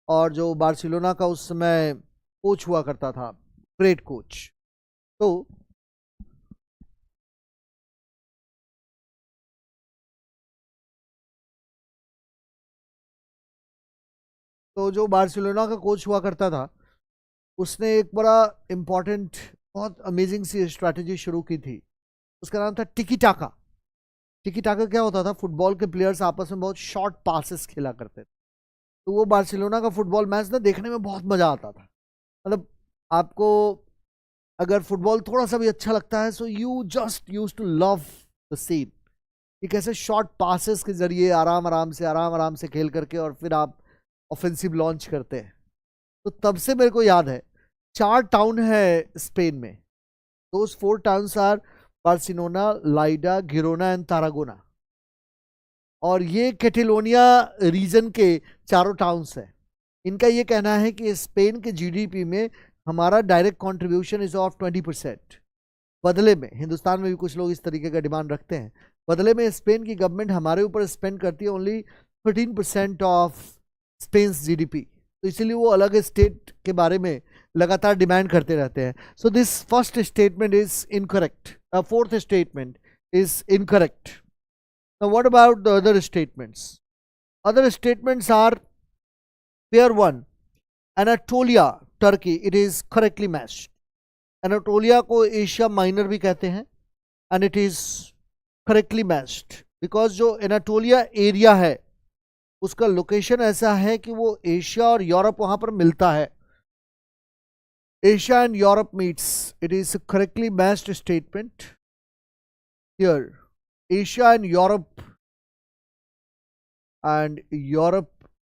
और जो बार्सिलोना का उस समय कोच हुआ करता था, ग्रेट कोच, तो जो बार्सिलोना का कोच हुआ करता था, उसने एक बड़ा इंपॉर्टेंट, बहुत अमेजिंग सी स्ट्रैटेजी शुरू की थी। उसका नाम था टिकी टाका। टिकी टाका क्या होता था? फुटबॉल के प्लेयर्स आपस में बहुत शॉर्ट पासेस खेला करते थे। तो वो बार्सिलोना का फुटबॉल मैच ना देखने में बहुत मजा आता था। मतलब आपको अगर फुटबॉल थोड़ा सा भी अच्छा लगता है, so you just use to love the scene कि कैसे शॉर्ट पासेस के जरिए आराम आराम से खेल करके और फिर आप ऑफेंसिव लॉन्च करते हैं। तो तब से मेरे को याद है 4 टाउन है स्पेन में। Those 4 towns are Barcelona, Lleida, Girona and Tarragona. और ये कैटेलोनिया रीजन के चारों टाउन्स हैं। इनका ये कहना है कि स्पेन के जीडीपी में हमारा डायरेक्ट कंट्रीब्यूशन इज ऑफ 20%। बदले में, हिंदुस्तान में भी कुछ लोग इस तरीके का डिमांड रखते हैं, बदले में स्पेन की गवर्नमेंट हमारे ऊपर स्पेंड करती है ओनली 13% ऑफ स्पेन जीडीपी। तो इसीलिए वो अलग स्टेट के बारे में लगातार डिमांड करते रहते हैं। So this first statement is incorrect, fourth statement is incorrect. Now what about the other statements? Other statements are pair 1, Anatolia, Turkey, it is correctly matched. Anatolia को एशिया माइनर भी कहते हैं and it is correctly matched because जो Anatolia area है उसका location ऐसा है कि वो एशिया और यूरोप वहां पर मिलता है। Asia and Europe meets, it is correctly matched statement here. Asia and Europe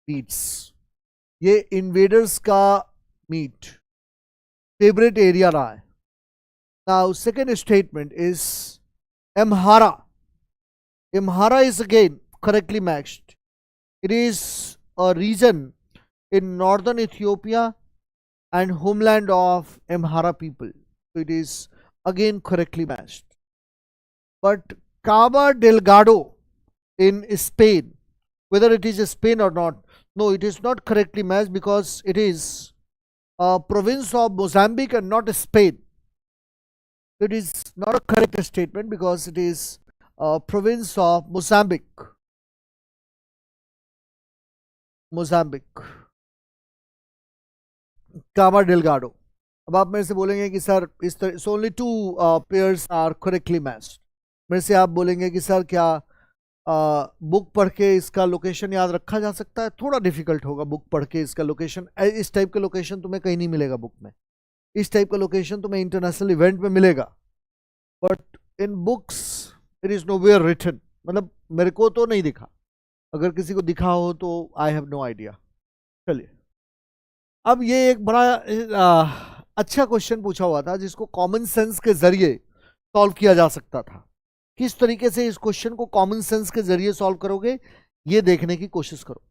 meets, ये इन्वेडर्स का मीट फेवरेट एरिया रहा है। Now second statement is Amhara. Amhara is again correctly matched. It is a region in northern Ethiopia and homeland of Amhara people. So it is again correctly matched. But Cabo Delgado in Spain, whether it is Spain or not, no, it is not correctly matched because it is a province of Mozambique and not Spain. It is not a correct statement because it is a province of Mozambique. Cabo Delgado. अब आप मेरे से बोलेंगे कि sir इस तरह so only 2 pairs are correctly matched. मेरे से आप बोलेंगे कि सर क्या बुक पढ़ के इसका लोकेशन याद रखा जा सकता है? थोड़ा डिफिकल्ट होगा बुक पढ़ के इसका लोकेशन। इस टाइप का लोकेशन तुम्हें कहीं नहीं मिलेगा बुक में। इस टाइप का लोकेशन तुम्हें इंटरनेशनल इवेंट में मिलेगा, but in books it is nowhere written. मतलब मेरे को तो नहीं दिखा, अगर किसी को दिखा हो तो आई हैव नो आइडिया। चलिए, अब ये एक बड़ा अच्छा क्वेश्चन पूछा हुआ था जिसको कॉमन सेंस के जरिए सॉल्व किया जा सकता था। किस तरीके से इस क्वेश्चन को कॉमन सेंस के जरिए सॉल्व करोगे, ये देखने की कोशिश करो।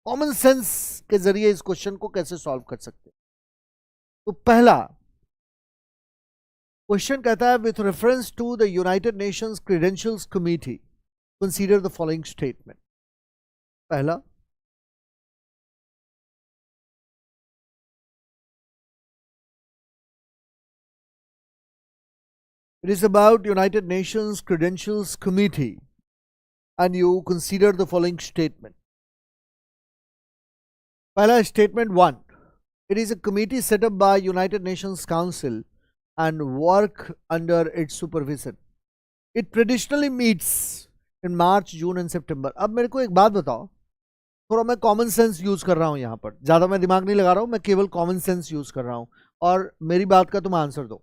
कॉमन सेंस के जरिए इस क्वेश्चन को कैसे सॉल्व कर सकते। तो पहला क्वेश्चन कहता है, with reference to the United Nations credentials committee consider the following statement. पहला, it is about United Nations Credentials Committee and you consider the following statement. Pehla statement 1. It is a committee set up by United Nations Council and work under its supervision. It traditionally meets in March, June and September. अब मेरे को एक बात बताओ, थोड़ा मैं common sense use कर रहा हूँ यहाँ पर, ज़्यादा मैं दिमाग नहीं लगा रहा हूँ, मैं केवल कॉमन सेंस यूज कर रहा हूँ और मेरी बात का तुम आंसर दो।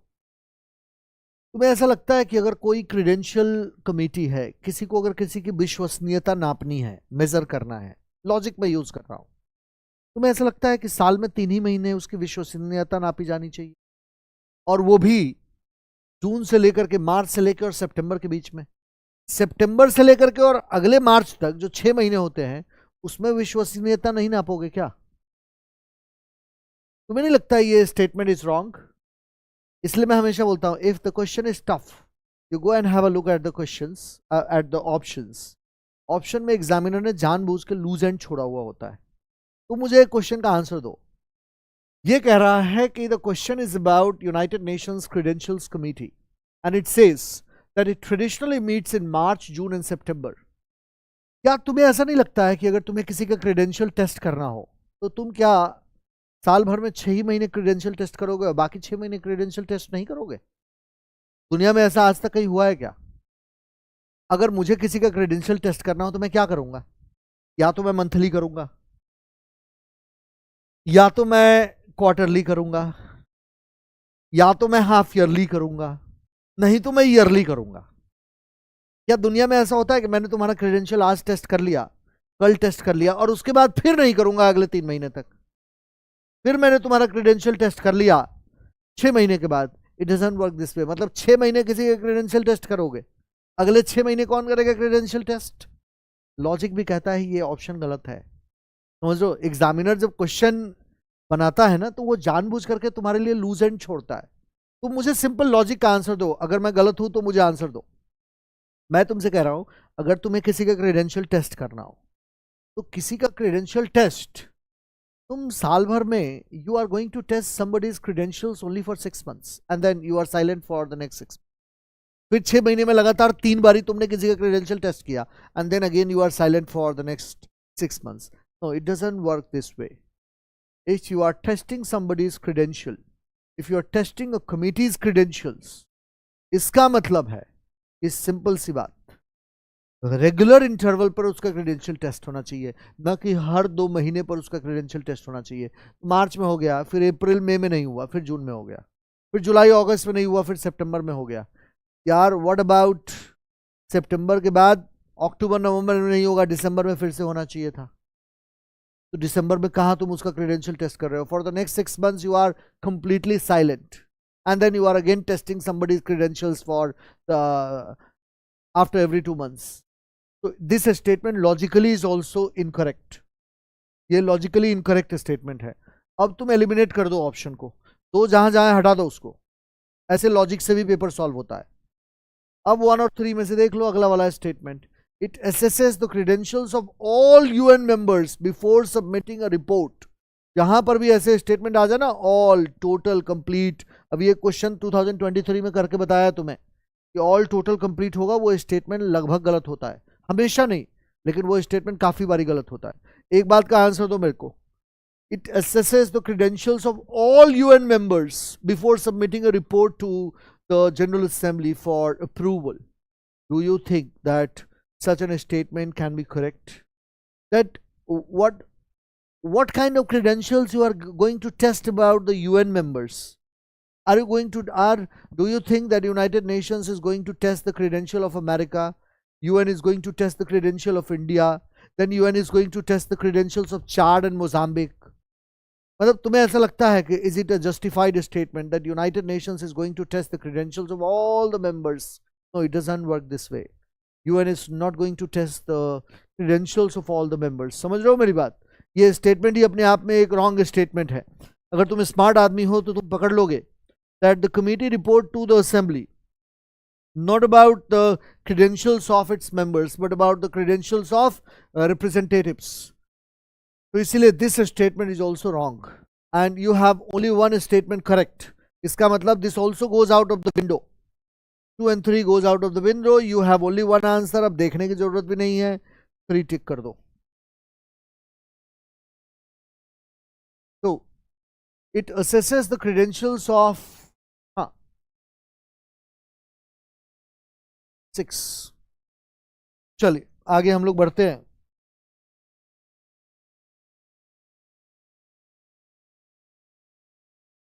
तुम्हें ऐसा लगता है कि अगर कोई क्रेडेंशियल कमेटी है, किसी को अगर किसी की विश्वसनीयता नापनी है, मेजर करना है, लॉजिक में यूज कर रहा हूं, तुम्हें ऐसा लगता है कि साल में 3 ही महीने उसकी विश्वसनीयता नापी जानी चाहिए, और वो भी जून से लेकर के मार्च से लेकर और सितंबर के बीच में, सितंबर से लेकर के और अगले मार्च तक जो 6 महीने होते हैं उसमें विश्वसनीयता नहीं नापोगे क्या? तुम्हें नहीं लगता ये स्टेटमेंट इज रॉन्ग? इसलिए मैं हमेशा बोलता हूं, if the question is tough you go and have a look at the questions, at the options. Option में एग्जामिनर ने जानबूझ के लूज एंड छोड़ा हुआ होता है। तो मुझे एक क्वेश्चन का आंसर दो। ये कह रहा है कि the question is about United Nations credentials committee and it says that it traditionally meets in March, June and September. क्या तुम्हें ऐसा नहीं लगता है कि अगर तुम्हें किसी का क्रेडेंशियल टेस्ट करना हो तो तुम क्या साल भर में 6 ही महीने क्रेडेंशियल टेस्ट करोगे और बाकी 6 महीने क्रेडेंशियल टेस्ट नहीं करोगे? दुनिया में ऐसा आज तक कहीं हुआ है क्या? अगर मुझे किसी का क्रेडेंशियल टेस्ट करना हो तो मैं क्या करूंगा? या तो मैं मंथली करूंगा, या तो मैं क्वार्टरली करूंगा, या तो मैं हाफ ईयरली करूंगा, नहीं तो मैं ईयरली करूंगा। क्या दुनिया में ऐसा होता है कि मैंने तुम्हारा क्रेडेंशियल आज टेस्ट कर लिया, कल टेस्ट कर लिया और उसके बाद फिर नहीं करूंगा अगले 3 महीने तक? फिर मैंने तुम्हारा क्रेडेंशियल टेस्ट कर लिया 6 महीने के बाद। It doesn't work this way. मतलब 6 महीने किसी का क्रेडेंशियल टेस्ट करोगे, अगले 6 महीने कौन करेगा क्रेडेंशियल टेस्ट? लॉजिक भी कहता है ये ऑप्शन गलत है। समझ लो, एग्जामिनर जब क्वेश्चन बनाता है ना तो वो जानबूझ करके तुम्हारे लिए लूज एंड छोड़ता है। तुम मुझे सिंपल लॉजिक का आंसर दो, अगर मैं गलत हूं तो मुझे आंसर दो। मैं तुमसे कह रहा हूं, अगर तुम्हें किसी का क्रेडेंशियल टेस्ट करना हो तो किसी का क्रेडेंशियल टेस्ट तुम साल भर में you are going to test somebody's credentials only for 6 months and then you are silent for the next 6 months. फिर 6 महीने में लगातार 3 बारी तुमने किसी का क्रेडेंशियल टेस्ट किया and then again you are silent for the next 6 months. No, it doesn't work this way. If you are testing somebody's credential, if you are testing a committee's credentials, इसका मतलब है, इस simple सी बात, regular interval पर उसका credential test होना चाहिए, ना कि हर 2 महीने पर उसका क्रेडेंशियल टेस्ट होना चाहिए। मार्च में हो गया, फिर अप्रैल मई में नहीं हुआ, फिर जून में हो गया, फिर जुलाई अगस्त में नहीं हुआ, फिर सितंबर में हो गया। यार व्हाट अबाउट सितंबर के बाद अक्टूबर नवंबर में नहीं होगा, दिसंबर में फिर से होना चाहिए था। तो दिसंबर में कहाँ तुम उसका क्रेडेंशियल टेस्ट कर रहे हो? For the next 6 months you are completely silent and then you are again testing somebody's credentials for after every 2 months. So this statement logically is also incorrect. ये logically incorrect statement है। अब तुम eliminate कर दो option को, तो जहां जहां हटा दो उसको। ऐसे लॉजिक से भी पेपर सॉल्व होता है। अब 1 और 3 में से देख लो अगला वाला statement. It assesses the credentials of all UN members before submitting a report. जहां पर भी ऐसे स्टेटमेंट आ जाए ना, ऑल, टोटल, कंप्लीट। अभी ये क्वेश्चन 2023 में करके बताया तुम्हें कि ऑल, टोटल, कंप्लीट होगा, वो स्टेटमेंट लगभग गलत होता है, हमेशा नहीं, लेकिन वो स्टेटमेंट काफी बारी गलत होता है। एक बात का आंसर दो मेरे को। It assesses the credentials of all UN members before submitting a report to the General Assembly for approval. Do you think that such a statement can be correct? That what kind of credentials you are going to test about the UN members? Do you think that United Nations is going to test the credential of America? UN is going to test the credential of India, then UN is going to test the credentials of Chad and Mozambique. मतलब तुम्हें ऐसा लगता है कि is it a justified statement that United Nations is going to test the credentials of all the members? No, it doesn't work this way. UN is not going to test the credentials of all the members. समझ रहे हो मेरी बात? ये statement ही अपने आप में एक रॉन्ग स्टेटमेंट है. अगर तुम स्मार्ट आदमी हो तो तुम पकड़ लोगे that the committee report to the assembly not about the credentials of its members but about the credentials of representatives. तो इसीलिए this statement is also wrong and you have only one statement correct. इसका मतलब this also goes out of the window. 2 and 3 goes out of the window. You have only one answer. अब देखने की जरूरत भी नहीं है. 3 टिक कर दो. So it assesses the credentials of 6. चलिए आगे हम लोग बढ़ते हैं.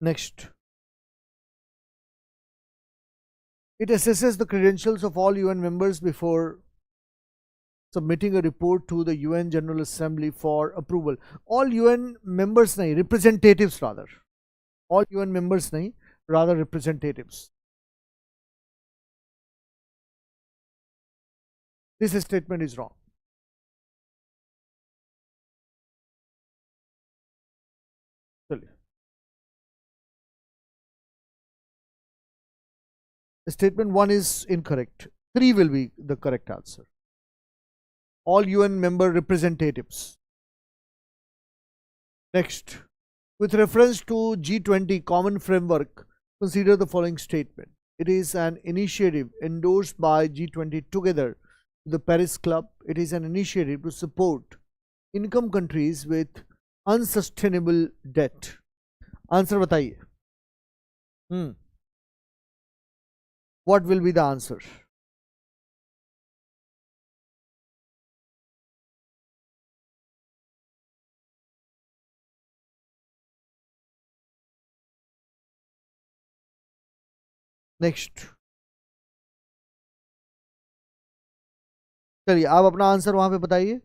Next. It assesses the credentials of all UN members before submitting a report to the UN General Assembly for approval. All UN members nahi, representatives rather. All UN members nahi, rather representatives. This statement is wrong. Statement 1 is incorrect. 3 will be the correct answer. All UN member representatives. Next, with reference to G20 common framework, consider the following statement. It is an initiative endorsed by G20 together with the Paris Club. It is an initiative to support income countries with unsustainable debt. Answer बताइए. What will be the answer? Next. चलिए आप अपना answer वहां पे बताइए.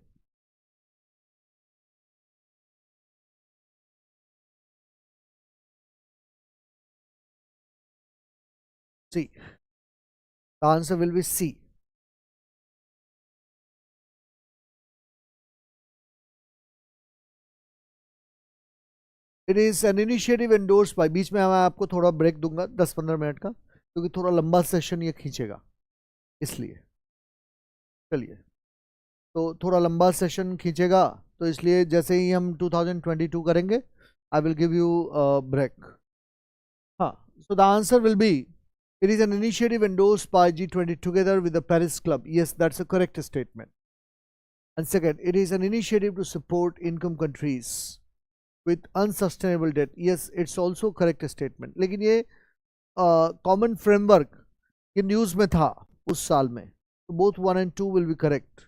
C. The answer will be C. It is an initiative endorsed by. बीच में मैं आपको थोड़ा ब्रेक दूंगा 10-15 मिनट का, क्योंकि थोड़ा लंबा सेशन ये खींचेगा, इसलिए. चलिए, तो थोड़ा लंबा सेशन खींचेगा, तो इसलिए जैसे ही हम 2022 करेंगे, I will give you break. हाँ, so the answer will be, it is an initiative endorsed by G20 together with the Paris Club. Yes, that's a correct statement. And second, it is an initiative to support income countries with unsustainable debt. Yes, it's also correct statement. लेकिन ये common framework ये news में था उस साल में, तो both 1 and 2 will be correct.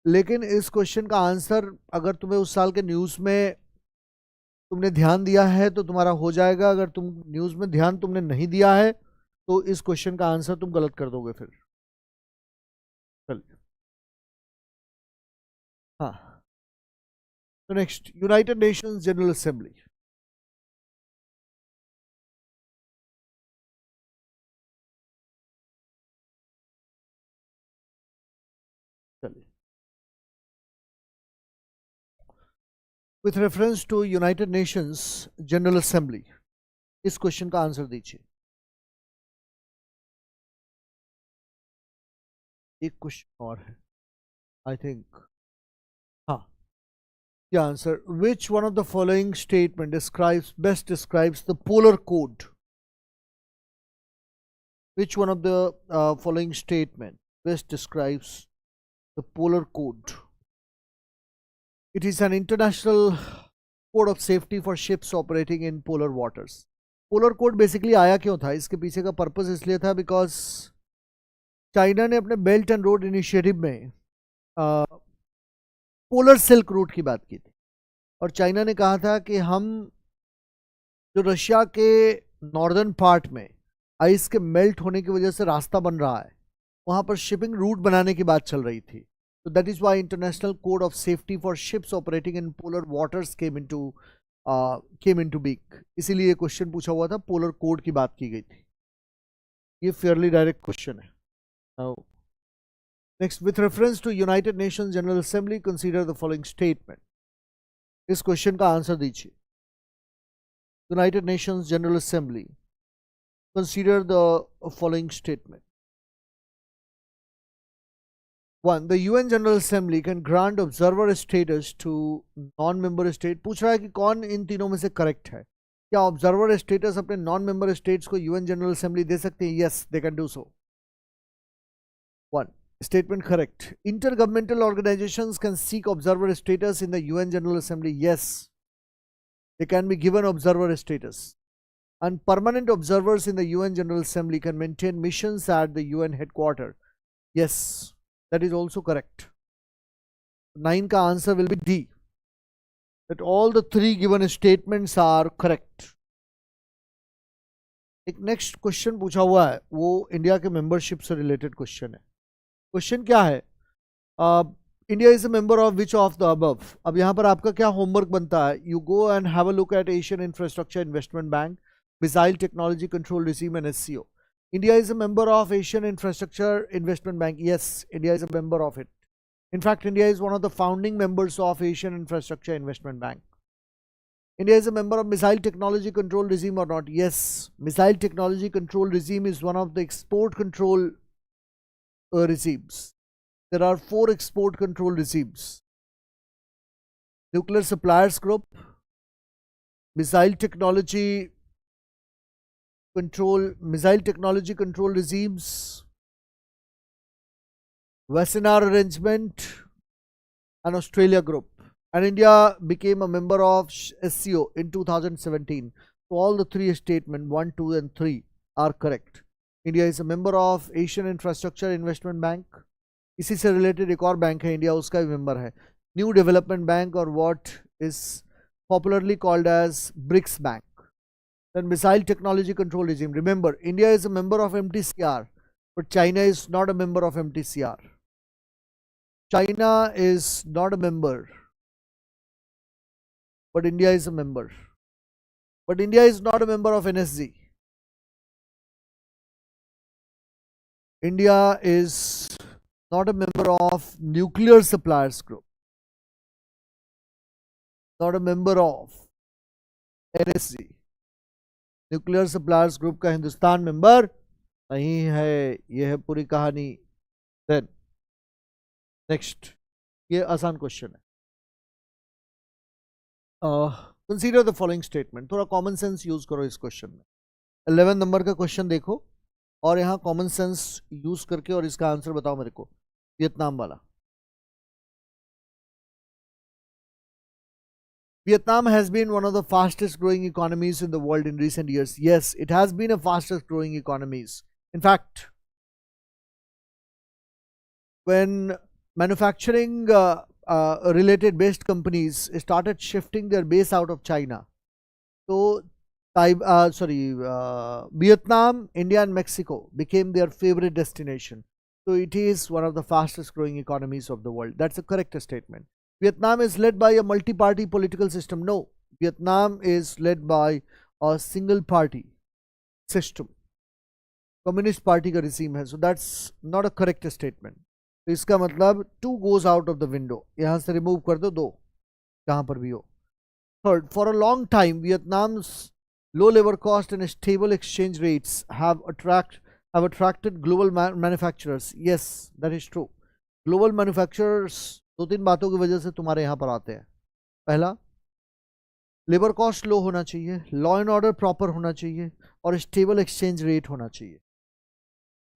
लेकिन इस क्वेश्चन का आंसर अगर तुम्हें उस साल के न्यूज़ में तुमने ध्यान दिया है तो तुम्हारा हो जाएगा. अगर तुम न्यूज़ में ध्यान तुमने नहीं दिया है तो इस क्वेश्चन का आंसर तुम गलत कर दोगे फिर. चलिए, हाँ. तो next, United Nations general assembly. चलिए, with reference to United Nations general assembly, इस क्वेश्चन का आंसर दीजिए. एक क्वेश्चन और है, आई थिंक. हाँ, the answer. Which one of the following statement best describes the polar code? Which one of the following statement best describes the polar code? It is an international code of safety for ships operating in polar waters. Polar code basically आया क्यों था? इसके पीछे का purpose इसलिए था because China ने अपने बेल्ट एंड रोड इनिशिएटिव में पोलर सिल्क रूट की बात की थी, और चाइना ने कहा था कि हम जो रशिया के नॉर्दर्न पार्ट में आइस के मेल्ट होने की वजह से रास्ता बन रहा है, वहाँ पर शिपिंग रूट बनाने की बात चल रही थी. तो that is why international code of safety for ships operating in polar waters came into being. इसीलिए क्वेश्चन पूछा हुआ था, पोलर कोड की बात की गई थी. ये फेयरली डायरेक्ट क्वेश्चन है. Next, with reference to United Nations General Assembly, consider the following statement. इस क्वेश्चन का आंसर दीजिए. United Nations General Assembly, consider the following statement. 1. The UN General Assembly can grant observer status to non-member state. पूछ रहा है कि कौन इन तीनों में से करेक्ट है. क्या ऑब्जर्वर स्टेटस अपने नॉन मेंबर स्टेट्स को यूएन जनरल असेंबली दे सकते हैं? Yes, they can do so. 1. Statement correct. Intergovernmental organizations can seek observer status in the UN General Assembly. Yes, they can be given observer status. And permanent observers in the UN General Assembly can maintain missions at the UN headquarters. Yes, that is also correct. 9 का answer will be D. That all the 3 given statements are correct. एक next question पूछा हुआ है, वो India के membership से related question है. Question क्या है? India is a member of which of the above. अब यहाँ पर आपका क्या होमवर्क बनता है? You go and have a look at Asian infrastructure investment bank, missile technology control regime and SCO. India is a member of Asian infrastructure investment bank. Yes, India is a member of it. In fact, India is one of the founding members of Asian Infrastructure Investment Bank. India is a member of Missile Technology Control Regime or not? Yes, Missile Technology Control Regime is one of the export control regimes. There are 4 export control regimes: Nuclear Suppliers Group, Missile Technology Control Regimes, Wassenaar Arrangement, and Australia Group. And India became a member of SCO in 2017. So all the 3 statements 1, 2 and 3 are correct. India is a member of Asian Infrastructure Investment Bank. इसी से related एक और bank है India, उसका भी member है. New Development Bank और what is popularly called as BRICS bank. Then Missile Technology Control Regime. Remember, India is a member of MTCR, but China is not a member of MTCR. China is not a member, but India is a member. But India is not a member of NSG. India is not a member of Nuclear Suppliers Group. Not a member of NSG. Nuclear Suppliers Group का Hindustan member नहीं है. यह है पूरी कहानी. Then next, ये आसान question है. Consider the following statement. थोड़ा कॉमन सेंस यूज करो इस क्वेश्चन में. 11 नंबर का क्वेश्चन देखो और यहाँ कॉमन सेंस यूज करके और इसका आंसर बताओ मेरे को. वियतनाम वाला. Vietnam has been one of the fastest growing economies in the world in recent years. Yes, it has been a fastest growing economies. In fact, when manufacturing related based companies started shifting their base out of China, so Vietnam, India and Mexico became their favorite destination. So it is one of the fastest growing economies of the world. That's a correct statement. Vietnam is led by a multi-party political system. No, Vietnam is led by a single party system. Communist party का regime है. So that's not a correct statement. तो इसका मतलब 2 goes out of the window. यहाँ से remove कर दो 2, कहाँ पर भी हो. Third, for a long time, Vietnam's low labor cost and stable exchange rates have attracted global manufacturers. Yes, that is true. Global manufacturers 2-3 बातों की वजह से तुम्हारे यहाँ पर आते हैं. पहला, लेबर कॉस्ट लो होना चाहिए, लॉ एंड ऑर्डर प्रॉपर होना चाहिए और स्टेबल एक्सचेंज रेट होना चाहिए,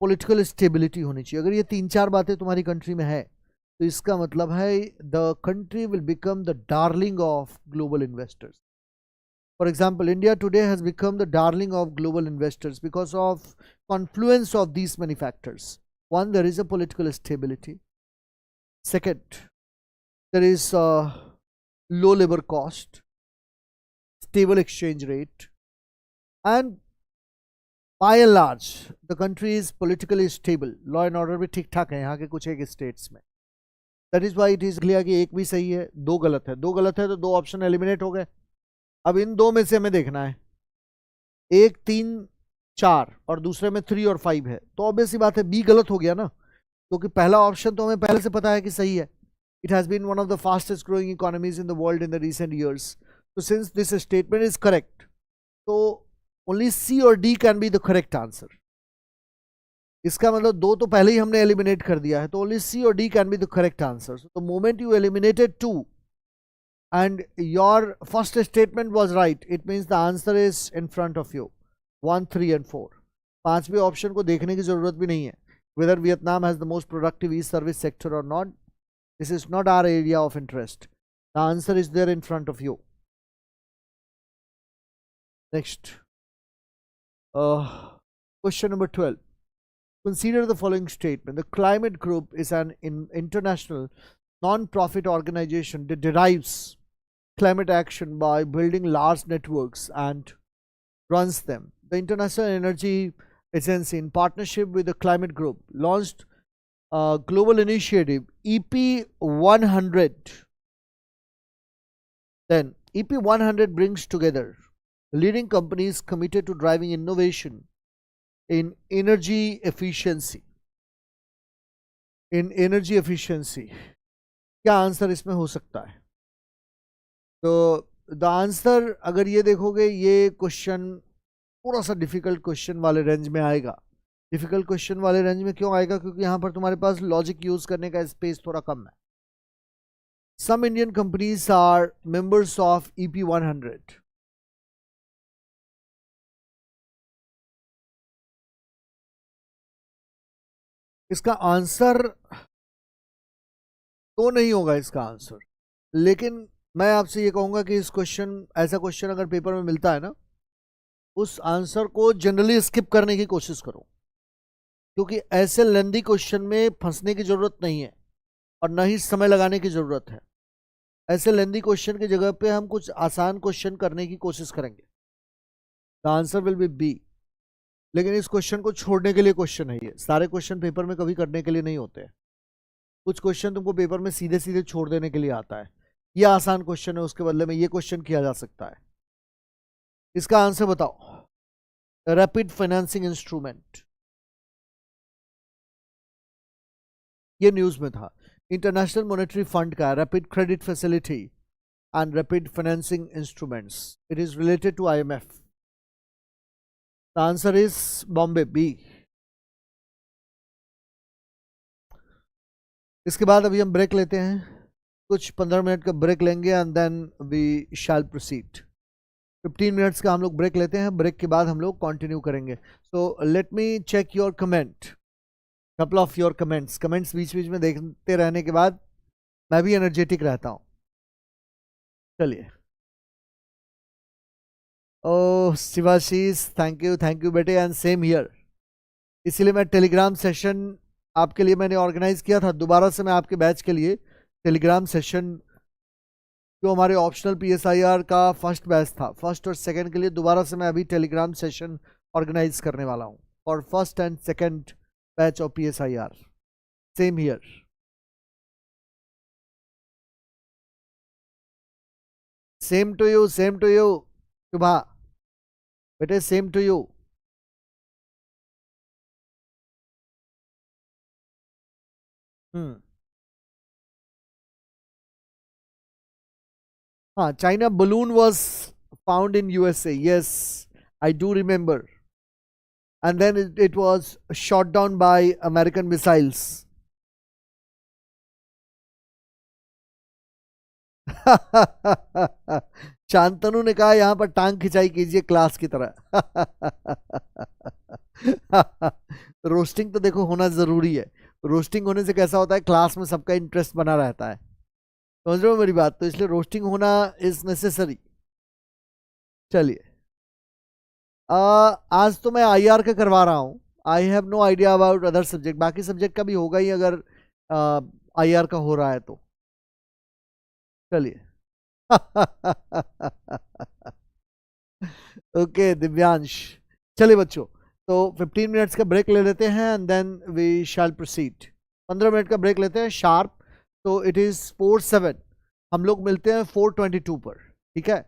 पॉलिटिकल स्टेबिलिटी होनी चाहिए. अगर ये 3-4 बातें तुम्हारी कंट्री में है तो इसका मतलब है the country will become the darling of global investors. For example, India today has become the darling of global investors because of Confluence of these many factors. 1, there is a political stability. Second, there is low labor cost, stable exchange rate, and by and large the country is politically stable. Law and order भी ठीक ठाक है यहाँ के कुछ एक states में. That is why it is clear कि एक भी सही है, 2 गलत है. 2 गलत है तो 2 ऑप्शन एलिमिनेट हो गए. अब इन 2 में से हमें देखना है, 1, 3, 4 और दूसरे में 3 और 5 है. तो ऑब्वियस सी बात है बी गलत हो गया ना. क्योंकि पहला ऑप्शन तो हमें पहले से पता है कि सही है. It has been one of the fastest growing economies in the world in the recent years. So since this statement is correct, so only C or D can be the correct answer. इसका मतलब दो तो पहले ही हमने eliminate कर दिया है, तो only C or D can be the correct answer. So the moment you eliminated 2 and your first statement was right, it means the answer is in front of you. 1, 3 and 4. पांचवें option को देखने की जरूरत भी नहीं है. Whether Vietnam has the most productive e-service sector or not, this is not our area of interest. The answer is there in front of you. Next. Question number 12. Consider the following statement. The Climate Group is an international non-profit organization that derives climate action by building large networks and runs them. The International Energy Agency, in partnership with the Climate Group, launched a global initiative EP100. Then EP100 brings together leading companies committed to driving innovation in energy efficiency. क्या answer इसमें हो सकता है? तो the answer अगर ये देखोगे, ये क्वेश्चन थोड़ा सा डिफिकल्ट क्वेश्चन वाले रेंज में आएगा. डिफिकल्ट क्वेश्चन वाले रेंज में क्यों आएगा? क्योंकि यहाँ पर तुम्हारे पास लॉजिक यूज करने का स्पेस थोड़ा कम है. Some Indian companies are members of EP100. इसका आंसर तो नहीं होगा इसका आंसर, लेकिन मैं आपसे ये कहूंगा कि इस ऐसा क्वेश्चन अगर पेपर में मिलता है ना, उस आंसर को जनरली स्किप करने की कोशिश करो, क्योंकि ऐसे लेंदी क्वेश्चन में फंसने की जरूरत नहीं है और न ही समय लगाने की जरूरत है. ऐसे लेंदी क्वेश्चन की जगह पे हम कुछ आसान क्वेश्चन करने की कोशिश करेंगे. The answer will be B. लेकिन इस क्वेश्चन को छोड़ने के लिए क्वेश्चन है ये. सारे क्वेश्चन पेपर में कभी करने के लिए नहीं होते. कुछ क्वेश्चन तुमको पेपर में सीधे सीधे छोड़ देने के लिए आता है. ये आसान क्वेश्चन है, उसके बदले में ये क्वेश्चन किया जा सकता है. इसका आंसर बताओ. रैपिड फाइनेंसिंग इंस्ट्रूमेंट, ये न्यूज में था. इंटरनेशनल मॉनेटरी फंड का rapid credit facility and rapid financing instruments. It is related to IMF. The answer is Bombay, B. इसके बाद अभी हम ब्रेक लेते हैं, कुछ 15 मिनट का ब्रेक लेंगे and then we shall proceed. 15 minutes का हम लोग ब्रेक लेते हैं. ब्रेक के बाद हम लोग कंटिन्यू करेंगे. So let me check your comment, couple of your comments बीच बीच में देखते रहने के बाद मैं भी एनर्जेटिक रहता हूँ. चलिए. ओह शिवाशीष, थैंक यू बेटे, एंड सेम हियर. इसीलिए मैं टेलीग्राम सेशन आपके लिए मैंने ऑर्गेनाइज किया था. दोबारा से मैं आपके बैच के लिए टेलीग्राम सेशन, जो हमारे ऑप्शनल PSIR का फर्स्ट बैच था, फर्स्ट और सेकंड के लिए दोबारा से मैं अभी टेलीग्राम सेशन ऑर्गेनाइज करने वाला हूँ for first and second batch of PSIR. Same here. Same to you Shubha बेटे, सेम टू यू. हाँ, China balloon was found in USA. Yes, I do remember. And then it was shot down by American missiles. Shantanu ने कहा यहाँ पर टांग खिंचाई कीजिए class की तरह. रोस्टिंग तो देखो होना जरूरी है. रोस्टिंग होने से कैसा होता है, क्लास में सबका इंटरेस्ट बना रहता है. समझ रहे हो मेरी बात? तो इसलिए रोस्टिंग होना इज नेसेसरी. चलिए, आज तो मैं IR का करवा रहा हूँ. I have no idea about other subject. बाकी सब्जेक्ट का भी होगा ही अगर IR का हो रहा है तो. चलिए. ओके दिव्यांश. चलिए बच्चों, तो 15 मिनट्स का ब्रेक ले लेते हैं and then we shall proceed. 15 minute का ब्रेक लेते हैं शार्प. तो इट इज 4:07. हम लोग मिलते हैं 4:22 पर. ठीक है.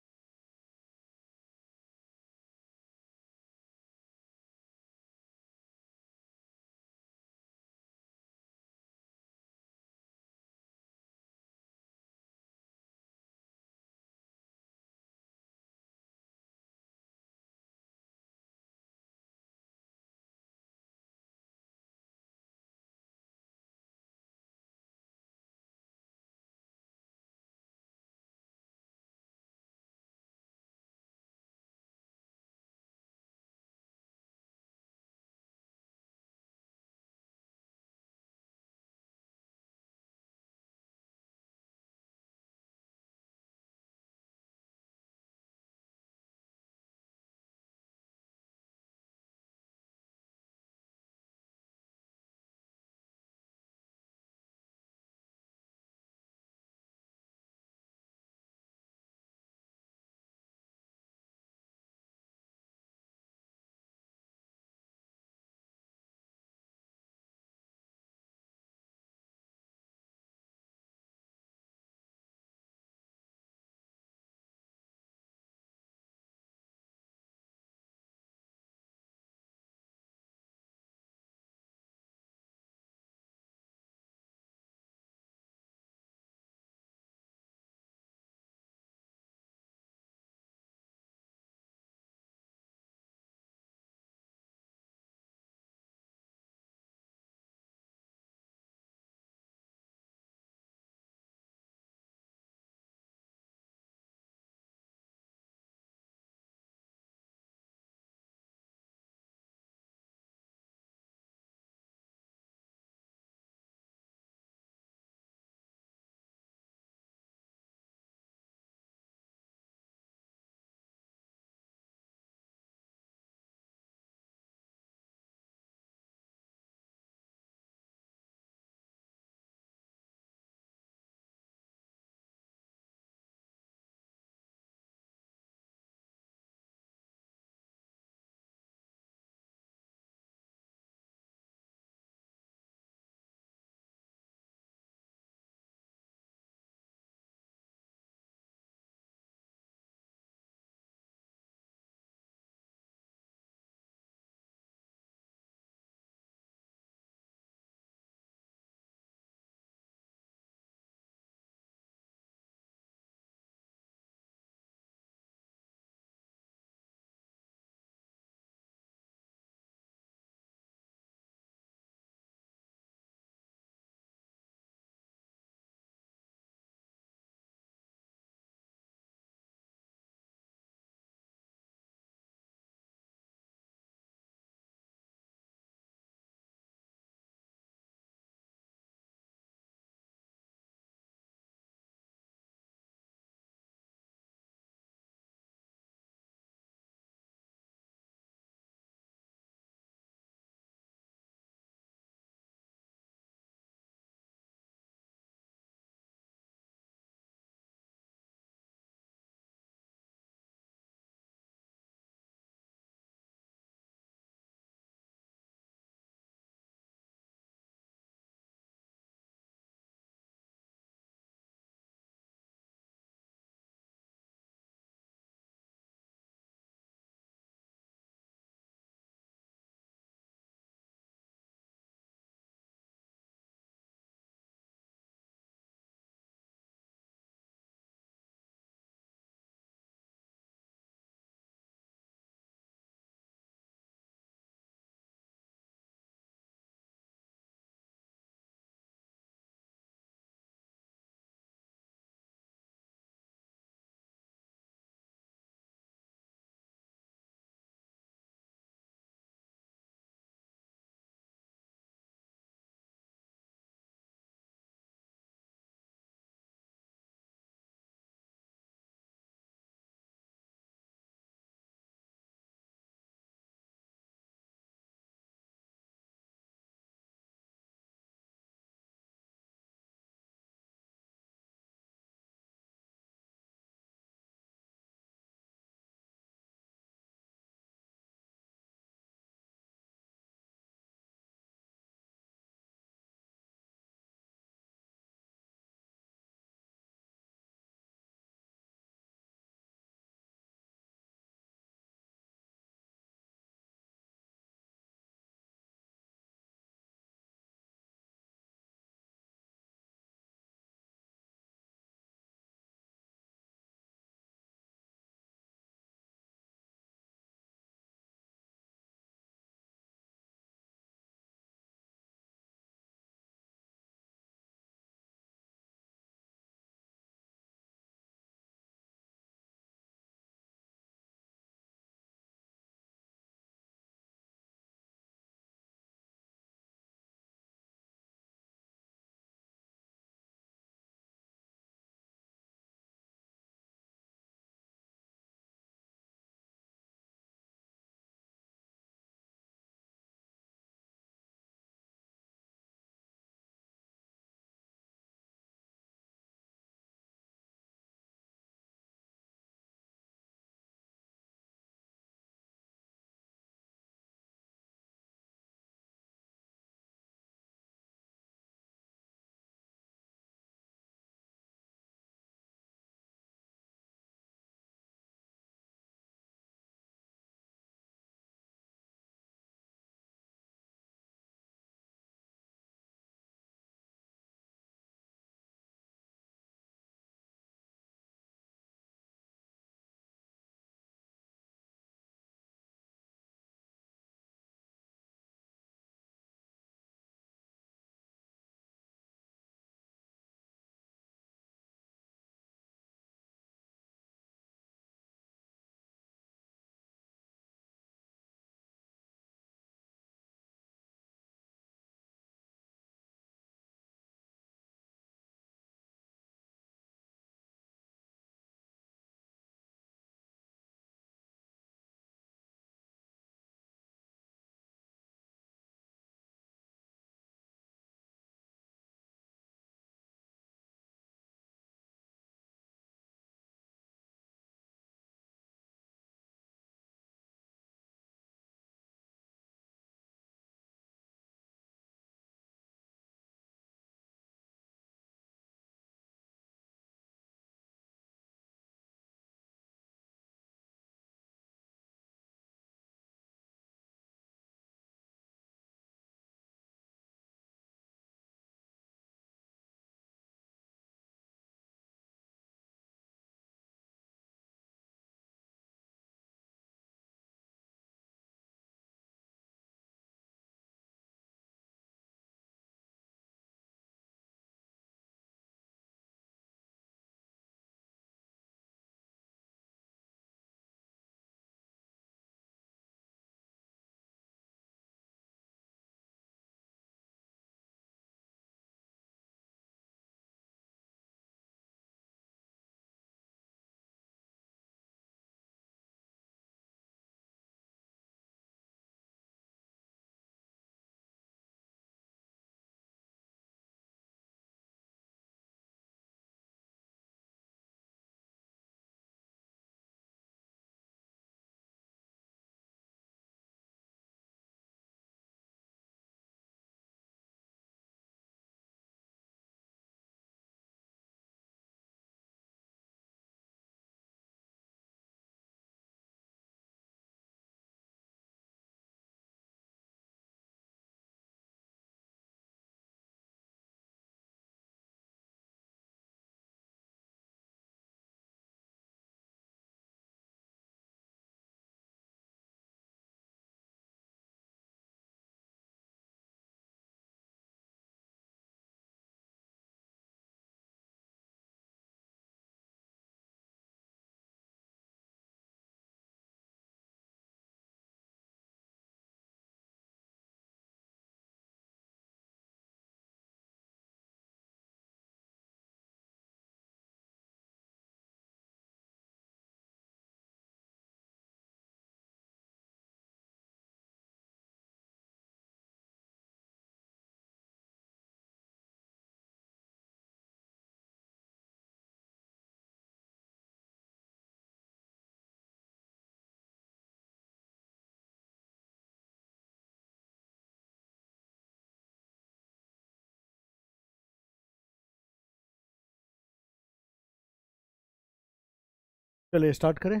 चलिए स्टार्ट करें।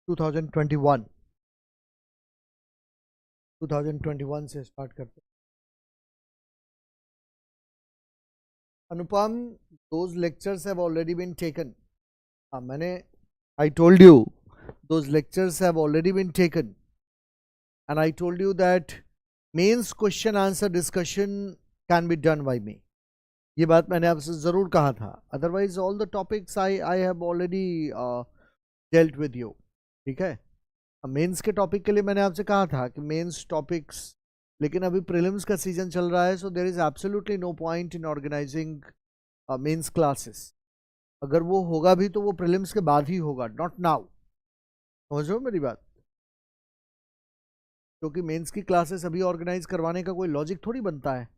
2021 से स्टार्ट करते हैं। अनुपम, those lectures have already been taken. हाँ, I told you those lectures have already been taken, and I told you that mains question answer discussion can be done by me. ये बात मैंने आपसे ज़रूर कहा था। Otherwise all the topics I have already dealt with you. ठीक है, mains के टॉपिक के लिए मैंने आपसे कहा था कि मेंस टॉपिक्स, लेकिन अभी प्रीलिम्स का सीजन चल रहा है, so there is absolutely no point in organising mains classes. अगर वो होगा भी तो वो प्रीलिम्स के बाद ही होगा, नॉट नाउ। समझो मेरी बात, क्योंकि मेंस की क्लासेस अभी ऑर्गेनाइज करवाने का कोई लॉजिक थोड़ी बनता है।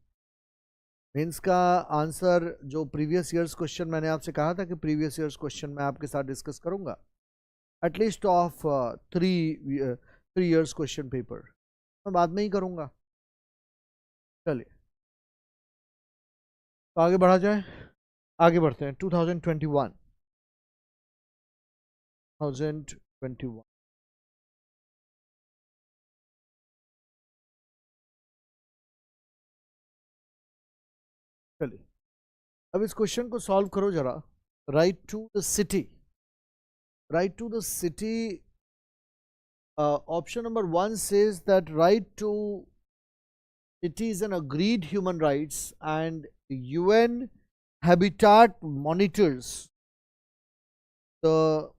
मेंस का आंसर जो प्रीवियस ईयर्स क्वेश्चन, मैंने आपसे कहा था कि प्रीवियस ईयर्स क्वेश्चन मैं आपके साथ डिस्कस करूंगा, at least of 3 years question paper मैं बाद में ही करूंगा। चलिए तो आगे बढ़ा जाए, आगे बढ़ते हैं। 2021 चलिए अब इस क्वेश्चन को सॉल्व करो जरा। Right to the city, right to the city, option number 1 says that right to city is an agreed human rights and UN habitat monitors the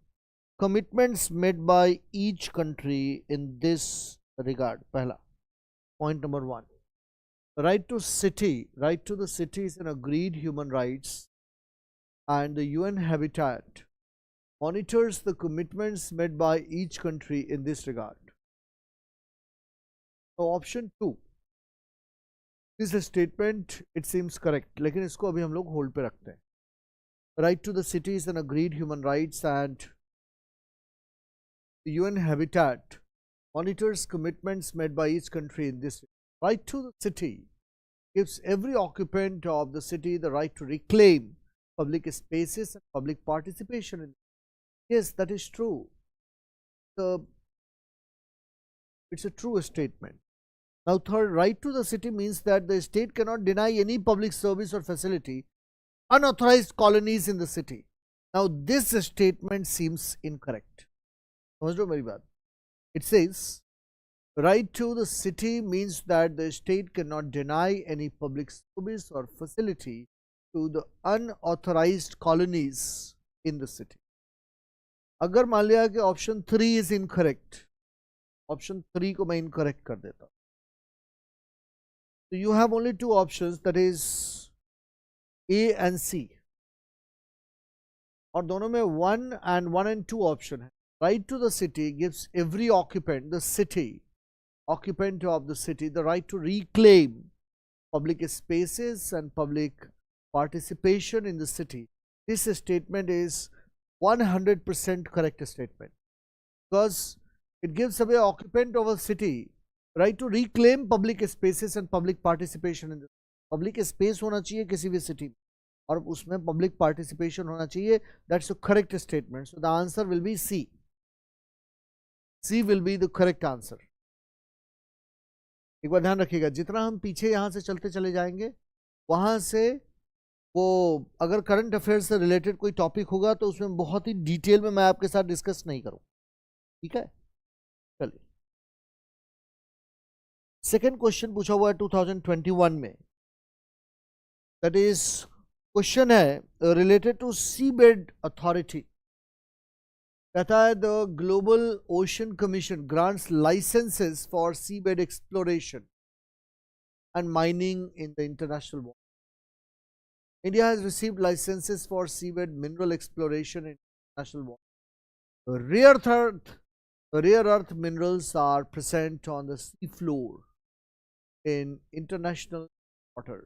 commitments made by each country in this regard. पहला point number 1, right to city, right to the city is an agreed human rights and the UN habitat monitors the commitments made by each country in this regard. So option 2, this statement it seems correct, लेकिन इसको अभी हम लोग hold पे रखते हैं। Right to the city is an agreed human rights and the UN habitat monitors commitments made by each country in this. Right to the city gives every occupant of the city the right to reclaim public spaces and public participation in. Yes, that is true. It's a true statement. Now third, right to the city means that the state cannot deny any public service or facility unauthorized colonies in the city. Now this statement seems incorrect. समझ लो मेरी बात। It says right to the city means that the state cannot deny any public service or facility to the unauthorized colonies in the city. अगर मान लिया कि option 3 is incorrect, option 3 को मैं इनकरेक्ट कर देता हूं, तो you have only 2 options, that is A and C, और दोनों में 1 and 2 ऑप्शन है। Right to the city gives every occupant, the city occupant of the city the right to reclaim public spaces and public participation in the city. This statement is 100% correct statement because it gives away occupant of a city right to reclaim public spaces and public participation in the public space होना चाहिए किसी भी city में और उसमें public participation होना चाहिए। That's a correct statement. So the answer will be C. C will be the correct answer. एक बार ध्यान रखिएगा, जितना हम पीछे यहाँ से चलते चले जाएंगे वहाँ से वो अगर करंट अफेयर्स से रिलेटेड कोई टॉपिक होगा तो उसमें बहुत ही डिटेल में मैं आपके साथ डिस्कस नहीं करूं। ठीक है, चलिए सेकंड क्वेश्चन पूछा हुआ है 2021 में, दैट इज क्वेश्चन है related to seabed authority. कहता है the Global Ocean Commission grants licences for seabed exploration and mining in the international water. India has received licenses for seabed mineral exploration in international water. Rare earth minerals are present on the sea floor in international water.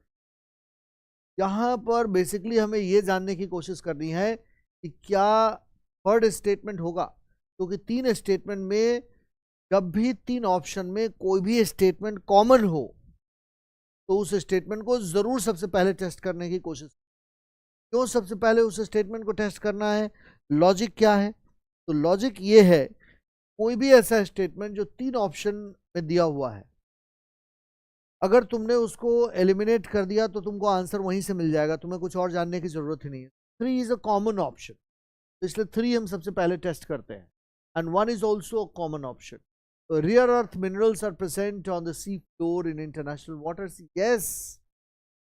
यहाँ पर basically हमें ये जानने की कोशिश करनी है कि क्या थर्ड स्टेटमेंट होगा, क्योंकि 3 स्टेटमेंट में जब भी 3 ऑप्शन में कोई भी स्टेटमेंट कॉमन हो तो उस स्टेटमेंट को जरूर सबसे पहले टेस्ट करने की कोशिश। क्यों सबसे पहले उस स्टेटमेंट को टेस्ट करना है, लॉजिक क्या है? तो लॉजिक ये है, कोई भी ऐसा स्टेटमेंट जो 3 ऑप्शन में दिया हुआ है, अगर तुमने उसको एलिमिनेट कर दिया तो तुमको आंसर वहीं से मिल जाएगा, तुम्हें कुछ और जानने की जरूरत ही नहीं है। 3 इज अ कॉमन ऑप्शन, तो इसलिए 3 हम सबसे पहले टेस्ट करते हैं। And 1 is also a common option. Rare earth minerals are present on the sea floor in international waters. Yes,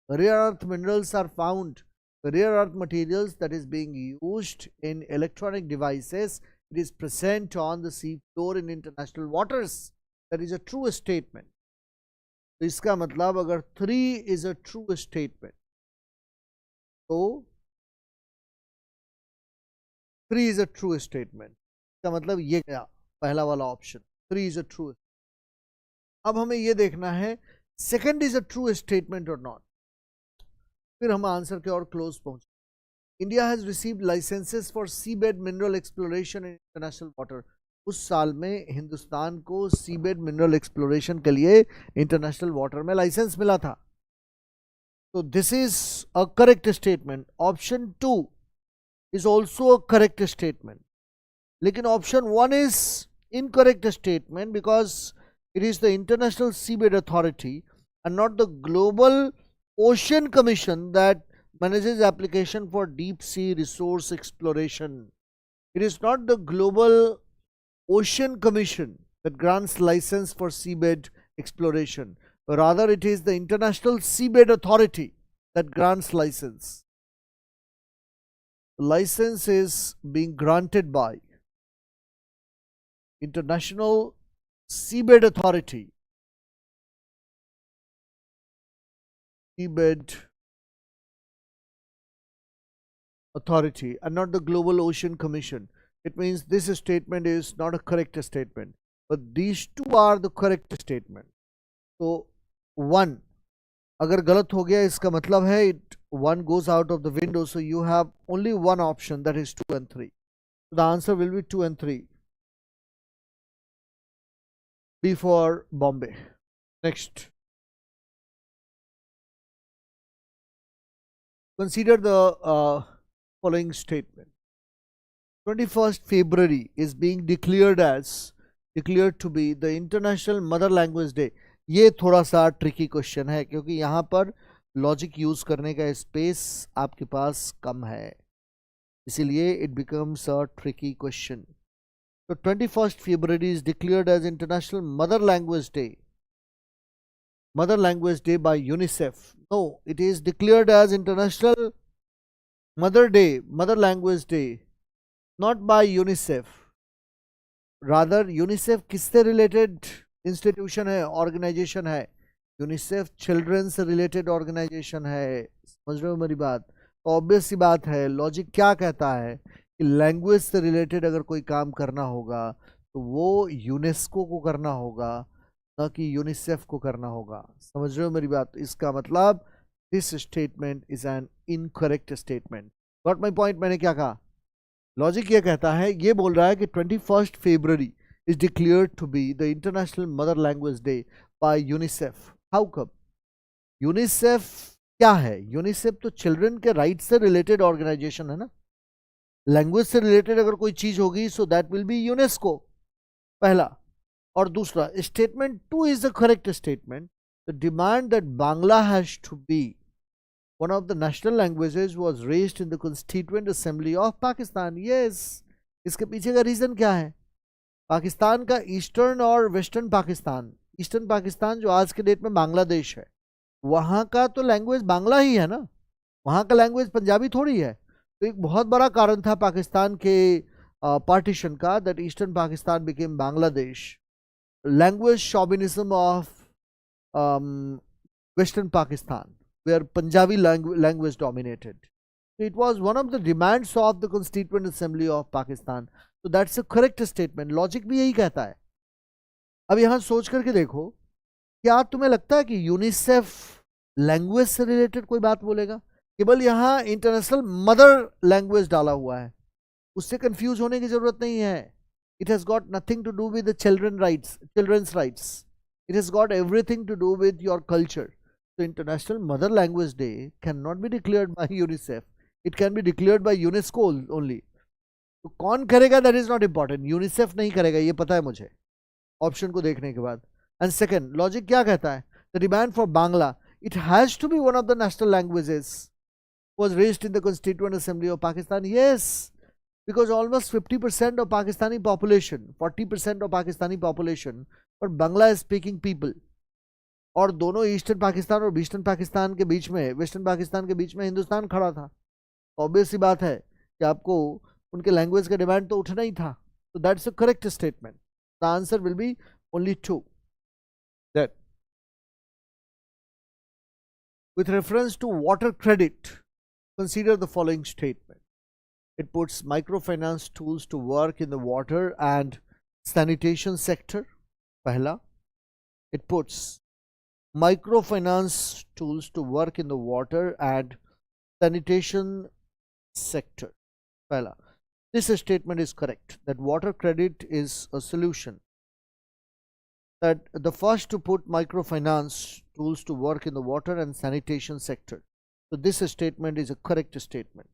rare earth minerals are found. Rare earth materials that is being used in electronic devices, it is present on the sea floor in international waters. That is a true statement. तो इसका मतलब अगर 3 is a true statement, तो 3 is a true statement, इसका मतलब ये क्या, पहला वाला ऑप्शन 3 is a true। अब हमें ये देखना है second is a true statement और नॉट, फिर हम आंसर के और क्लोज पहुंचे। India has received licences for seabed mineral exploration in international water. उस साल में हिंदुस्तान को सी बेड मिनरल एक्सप्लोरेशन के लिए इंटरनेशनल वाटर में लाइसेंस मिला था। तो this is a correct statement. Option 2 is also a correct statement, लेकिन option 1 is incorrect statement because it is the International Seabed Authority and not the Global Ocean Commission that manages application for deep sea resource exploration. It is not the Global Ocean Commission that grants license for seabed exploration. Rather, it is the International Seabed Authority that grants license. The license is being granted by International Seabed Authority, Seabed Authority, and not the Global Ocean Commission. It means this statement is not a correct statement, but these two are the correct statement. So 1 अगर गलत हो गया इसका मतलब है it 1 goes out of the window, so you have only one option, that is 2 and 3. So the answer will be 2 and 3. B for Bombay. Next, consider the following statement. 21st February is being declared to be the International Mother Language Day. ये थोड़ा सा tricky question है क्योंकि यहाँ पर logic use करने का space आपके पास कम है, इसीलिए it becomes a tricky question. So 21st February is declared as International Mother Language Day. Mother Language Day by UNICEF. No, it is declared as International Mother Day, Mother Language Day, not by UNICEF. Rather, UNICEF किससे related institution है, organization है? UNICEF children से related organization है। समझ रहे हो मेरी बात? ऑब्वियस सी बात है, लॉजिक क्या कहता है कि लैंग्वेज से रिलेटेड अगर कोई काम करना होगा तो वो यूनेस्को को करना होगा, ना कि यूनिसेफ को करना होगा। समझ रहे हो मेरी बात? इसका मतलब this statement is an incorrect statement. Got my point? मैंने क्या कहा? लॉजिक ये कहता है, ये बोल रहा है कि 21st February is declared to be the International Mother Language Day by UNICEF. How come? UNICEF क्या है? यूनिसेफ तो चिल्ड्रन के राइट से रिलेटेड ऑर्गेनाइजेशन है ना। लैंग्वेज से रिलेटेड अगर कोई चीज होगी so that will be UNESCO, पहला। और दूसरा, statement 2 is the correct statement. The demand that Bangla has to be one of the national languages was raised in the constituent assembly of Pakistan. Yes, इसके पीछे का रीजन क्या है? पाकिस्तान का ईस्टर्न और वेस्टर्न पाकिस्तान, ईस्टर्न पाकिस्तान जो आज के डेट में बांग्लादेश है, वहाँ का तो लैंग्वेज बांग्ला ही है ना, वहाँ का लैंग्वेज पंजाबी थोड़ी है। तो एक बहुत बड़ा कारण था पाकिस्तान के पार्टीशन का, that eastern Pakistan became Bangladesh. Language chauvinism of western Pakistan where Punjabi language dominated. It was one of the demands of the constituent assembly of Pakistan. तो that's a correct statement. Logic भी यही कहता है। अब यहाँ सोच करके देखो, क्या तुम्हें लगता है कि यूनिसेफ लैंग्वेज से रिलेटेड कोई बात बोलेगा? केवल यहाँ इंटरनेशनल मदर लैंग्वेज डाला हुआ है, उससे कंफ्यूज होने की जरूरत नहीं है। It has got nothing to do with the children's rights, it has got everything to do with your culture. So International Mother Language Day cannot be declared by UNICEF. It can be declared by UNESCO only. तो कौन करेगा that is not important, UNICEF नहीं करेगा, ये पता है मुझे option को देखने के बाद. एंड सेकंड लॉजिक क्या कहता है, the demand for Bangla it has to be one of the national languages was raised in the Constituent Assembly of Pakistan. Yes, because almost 50% of Pakistani population, 40% of Pakistani population और Bangla speaking people, और दोनों eastern Pakistan और eastern Pakistan के बीच में, western Pakistan के बीच में हिंदुस्तान खड़ा था. ऑब्वियस सी बात है कि आपको उनके लैंग्वेज का डिमांड तो उठना ही था. तो that's a correct statement. The answer will be only 2. That with reference to water credit, consider the following statement. It puts microfinance tools to work in the water and sanitation sector. Pehla, it puts microfinance tools to work in the water and sanitation sector. Pehla, this statement is correct, that water credit is a solution. That the first to put microfinance tools to work in the water and sanitation sector. So this statement is a correct statement.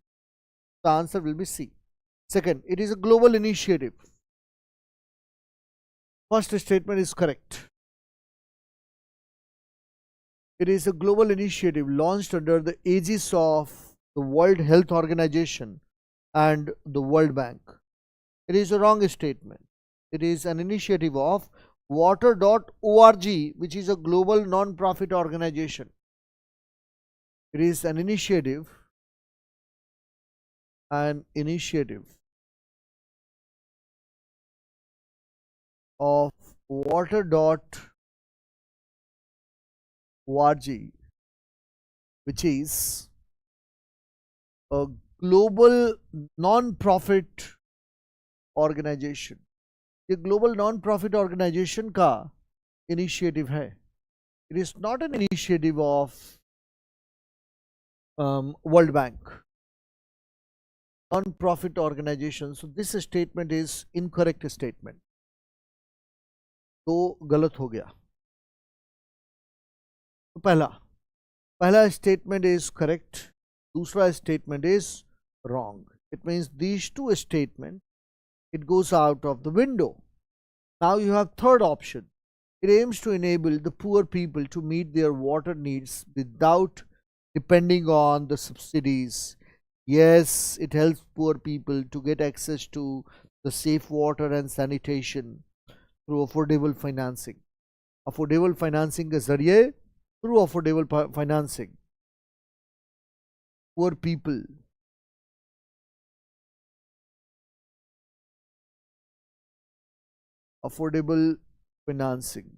The answer will be C. Second, it is a global initiative. First statement is correct. It is a global initiative launched under the aegis of the World Health Organization and the World Bank. It is a wrong statement. It is an initiative of water.org, which is a global non-profit organization. It is an initiative of water.org, which is a global non-profit organization. ये global non profit organisation का initiative है. It is not an initiative of World Bank, non profit organisation. So this statement is incorrect statement. तो गलत हो गया. तो पहला statement is correct, दूसरा statement is wrong. It means these two statement, it goes out of the window. Now you have third option. It aims to enable the poor people to meet their water needs without depending on the subsidies. Yes, it helps poor people to get access to the safe water and sanitation through affordable financing. Affordable financing के जरिए, through affordable financing, poor people affordable financing.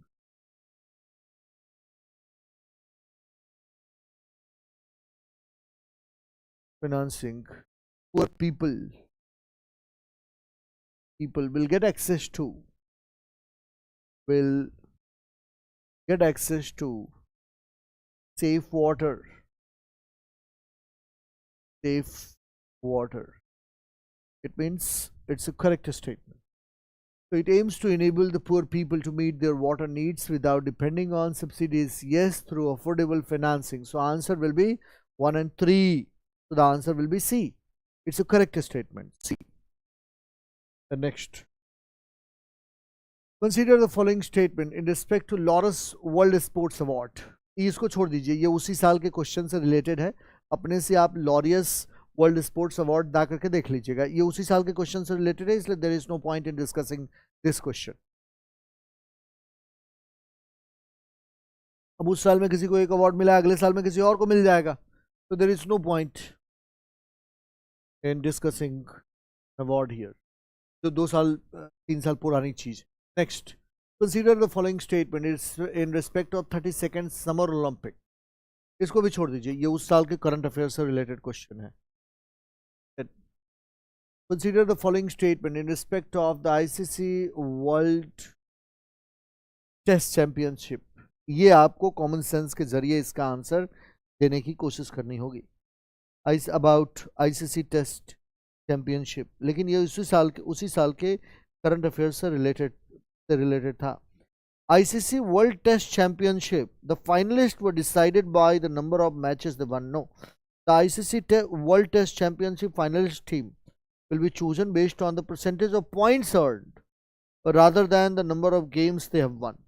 Poor people will get access to safe water. It means it's a correct statement. So it aims to enable the poor people to meet their water needs without depending on subsidies. Yes, through affordable financing. So answer will be 1 and 3. So the answer will be C. It's a correct statement. C. The next. Consider the following statement in respect to Lawrence World Sports Award. इसको छोड़ दीजिए, ये उसी साल के question से related है. अपने से आप लॉरियस वर्ल्ड स्पोर्ट्स अवार्ड दा करके देख लीजिएगा. ये उसी साल के क्वेश्चन से रिलेटेड है, इसलिए there is no point in discussing this question. अब उस साल में किसी को एक अवार्ड मिला, अगले साल में किसी और को मिल जाएगा, तो there is no point in discussing award here. तो 2 साल 3 साल पुरानी चीज. Next, consider the following statement in respect of 32nd summer Olympic. इसको भी छोड़ दीजिए, ये उस साल के करंट अफेयर से रिलेटेड क्वेश्चन है. Consider the following statement in respect of the ICC World Test Championship. ये आपको कॉमन सेंस के जरिए इसका आंसर देने की कोशिश करनी होगी. अबाउट ICC टेस्ट चैंपियनशिप, लेकिन ये उसी साल के करंट अफेयर से रिलेटेड था. ICC World Test Championship, the finalists were decided by the number of matches they won. No, the ICC World Test Championship finalist team will be chosen based on the percentage of points earned rather than the number of games they have won.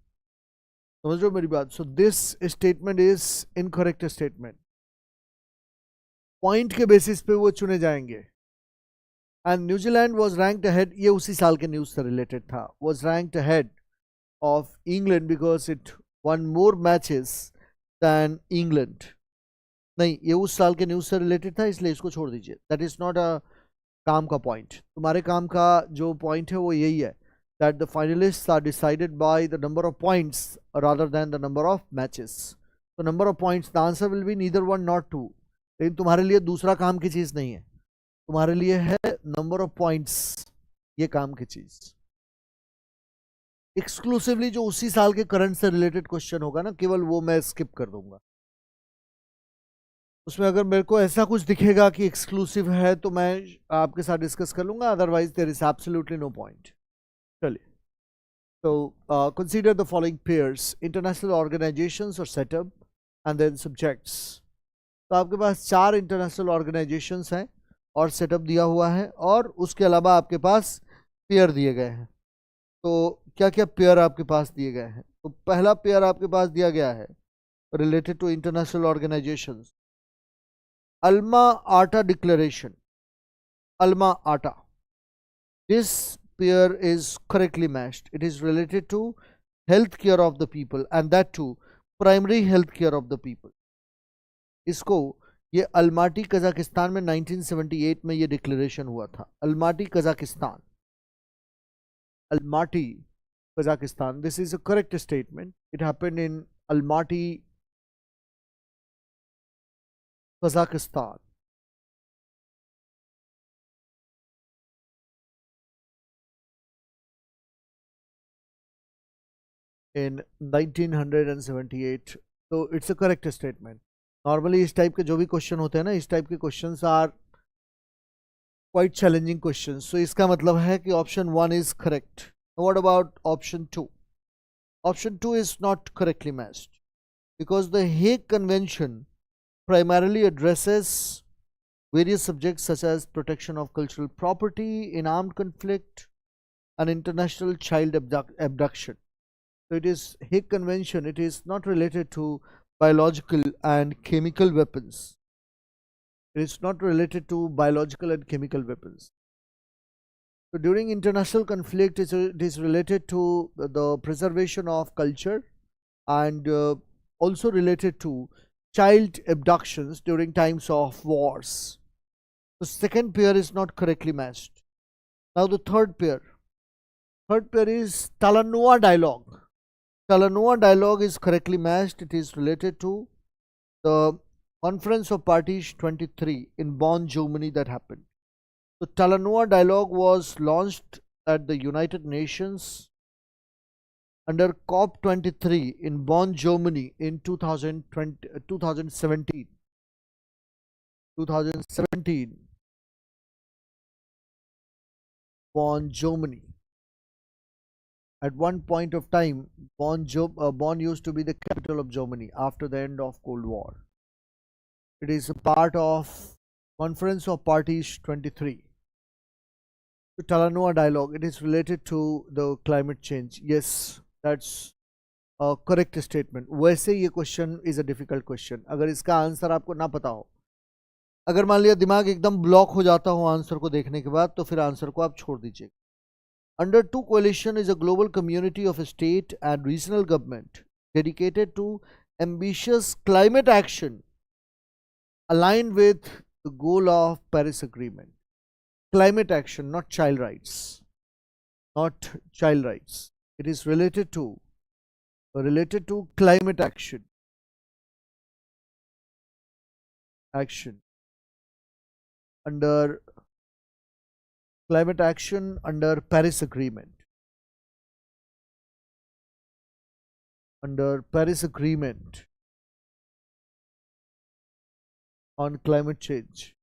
समझ रहे हो मेरी बात? So this statement is incorrect statement. Point के basis पे वो चुने जाएंगे. And New Zealand was ranked ahead, ये उसी साल के न्यूज से रिलेटेड था, was ranked ahead of England because it won more matches than England. नहीं, ये उस साल के न्यूज से रिलेटेड था, इसलिए इसको छोड़ दीजिए. दैट इज नॉट अ काम का पॉइंट. तुम्हारे काम का जो पॉइंट है वो यही है, that the finalists are decided by the number of points rather than the number of matches. तो number of points, the answer will be neither one not two. लेकिन तुम्हारे लिए दूसरा काम की चीज नहीं है, तुम्हारे लिए है नंबर ऑफ पॉइंट्स, ये काम की चीज. एक्सक्लूसिवली जो उसी साल के करंट से रिलेटेड क्वेश्चन होगा ना, केवल वो मैं स्किप कर दूंगा. उसमें अगर मेरे को ऐसा कुछ दिखेगा कि एक्सक्लूसिव है तो मैं आपके साथ डिस्कस कर लूंगा, otherwise there is absolutely no point. चलिए, तो consider the following pairs, international organisations और सेटअप एंड देन सब्जेक्ट्स. तो आपके पास 4 इंटरनेशनल ऑर्गेनाइजेशंस हैं और सेटअप दिया हुआ है, और उसके अलावा आपके पास पेयर दिए गए हैं. तो क्या क्या पेयर आपके पास दिए गए हैं? तो पहला पेयर आपके पास दिया गया है related to international organisations, Alma Ata declaration. Alma Ata, this pair is correctly matched. It is related to health care of the people and that to primary health care of the people. इसको ये Almaty Kazakhstan में 1978 में ये declaration हुआ था. Almaty Kazakhstan, Almaty Kazakhstan. This is a correct statement. It happened in Almaty Kazakhstan. in 1978. तो it's a correct statement. Normally इस type के जो भी क्वेश्चन होते हैं ना, इस टाइप के questions are quite challenging questions. So इसका मतलब है कि option 1 is correct. What about option 2? Option 2 is not correctly matched because the Hague Convention primarily addresses various subjects such as protection of cultural property in armed conflict and international child abduction. So it is Hague Convention, it is not related to biological and chemical weapons. It is not related to biological and chemical weapons. So during international conflict, it is related to the preservation of culture and also related to child abductions during times of wars. The second pair is not correctly matched. Now the third pair. Third pair is Talanoa dialogue. Talanoa dialogue is correctly matched. It is related to the Conference of Parties 23 in Bonn, Germany that happened. The Talanoa dialogue was launched at the United Nations under COP23 in Bonn, Germany in 2017. 2017, Bonn, Germany. At one point of time, Bonn used to be the capital of Germany after the end of Cold War. It is a part of Conference of Parties 23. The Talanoa dialogue, it is related to the climate change. Yes, that's a correct statement. वैसे ये question is a difficult question. अगर इसका answer आपको ना पता हो, अगर मान लिया दिमाग एकदम ब्लॉक हो जाता हो आंसर को देखने के बाद, तो फिर आंसर को आप छोड़ दीजिए. Under two coalition is a global community of state and regional government dedicated to ambitious climate action aligned with the goal of Paris Agreement. Climate action, not child rights. Not child rights. It is related to climate action. Action under climate action under Paris Agreement. Under Paris Agreement on climate change.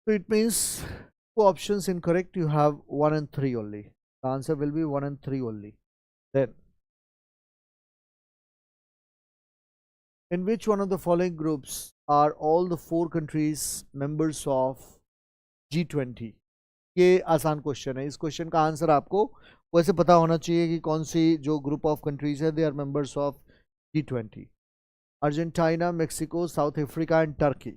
So it means two options incorrect. You have 1 and 3 only. The answer will be 1 and 3 only. Then, in which one of the following groups are all the 4 countries members of G20। ये आसान question है, इस question का answer आपको वैसे पता होना चाहिए कि कौन सी जो ग्रुप ऑफ कंट्रीज है, they are members of G20। Argentina, Mexico, South Africa and Turkey.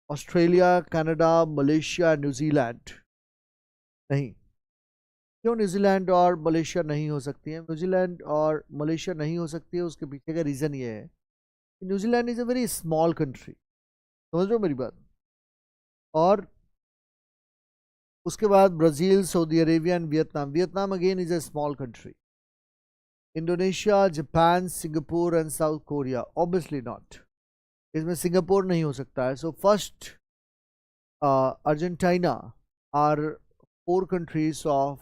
Australia, Canada, Malaysia, New Zealand. नहीं, क्यों न्यूजीलैंड और मलेशिया नहीं हो सकती है? न्यूजीलैंड और मलेशिया नहीं हो सकती है, उसके पीछे का रीज़न ये है कि New Zealand is a very small country, समझ रहे हो मेरी बात। और उसके बाद Brazil, Saudi Arabia and Vietnam. Vietnam again is a small country. Indonesia, Japan, Singapore and South Korea. Obviously not, इसमें सिंगापुर नहीं हो सकता है। So first Argentina are 4 countries of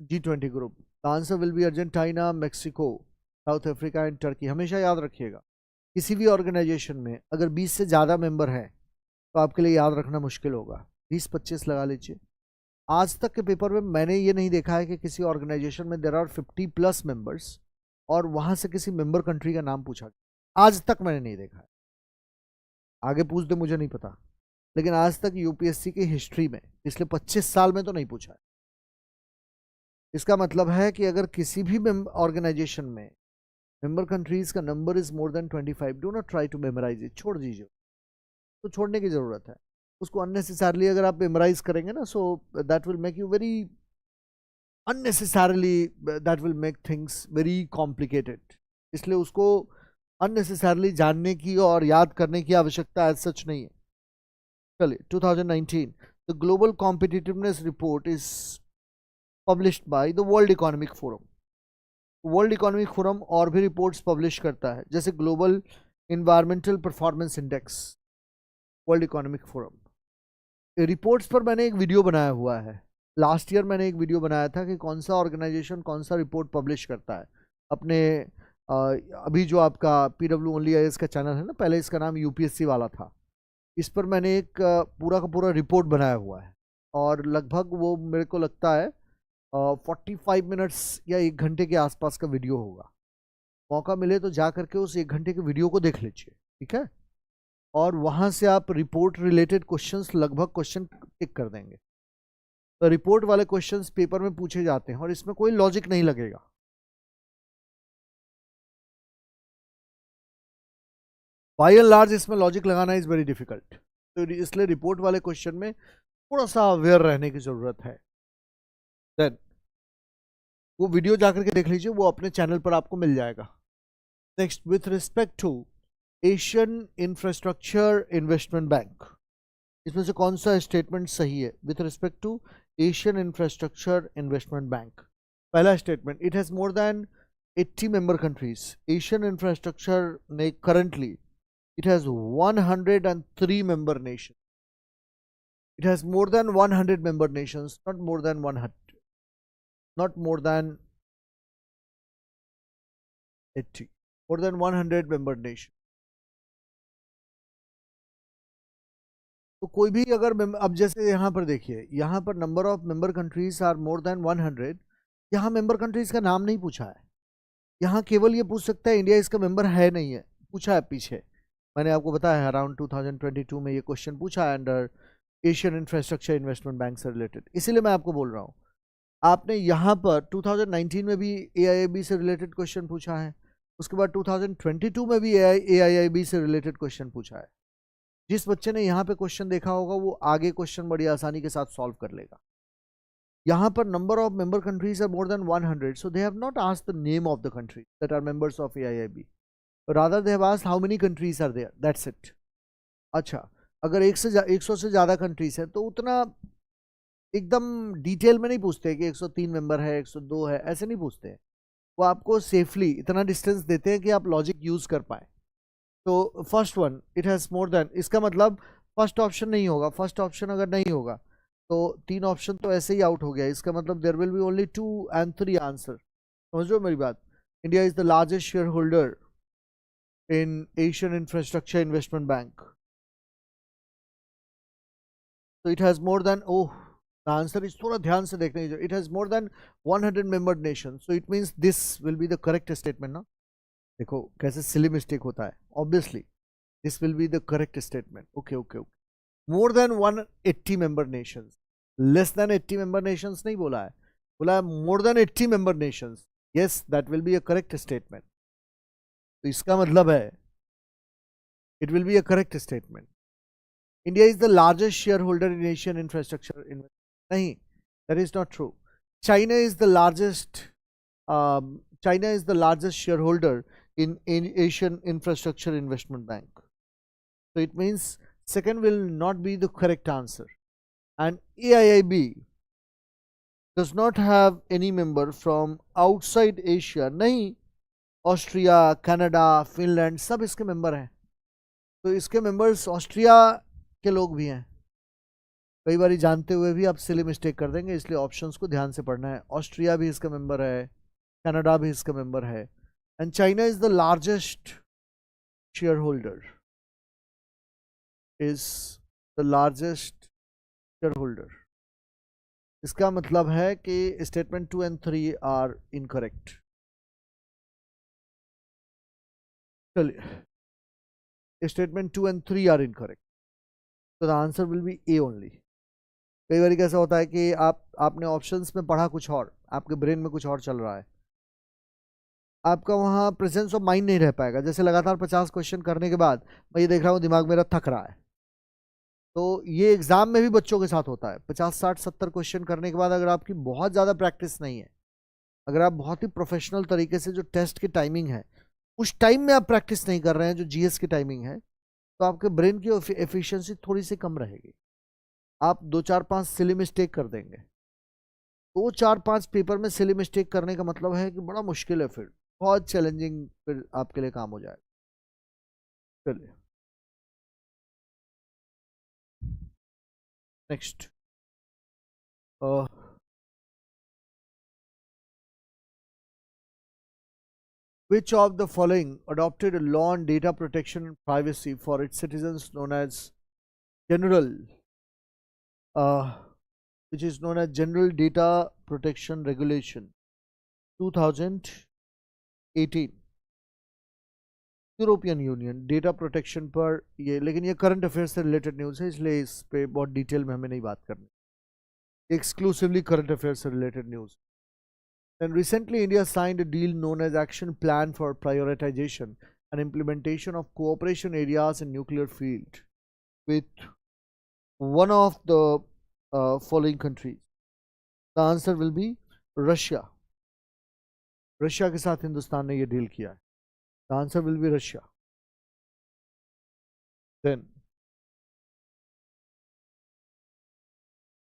G20 group. The answer will be Argentina, Mexico, South Africa and Turkey. हमेशा याद रखिएगा, किसी भी ऑर्गेनाइजेशन में अगर 20 से ज़्यादा मेंबर हैं तो आपके लिए याद रखना मुश्किल होगा। 20-25 लगा लीजिए। आज तक के पेपर में मैंने ये नहीं देखा है कि किसी ऑर्गेनाइजेशन में देर आर 50+ मेंबर्स और वहाँ से किसी मेंबर कंट्री का नाम पूछा गया। आज तक मैंने नहीं देखा है, आगे पूछ दे मुझे नहीं पता, लेकिन आज तक यूपीएससी की हिस्ट्री में पिछले 25 साल में तो नहीं पूछा है। इसका मतलब है कि अगर किसी भी ऑर्गेनाइजेशन में मेंबर कंट्रीज का number is more than 25, do not try to memorise it, छोड़ दीजिए, तो छोड़ने की जरूरत है। उसको अननेसेसरली अगर आप मेमोराइज करेंगे ना, सो that will make you very unnecessarily, that will make things very complicated. इसलिए उसको अननेसेसरली जानने की और याद करने की आवश्यकता एज सच नहीं है। चलिए 2019 the global competitiveness report is published by the world economic forum. World economic forum और भी रिपोर्ट्स पब्लिश करता है, जैसे global environmental performance index, world economic forum. Reports पर मैंने एक वीडियो बनाया हुआ है। लास्ट ईयर मैंने एक वीडियो बनाया था कि कौन सा ऑर्गेनाइजेशन कौन सा रिपोर्ट पब्लिश करता है अपने अभी जो आपका OnlyIAS का चैनल है ना, पहले इसका नाम यूपीएससी वाला था, इस पर मैंने एक पूरा का पूरा रिपोर्ट बनाया हुआ है और लगभग वो मेरे को लगता है 45 मिनट्स या 1 घंटे के आसपास का वीडियो होगा। मौका मिले तो जा करके उस 1 घंटे के वीडियो को देख लीजिए, ठीक है। और वहाँ से आप रिपोर्ट रिलेटेड क्वेश्चंस लगभग क्वेश्चन टिक कर देंगे। तो रिपोर्ट वाले क्वेश्चंस पेपर में पूछे जाते हैं और इसमें कोई लॉजिक नहीं लगेगा। बाय एंड लार्ज इसमें लॉजिक लगाना इज वेरी डिफिकल्ट, तो इसलिए रिपोर्ट वाले क्वेश्चन में थोड़ा सा अवेयर रहने की जरूरत है। देन वो वीडियो जाकर के देख लीजिए, वो अपने चैनल पर आपको मिल जाएगा। Next, with respect to Asian infrastructure investment bank, इसमें से कौन सा स्टेटमेंट सही है? With respect to Asian infrastructure investment bank, पहला statement, it has more than 80 member countries. Asian infrastructure ने currently it has 103 member nation. It has more than 100 member nations, not more than 100, not more than 80, more than 100 member nation। तो कोई भी अगर अब जैसे यहाँ पर देखिए, यहाँ पर number of member countries are more than 100, यहाँ मेंबर कंट्रीज का नाम नहीं पूछा है। यहाँ केवल ये पूछ सकता है इंडिया इसका मेंबर है नहीं है, पूछा है पीछे। मैंने आपको बताया है अराउंड 2022 में ये क्वेश्चन पूछा है under Asian infrastructure investment bank से रिलेटेड, इसीलिए मैं आपको बोल रहा हूँ। आपने यहाँ पर 2019 में भी AIIB से रिलेटेड क्वेश्चन पूछा है, उसके बाद 2022 में भी AIIB से रिलेटेड क्वेश्चन पूछा है। जिस बच्चे ने यहाँ पे क्वेश्चन देखा होगा वो आगे क्वेश्चन बड़ी आसानी के साथ सॉल्व कर लेगा। यहाँ पर number of member countries are more than 100, so they have not asked the name of the country that are members of AIIB, rather they have asked how many countries are there, that's it. अच्छा, अगर 100 से ज़्यादा countries है तो उतना एकदम detail में नहीं पूछते कि 103 मेंबर है, 102 है, ऐसे नहीं पूछते हैं। वो आपको सेफली इतना डिस्टेंस देते हैं कि आप लॉजिक यूज कर पाए। तो first one, it has more then, इसका मतलब फर्स्ट ऑप्शन नहीं होगा। फर्स्ट ऑप्शन अगर नहीं होगा तो 3 ऑप्शन तो ऐसे ही आउट हो गया। इसका मतलब there will be only 2 and 3 answer. समझ लो मेरी बात। India is the largest share holder in Asian infrastructure investment bank, तो it has more than, oh the answer is, थोड़ा ध्यान से देखने की, it has more than 100 membered nations, so it means this will be the correct statement ना। देखो कैसे silly mistake होता है, obviously this will be the correct statement। okay, more than 180 member nations. Less than 80 member nations नहीं बोला है, बोला है more than 80 member nations. Yes, that will be a correct statement. तो इसका मतलब है it will be a correct statement. India is the largest shareholder in Asian infrastructure investment. नहीं, that is not true. China is the largest shareholder in Asian Infrastructure Investment Bank. So it means second will not be the correct answer. And AIIB does not have any member from outside Asia. नहीं, Austria, Canada, Finland सब इसके member हैं. तो इसके members Austria के लोग भी हैं. कई बार जानते हुए भी आप सिली मिस्टेक कर देंगे, इसलिए ऑप्शंस को ध्यान से पढ़ना है. ऑस्ट्रिया भी इसका मेंबर है, कनाडा भी इसका मेंबर है. And China is the largest share holder, is the largest share holder. इसका मतलब है कि स्टेटमेंट 2 and 3 आर इनकरेक्ट. चलिए, स्टेटमेंट 2 and 3 आर इनकरेक्ट. तो the answer will B A only. कई बार कैसा होता है कि आपने ऑप्शंस में पढ़ा कुछ और, आपके ब्रेन में कुछ और चल रहा है, आपका वहाँ प्रेजेंस ऑफ माइंड नहीं रह पाएगा. जैसे लगातार 50 क्वेश्चन करने के बाद मैं ये देख रहा हूँ दिमाग मेरा थक रहा है. तो ये एग्जाम में भी बच्चों के साथ होता है. 50, 60, 70 क्वेश्चन करने के बाद अगर आपकी बहुत ज़्यादा प्रैक्टिस नहीं है, अगर आप बहुत ही प्रोफेशनल तरीके से जो टेस्ट की टाइमिंग है उस टाइम में आप प्रैक्टिस नहीं कर रहे हैं, जो जीएस की टाइमिंग है, तो आपके ब्रेन की एफिशिएंसी थोड़ी सी कम रहेगी. आप 2, 4, 5 सिली मिस्टेक कर देंगे. 2, 4, 5 पेपर में सिली मिस्टेक करने का मतलब है कि बड़ा मुश्किल है, फिर बहुत चैलेंजिंग फिर आपके लिए काम हो जाए. चलिए next. Which of the following adopted a law on data protection and privacy for its citizens known as General, which is known as General Data Protection Regulation 2018. European union data protection पर ये, लेकिन ये current affairs से related news है, इसलिए इस पे बहुत डिटेल में हमें नहीं बात करनी. एक्सक्लूसिवली करंट अफेयर्स से related news. And recently, India signed a deal known as Action Plan for Prioritization and Implementation of Cooperation Areas in Nuclear Field with one of the following countries. The answer will be Russia. Russia के साथ हिंदुस्तान ने ये deal किया है. The answer will be Russia. Then,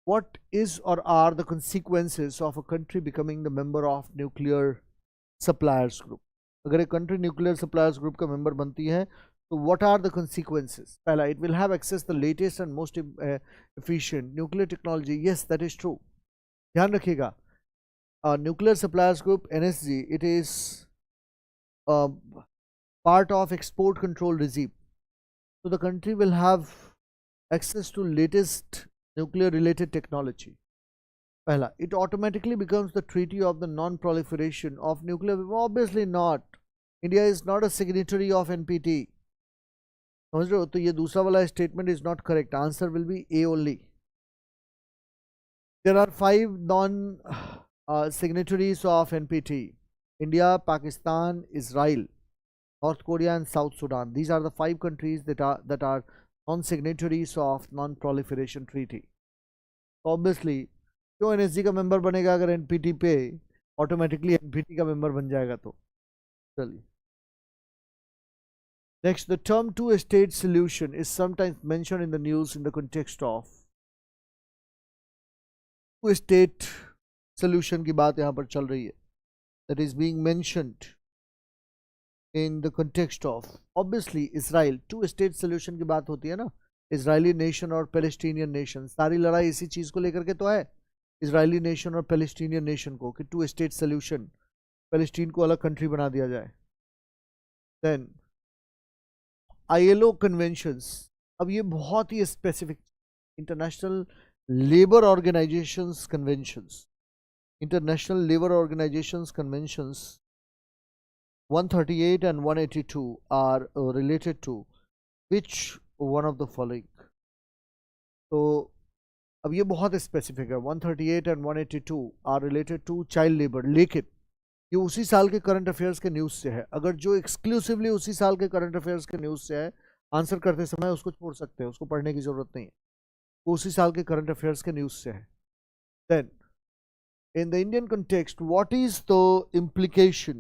what is or are the consequences of a country becoming the member of nuclear suppliers group? अगर एक country nuclear suppliers group का member बनती है तो what are the consequences? पहला, it will have access to the latest and most efficient nuclear technology. Yes, that is true. ध्यान रखिएगा, nuclear suppliers group NSG, it is part of export control regime. So the country will have access to latest nuclear related technology. Pehla, it automatically becomes the treaty of the non-proliferation of nuclear. Obviously not. India is not a signatory of NPT. समझ रहे हो? तो ये दूसरा वाला statement is not correct. Answer will be A only. There are 5 non-signatories of NPT: India, Pakistan, Israel, North Korea, and South Sudan. These are the 5 countries that are non-signatories of non-proliferation treaty. Obviously, क्यों NSG का member बनेगा अगर NPT पे automatically NPT का member बन जाएगा तो. चलिए next. The term two state solution is sometimes mentioned in the news in the context of. Two state solution की बात यहाँ पर चल रही है. That is being mentioned in the context of obviously Israel. 2 state solution की बात होती है ना, इजरायली नेशन और पैलेस्टीनियन नेशन. सारी लड़ाई इसी चीज को लेकर के तो है, इजरायली नेशन और पैलेस्टीनियन नेशन को, कि 2 स्टेट सॉल्यूशन, पैलेस्टीन को अलग कंट्री बना दिया जाए. Then ILO conventions. अब ये बहुत ही specific, international labour organisations conventions, international labour organisations conventions 138 and 182 are related to which one of the following? तो अब ये बहुत स्पेसिफिक है, 138 and 182 are related to child labour, लेकिन ये उसी साल के करंट अफेयर्स के न्यूज़ से है। अगर जो एक्सक्लूसिवली उसी साल के करंट अफेयर्स के न्यूज़ से है, आंसर करते समय उसको छोड़ सकते हैं, उसको पढ़ने की जरूरत नहीं है, वो उसी साल के करंट अफेयर्स के न्यूज़ से है। Then in the Indian context, what is the implication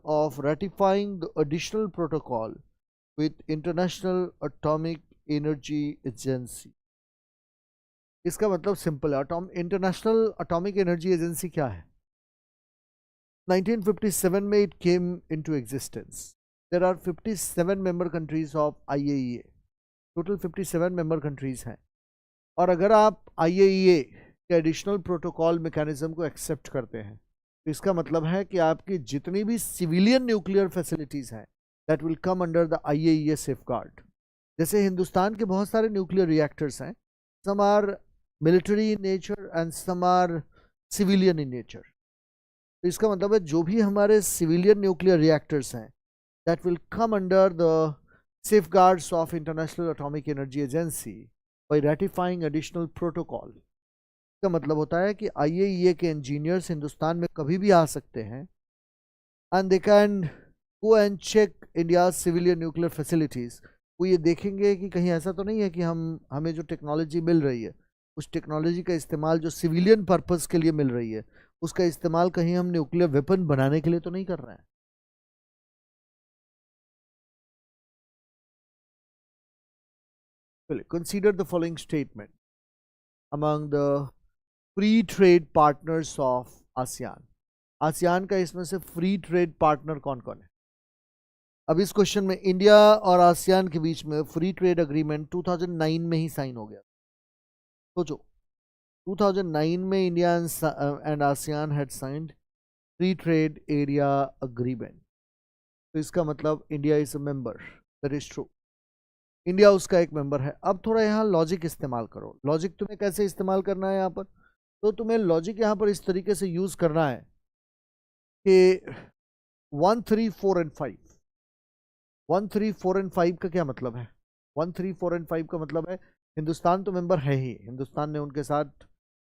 of ratifying the additional protocol with International Atomic Energy Agency? इसका मतलब सिंपल है, इंटरनेशनल अटोमिक एनर्जी एजेंसी क्या है? 1957 में it came into existence. There are 57 member countries of IAEA. Total 57 member countries हैं, और अगर आप IAEA के एडिशनल प्रोटोकॉल मैकेनिज्म को एक्सेप्ट करते हैं तो इसका मतलब है कि आपकी जितनी भी सिविलियन न्यूक्लियर फैसिलिटीज हैं that will come under the IAEA safeguard. जैसे हिंदुस्तान के बहुत सारे न्यूक्लियर रिएक्टर्स हैं, some are military in nature and some are civilian in nature. तो इसका मतलब है जो भी हमारे सिविलियन न्यूक्लियर रिएक्टर्स हैं that will come under the safeguards of International Atomic Energy Agency by ratifying additional protocol। इसका मतलब होता है कि IAEA के इंजीनियर्स हिंदुस्तान में कभी भी आ सकते हैं and they can go and check India's civilian nuclear facilities। वो ये देखेंगे कि कहीं ऐसा तो नहीं है कि हमें जो टेक्नोलॉजी मिल रही है उस टेक्नोलॉजी का इस्तेमाल जो सिविलियन पर्पस के लिए मिल रही है उसका इस्तेमाल कहीं हम न्यूक्लियर वेपन बनाने के लिए तो नहीं कर रहे हैं। Consider the following statement among the free trade partners of ASEAN। ASEAN का इसमें से फ्री ट्रेड पार्टनर कौन कौन है? अब इस क्वेश्चन में इंडिया और आसियान के बीच में फ्री ट्रेड अग्रीमेंट 2009 में ही साइन हो गया। सोचो 2009 में India and ASEAN had signed free trade area agreement. तो इसका मतलब India is a member, that is true, India उसका एक मेंबर है। अब थोड़ा यहाँ लॉजिक इस्तेमाल करो। लॉजिक तुम्हें कैसे इस्तेमाल करना है यहाँ पर? तो तुम्हें लॉजिक यहाँ पर इस तरीके से यूज करना है कि 1, 3, 4 एंड 5, 1, 3, 4 एंड 5 का क्या मतलब है? 1, 3, 4 एंड 5 का मतलब है हिंदुस्तान तो मेंबर है ही, हिंदुस्तान ने उनके साथ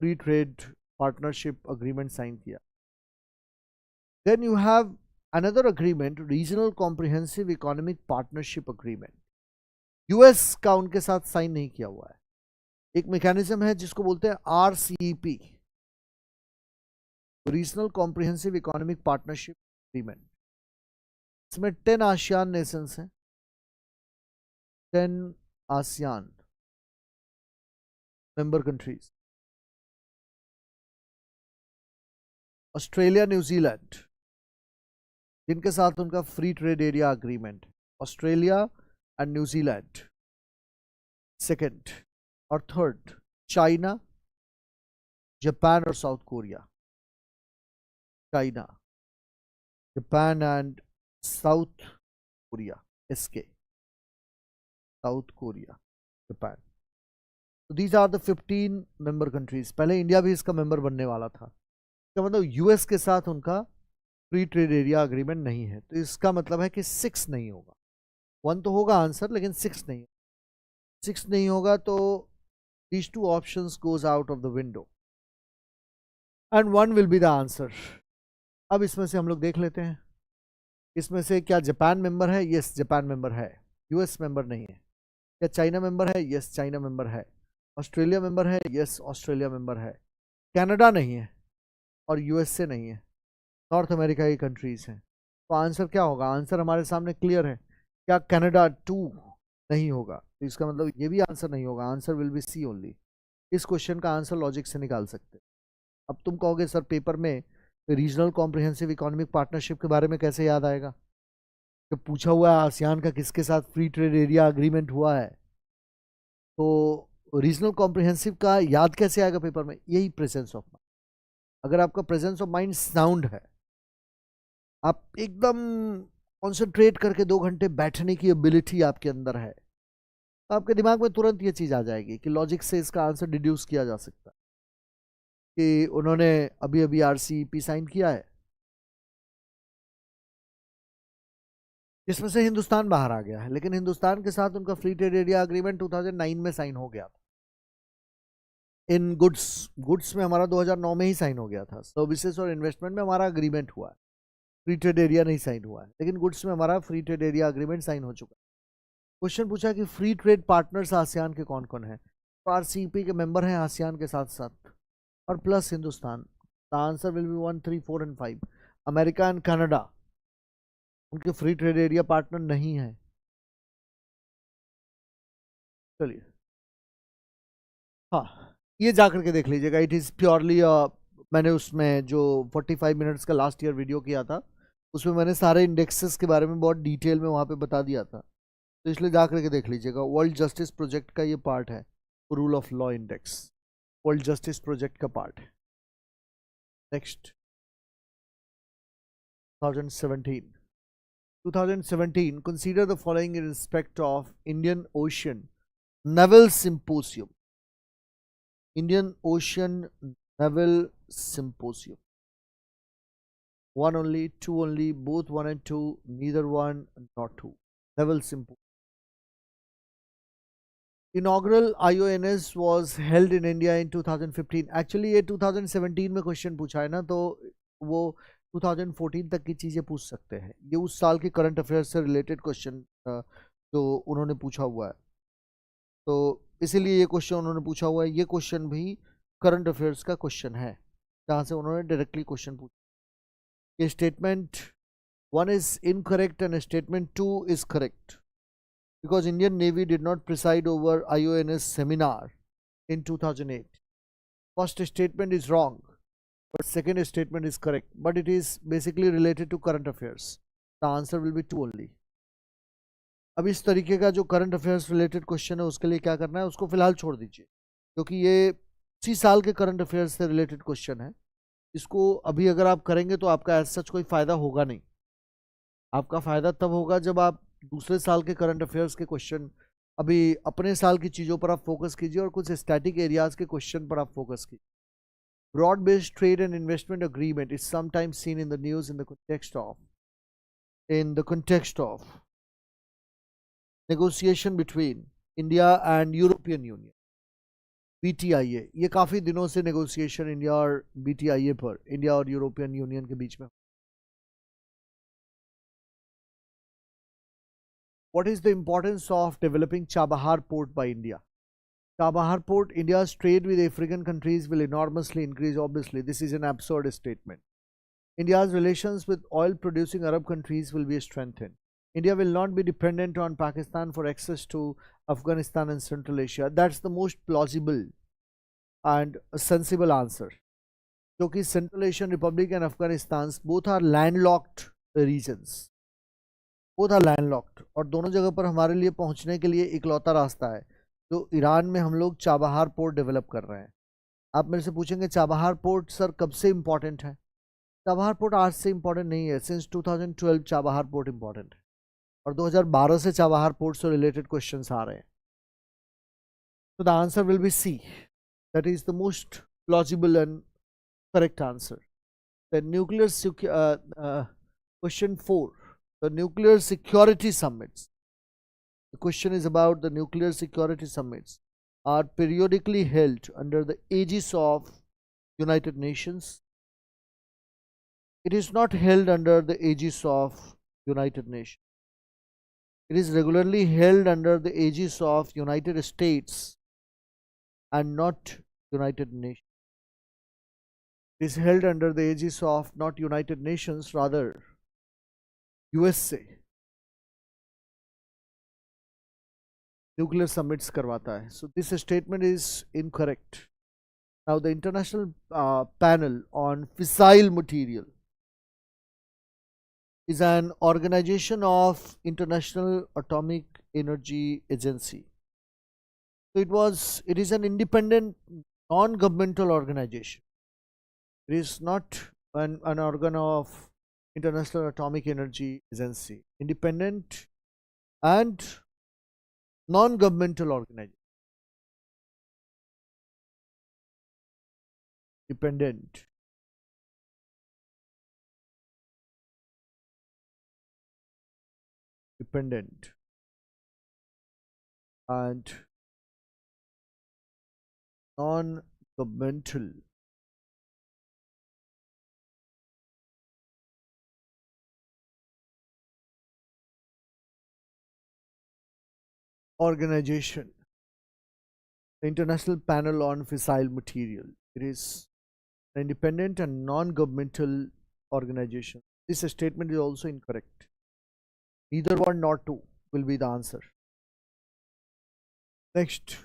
free trade partnership agreement sign किया। Then you have another agreement, regional comprehensive economic partnership agreement. US का उनके साथ साइन नहीं किया हुआ है। एक मैकेनिज्म है जिसको बोलते हैं RCEP, regional comprehensive economic partnership agreement. इसमें 10 आसियान नेशंस हैं, 10 ASEAN member countries, Australia, New Zealand, जिनके साथ उनका free trade area agreement, Australia and New Zealand second, और थर्ड चाइना, जापान और South Korea. China, Japan and South Korea, SK, South Korea, Japan. तो these are the 15 member countries. पहले India भी इसका member बनने वाला था। इसका मतलब यूएस के साथ उनका फ्री ट्रेड एरिया अग्रीमेंट नहीं है। तो इसका मतलब है कि 6 नहीं होगा, 1 तो होगा आंसर लेकिन 6 नहीं, 6 नहीं होगा। तो these two options goes out of the window and 1 will be the answer। अब इसमें से हम लोग देख लेते हैं, इसमें से क्या जापान मेंबर है? यस, जापान मेंबर है। यूएस मेंबर नहीं है। क्या चाइना मेंबर है? यस, चाइना मेंबर है। ऑस्ट्रेलिया मेंबर है? यस, ऑस्ट्रेलिया मेंबर है। कनाडा नहीं है और यूएसए नहीं है, नॉर्थ अमेरिका की कंट्रीज हैं। तो आंसर क्या होगा? आंसर हमारे सामने क्लियर है। क्या कनाडा 2 नहीं होगा? तो इसका मतलब ये भी आंसर नहीं होगा, answer will be C only. इस क्वेश्चन का आंसर लॉजिक से निकाल सकते। अब तुम कहोगे सर पेपर में रीजनल कॉम्प्रिहेंसिव इकोनॉमिक पार्टनरशिप के बारे में कैसे याद आएगा? तो पूछा हुआ है आसियान का किसके साथ फ्री ट्रेड एरिया अग्रीमेंट हुआ है, तो रीजनल कॉम्प्रिहेंसिव का याद कैसे आएगा पेपर में? यही प्रेजेंस ऑफ माइंड। अगर आपका प्रेजेंस ऑफ माइंड साउंड है, आप एकदम कॉन्सेंट्रेट करके 2 घंटे बैठने की एबिलिटी आपके अंदर है, तो आपके दिमाग में तुरंत ये चीज आ जाएगी कि लॉजिक से इसका आंसर डिड्यूस किया जा सकता है कि उन्होंने अभी अभी RCEP साइन किया है, जिसमें से हिंदुस्तान बाहर आ गया है, लेकिन हिंदुस्तान के साथ उनका फ्री ट्रेड एरिया एग्रीमेंट 2009 में साइन हो गया था। इन गुड्स में हमारा 2009 में ही साइन हो गया था। सर्विसेज और इन्वेस्टमेंट में हमारा अग्रीमेंट हुआ है, फ्री ट्रेड एरिया नहीं साइन हुआ है, लेकिन गुड्स में हमारा free trade area agreement sign हो चुका है। क्वेश्चन पूछा कि फ्री ट्रेड पार्टनर्स आसियान के कौन कौन है। तो आरसीईपी के मेंबर हैं आसियान के साथ साथ, और plus Hindustan. The answer will be 1, 3, 4 and 5। America and Canada उनके फ्री ट्रेड एरिया पार्टनर नहीं है। चलिए, हाँ, ये जा करके देख लीजिएगा। इट इज़ प्योरली मैंने उसमें जो 45 मिनट्स का लास्ट ईयर वीडियो किया था, उसमें मैंने सारे इंडेक्सेस के बारे में बहुत डिटेल में वहाँ पे बता दिया था, तो इसलिए जा करके देख लीजिएगा। वर्ल्ड जस्टिस प्रोजेक्ट का ये पार्ट है, rule of law index, world justice project का पार्ट है। Next 2017 consider the following in respect of Indian Ocean Naval Symposium. Indian Ocean Naval Symposium. One only, two only, both one and two, neither one, not two. Naval Symposium. Inaugural IONS was held in India in 2015. Actually ये 2017 में question पूछा है ना, तो वो 2014 तक की चीज़ें पूछ सकते हैं। ये उस साल के करंट अफेयर्स से रिलेटेड क्वेश्चन जो उन्होंने पूछा हुआ है, तो इसीलिए ये क्वेश्चन उन्होंने पूछा हुआ है। ये क्वेश्चन भी करंट अफेयर्स का क्वेश्चन है, जहाँ से उन्होंने डायरेक्टली क्वेश्चन पूछा। ये statement 1 is incorrect and statement 2 is correct, because Indian Navy did not preside over IONS seminar in 2008. First statement is wrong, but second statement is correct, but it is basically related to current affairs. The answer will be 2 only. अब इस तरीके का जो current affairs related question है, उसके लिए क्या करना है, उसको फिलहाल छोड़ दीजिए, क्योंकि ये उसी साल के करंट अफेयर्स से रिलेटेड क्वेश्चन है। इसको अभी अगर आप करेंगे तो आपका एज सच कोई फ़ायदा होगा नहीं। आपका फ़ायदा तब होगा जब आप दूसरे साल के करंट अफेयर्स के क्वेश्चन, अभी अपने साल की चीज़ों पर आप फोकस कीजिए और कुछ स्टैटिक एरियाज के क्वेश्चन पर आप फोकस कीजिए। Broad based trade and investment agreement is sometimes seen in the news in the context of negotiation between India and European Union, BTIA। ये काफ़ी दिनों से नेगोशिएशन इंडिया और BTIA पर, इंडिया और यूरोपियन यूनियन के बीच में। What is the importance of developing Chabahar port by India? Chabahar port, India's trade with African countries will enormously increase. Obviously, this is an absurd statement. India's relations with oil producing Arab countries will be strengthened. India will not be dependent on Pakistan for access to Afghanistan and Central Asia. That's the most plausible and sensible answer. क्योंकि Central Asian Republic and Afghanistan both are landlocked regions. Both are landlocked, और दोनों जगह पर हमारे लिए पहुंचने के लिए इकलौता रास्ता है जो ईरान में हम लोग चाबहार पोर्ट डेवलप कर रहे हैं। आप मेरे से पूछेंगे चाबहार पोर्ट सर कब से इम्पोर्टेंट है? चाबहार पोर्ट आज से इम्पोर्टेंट नहीं है, सिंस 2012 चाबहार पोर्ट इम्पोर्टेंट है, और 2012 से चाबहार पोर्ट से रिलेटेड क्वेश्चंस आ रहे हैं। तो the answer will be C, that is the most plausible and correct answer. The nuclear question 4, the nuclear security summits. The question is about the nuclear security summits are periodically held under the aegis of United Nations. It is not held under the aegis of United Nations. It is regularly held under the aegis of United States and not United Nations. It is held under the aegis of not United Nations, rather USA nuclear summits करवाता है. So this statement is incorrect. Now the international panel on fissile material is an organization of International Atomic Energy Agency. So it is an independent non-governmental organization. It is not an organ of International Atomic Energy Agency. Independent and non-governmental organization. Dependent independent and non-governmental organization, the International Panel on Fissile Material. It is an independent and non-governmental organization. This statement is also incorrect. Neither one nor two will be the answer. Next,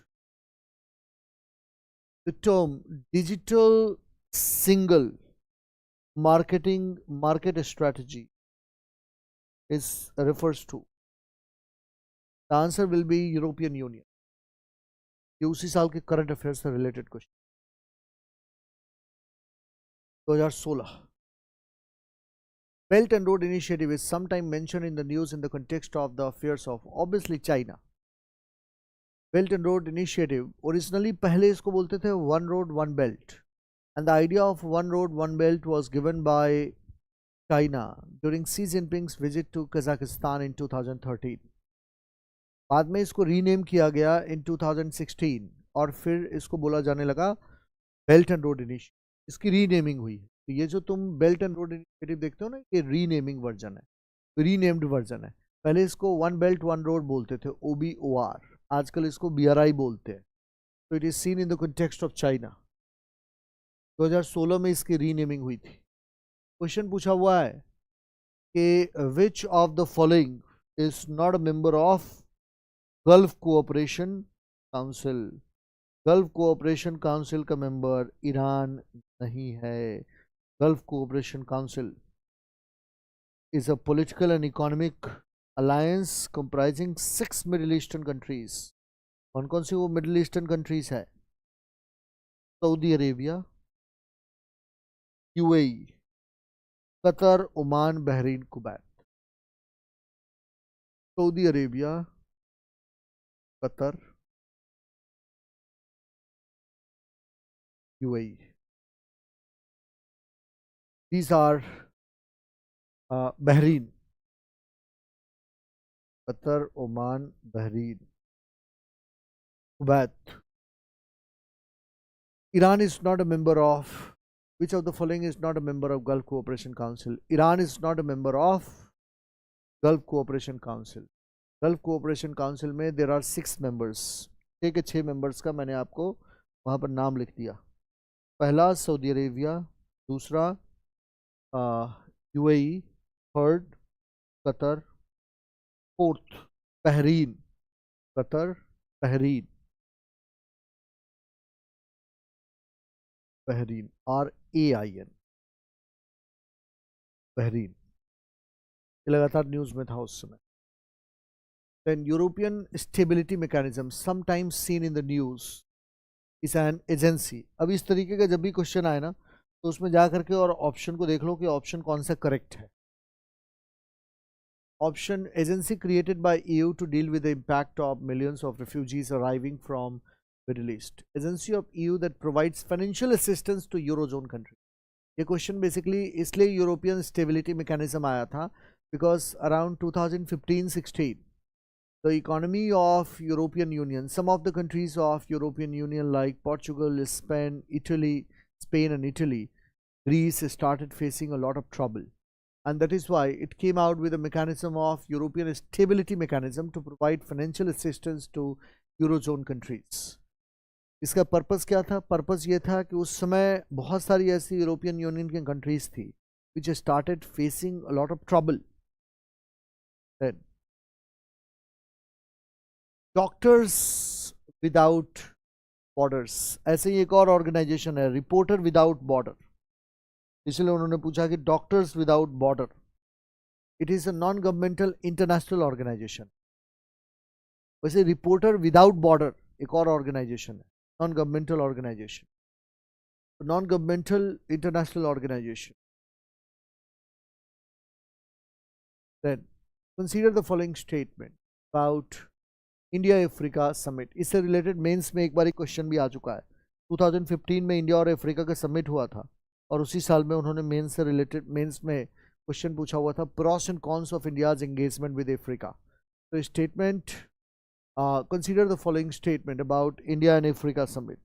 the term digital single market strategy is refers to. The answer will be European Union. ये उसी साल के current affair से related question 2016. Belt and Road Initiative is sometimes mentioned in the news in the context of the affairs of obviously China. Belt and Road Initiative originally पहले इसको बोलते थे One Road One Belt, and the idea of One Road One Belt was given by China during Xi Jinping's visit to Kazakhstan in 2013. बाद में इसको rename किया गया इन 2016 और फिर इसको बोला जाने लगा बेल्ट एंड रोड इनिशिएटिव. इसकी रीनेमिंग हुई. तो ये जो तुम बेल्ट एंड रोड इनिशिएटिव देखते हो ना, ये रीनेमिंग वर्जन है, रीनेम्ड वर्जन है. पहले इसको वन बेल्ट वन रोड बोलते थे, OBOR. आजकल इसको BRI बोलते हैं. तो it is seen in the context of China. 2016 में इसकी रीनेमिंग हुई थी. क्वेश्चन पूछा हुआ है कि which of the following is not a member of gulf cooperation council. Gulf cooperation council का मेंबर ईरान नहीं है. Gulf cooperation council is a political and economic alliance comprising 6 middle eastern countries. कौन कौन सी वो मिडिल ईस्टर्न कंट्रीज है? Saudi Arabia, UAE, Qatar, Oman, Bahrain, Kuwait. Saudi Arabia, Qatar, UAE. These are Bahrain, Qatar, Oman, Bahrain, Kuwait. Iran is not a member of. Which of the following is not a member of Gulf Cooperation Council? Iran is not a member of Gulf Cooperation Council. Gulf cooperation council में there are 6 members. 6 के 6 members का मैंने आपको वहाँ पर नाम लिख दिया. पहला सऊदी अरेबिया, दूसरा UAE, third Qatar, fourth Bahrain. Qatar, Bahrain, Bahrain, RAIN, Bahrain. ये लगातार न्यूज़ में था उस समय. Then European Stability Mechanism, sometimes seen in the news, is an agency. अब इस तरीके का जब भी क्वेश्चन आए ना, तो उसमें जा करके और ऑप्शन को देख लो कि ऑप्शन कौन सा करेक्ट है. Option agency created by EU to deal with the impact of millions of refugees arriving from Middle East. Agency of EU that provides financial assistance to Eurozone countries. ये question basically इसलिए European stability mechanism आया था because around 2015-16 the economy of European Union, some of the countries of European Union like Portugal, Spain and Italy, Greece started facing a lot of trouble, and that is why it came out with a mechanism of European Stability Mechanism to provide financial assistance to Eurozone countries. इसका purpose क्या था? Purpose ये था कि उस समय बहुत सारी ऐसी यूरोपियन यूनियन की कंट्रीज थी which started facing a lot of trouble. Then doctors without borders, ऐसे ही एक और ऑर्गेनाइजेशन है रिपोर्टर विदाउट बॉर्डर. इसलिए उन्होंने पूछा कि doctors without border, it is a non governmental international organisation. वैसे रिपोर्टर विदाउट बॉर्डर एक और ऑर्गेनाइजेशन है, non governmental organisation, non governmental international organisation. Then consider the following statement about India Africa summit. इससे related mains में एक बार question भी आ चुका है. 2015 में इंडिया और अफ्रीका का समिट हुआ था और उसी साल में उन्होंने मेंस से रिलेटेड मेंस में क्वेश्चन पूछा हुआ था, pros and cons of India's engagement with Africa. So statement, consider the following statement about India and Africa summit.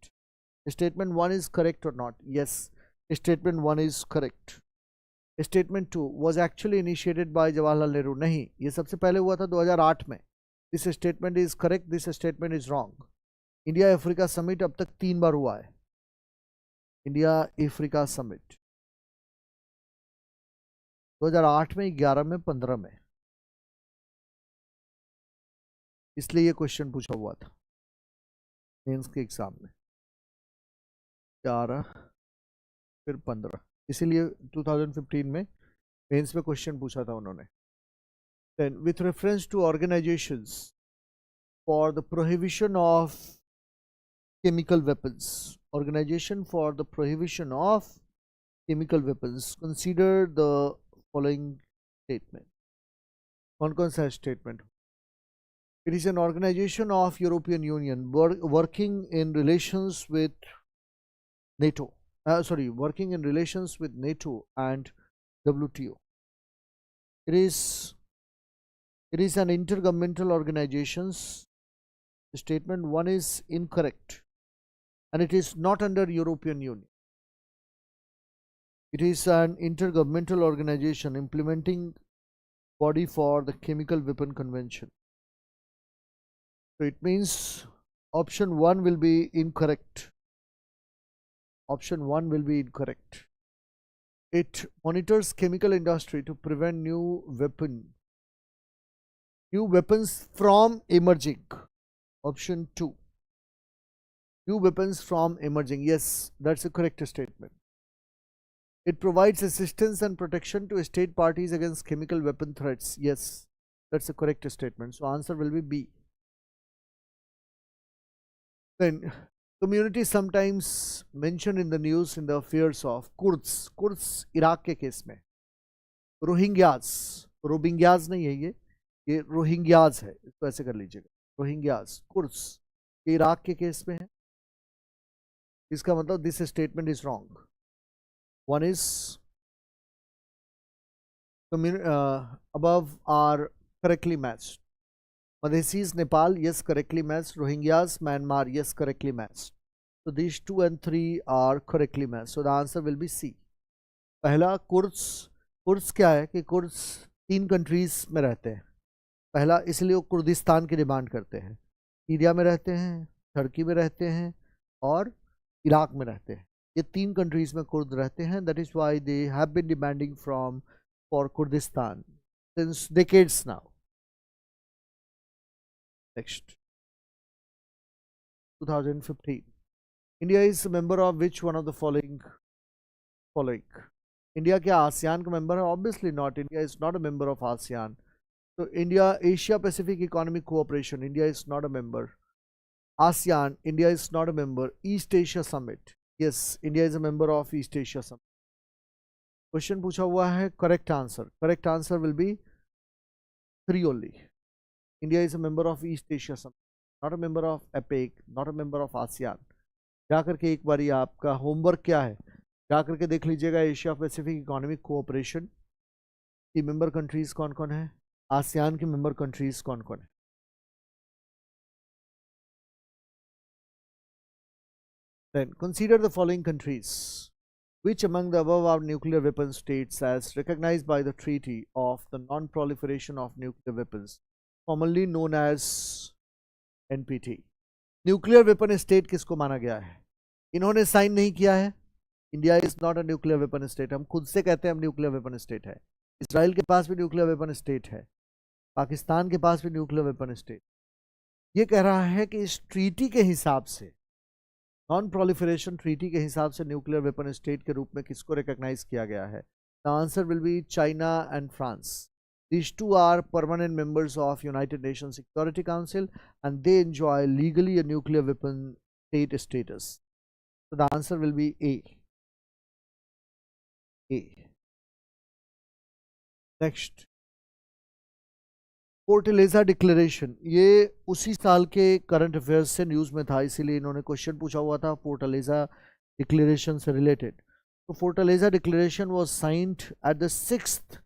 Statement 1 is correct or not? Yes, statement 1 is correct. Statement 2 was actually initiated by Jawaharlal Nehru. नहीं, ये सबसे पहले हुआ था 2008 में. This statement is correct, this statement is wrong. India Africa summit अब तक 3 बार हुआ है. इंडिया अफ्रीका समिट 2008 में, 11 में, 15 में. इसलिए ये क्वेश्चन पूछा हुआ था मेंस के एग्जाम में. 11 फिर 15, इसीलिए 2015 में मेंस में क्वेश्चन पूछा था उन्होंने. Then with reference to organizations for the prohibition of chemical weapons, organization for the prohibition of chemical weapons, consider the following statement. कौन सा statement? It is an organization of European Union working in relations with NATO. Working in relations with NATO and WTO. It is an intergovernmental organization. Statement 1 is incorrect, and it is not under European Union. It is an intergovernmental organization implementing body for the Chemical Weapon Convention. So it means option 1 will be incorrect. Option 1 will be incorrect. It monitors chemical industry to prevent new weapons from emerging. Option 2. New weapons from emerging. Yes, that's a correct statement. It provides assistance and protection to state parties against chemical weapon threats. Yes, that's a correct statement. So answer will be B. Then community sometimes mentioned in the news in the affairs of Kurds. Kurds Iraq के case में. Rohingyas नहीं है ये Rohingyas है, इसको ऐसे कर लीजिएगा. Rohingyas, Kurds ये इराक के केस में है. इसका मतलब this statement is wrong. One is above are correctly matched. Madhesis Nepal, yes, correctly matched. Rohingyas Myanmar, yes, correctly matched. So these 2 and 3 are correctly matched. So the answer will be C. पहला Kurds क्या है कि Kurds 3 countries में रहते हैं. पहला इसलिए वो कुर्दिस्तान की डिमांड करते हैं. सीरिया में रहते हैं, टर्की में रहते हैं और इराक में रहते हैं. ये 3 कंट्रीज में कुर्द रहते हैं. That is why they have been demanding for Kurdistan since decades now. Next, 2015. India is a member of which one of the following? India क्या ASEAN का member है? Obviously not. India is not a member of ASEAN. So India Asia Pacific Economic Cooperation, India is not a member. ASEAN, India is not a member. East Asia Summit, yes, India is a member of East Asia Summit. Question पूछा हुआ है, correct answer will be 3 only. India is a member of East Asia Summit, not a member of APEC, not a member of ASEAN. जा करके एक बारी आपका homework क्या है, जा करके देख लीजिएगा. एशिया पैसिफिक इकोनॉमिक कोऑपरेशन की मेंबर कंट्रीज कौन कौन है, आसियान की मेंबर कंट्रीज कौन कौन है. Then consider the following countries. Which among the above are nuclear weapon states as recognized by the Treaty of the Non-Proliferation of Nuclear Weapons, commonly known as NPT? Nuclear weapon state किसको माना गया है? इन्होंने sign नहीं किया है. India is not a nuclear weapon state. हम खुद से कहते हैं हम न्यूक्लियर वेपन स्टेट है. इसराइल के पास भी न्यूक्लियर वेपन स्टेट है. पाकिस्तान के पास भी न्यूक्लियर वेपन स्टेट. ये कह रहा है कि इस ट्रीटी के हिसाब से, नॉन प्रोलिफरेशन ट्रीटी के हिसाब से न्यूक्लियर वेपन स्टेट के रूप में किसको रिकॉग्नाइज किया गया है? The answer will B China and France. These 2 are permanent members of United Nations Security Council and they enjoy legally a nuclear weapon state status. So the answer will be A. Next, Fortaleza declaration, ये उसी साल के current affairs से news में था, इसीलिए इन्होंने question पूछा हुआ था पोर्टलेजा डिक्लेरेशन से रिलेटेड. तो Fortaleza declaration was signed at the 6th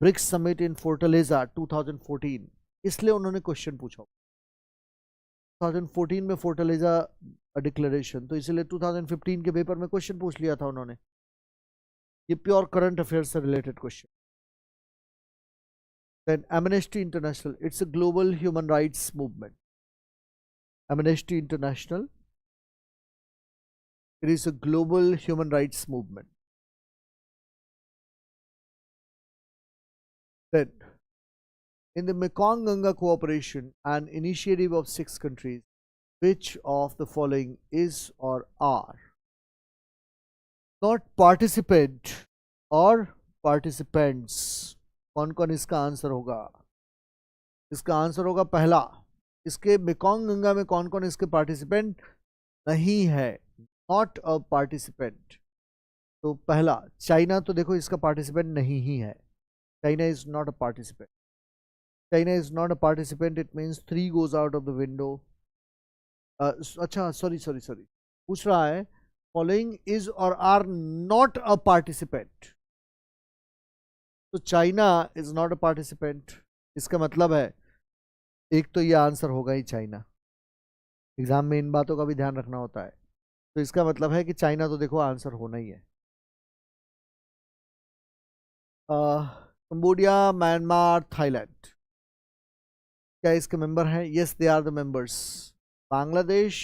BRICS Summit in Fortaleza 2014. इसलिए उन्होंने क्वेश्चन पूछा। 2014 में फोर्टलेजा डिक्लेरेशन, तो इसलिए 2015 के पेपर में क्वेश्चन पूछ लिया था उन्होंने। ये प्योर करंट अफेयर से related question. Then Amnesty International, it's a global human rights movement. Amnesty International, it is a global human rights movement. Then, in the Mekong-Ganga cooperation, an initiative of 6 countries, which of the following is or are not participant or participants? कौन कौन इसका answer होगा? इसका answer होगा पहला, इसके Mekong Ganga में कौन कौन इसके पार्टिसिपेंट नहीं है, नॉट अ पार्टिसिपेंट। तो पहला चाइना, तो देखो इसका पार्टिसिपेंट नहीं ही है, China is not a participant. China is not a participant, it means 3 goes out of the window. अच्छा सॉरी पूछ रहा है फॉलोइंग इज और आर नॉट अ पार्टिसिपेंट, तो China is not a participant. इसका मतलब है एक तो ये आंसर होगा ही चाइना, एग्जाम में इन बातों का भी ध्यान रखना होता है। तो इसका मतलब है कि चाइना तो देखो आंसर होना ही है। कंबोडिया, म्यांमार, थाईलैंड, क्या इसके मेंबर हैं? Yes, they are the members. Bangladesh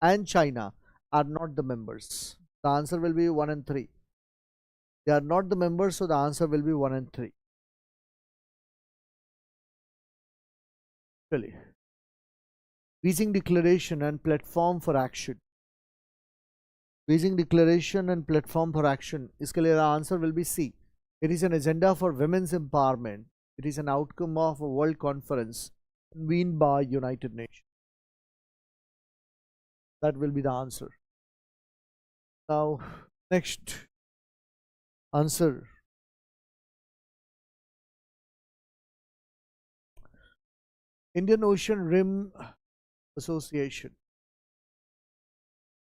and China are not the members. The answer will be 1 and 3। They are not the members, so the answer will be 1 and 3। चलिए, Beijing declaration and platform for action. Beijing declaration and platform for action, इसके लिए answer will be C. It is an agenda for women's empowerment. It is an outcome of a world conference convened by United Nations. That will be the answer. Now, next answer. Indian Ocean Rim Association.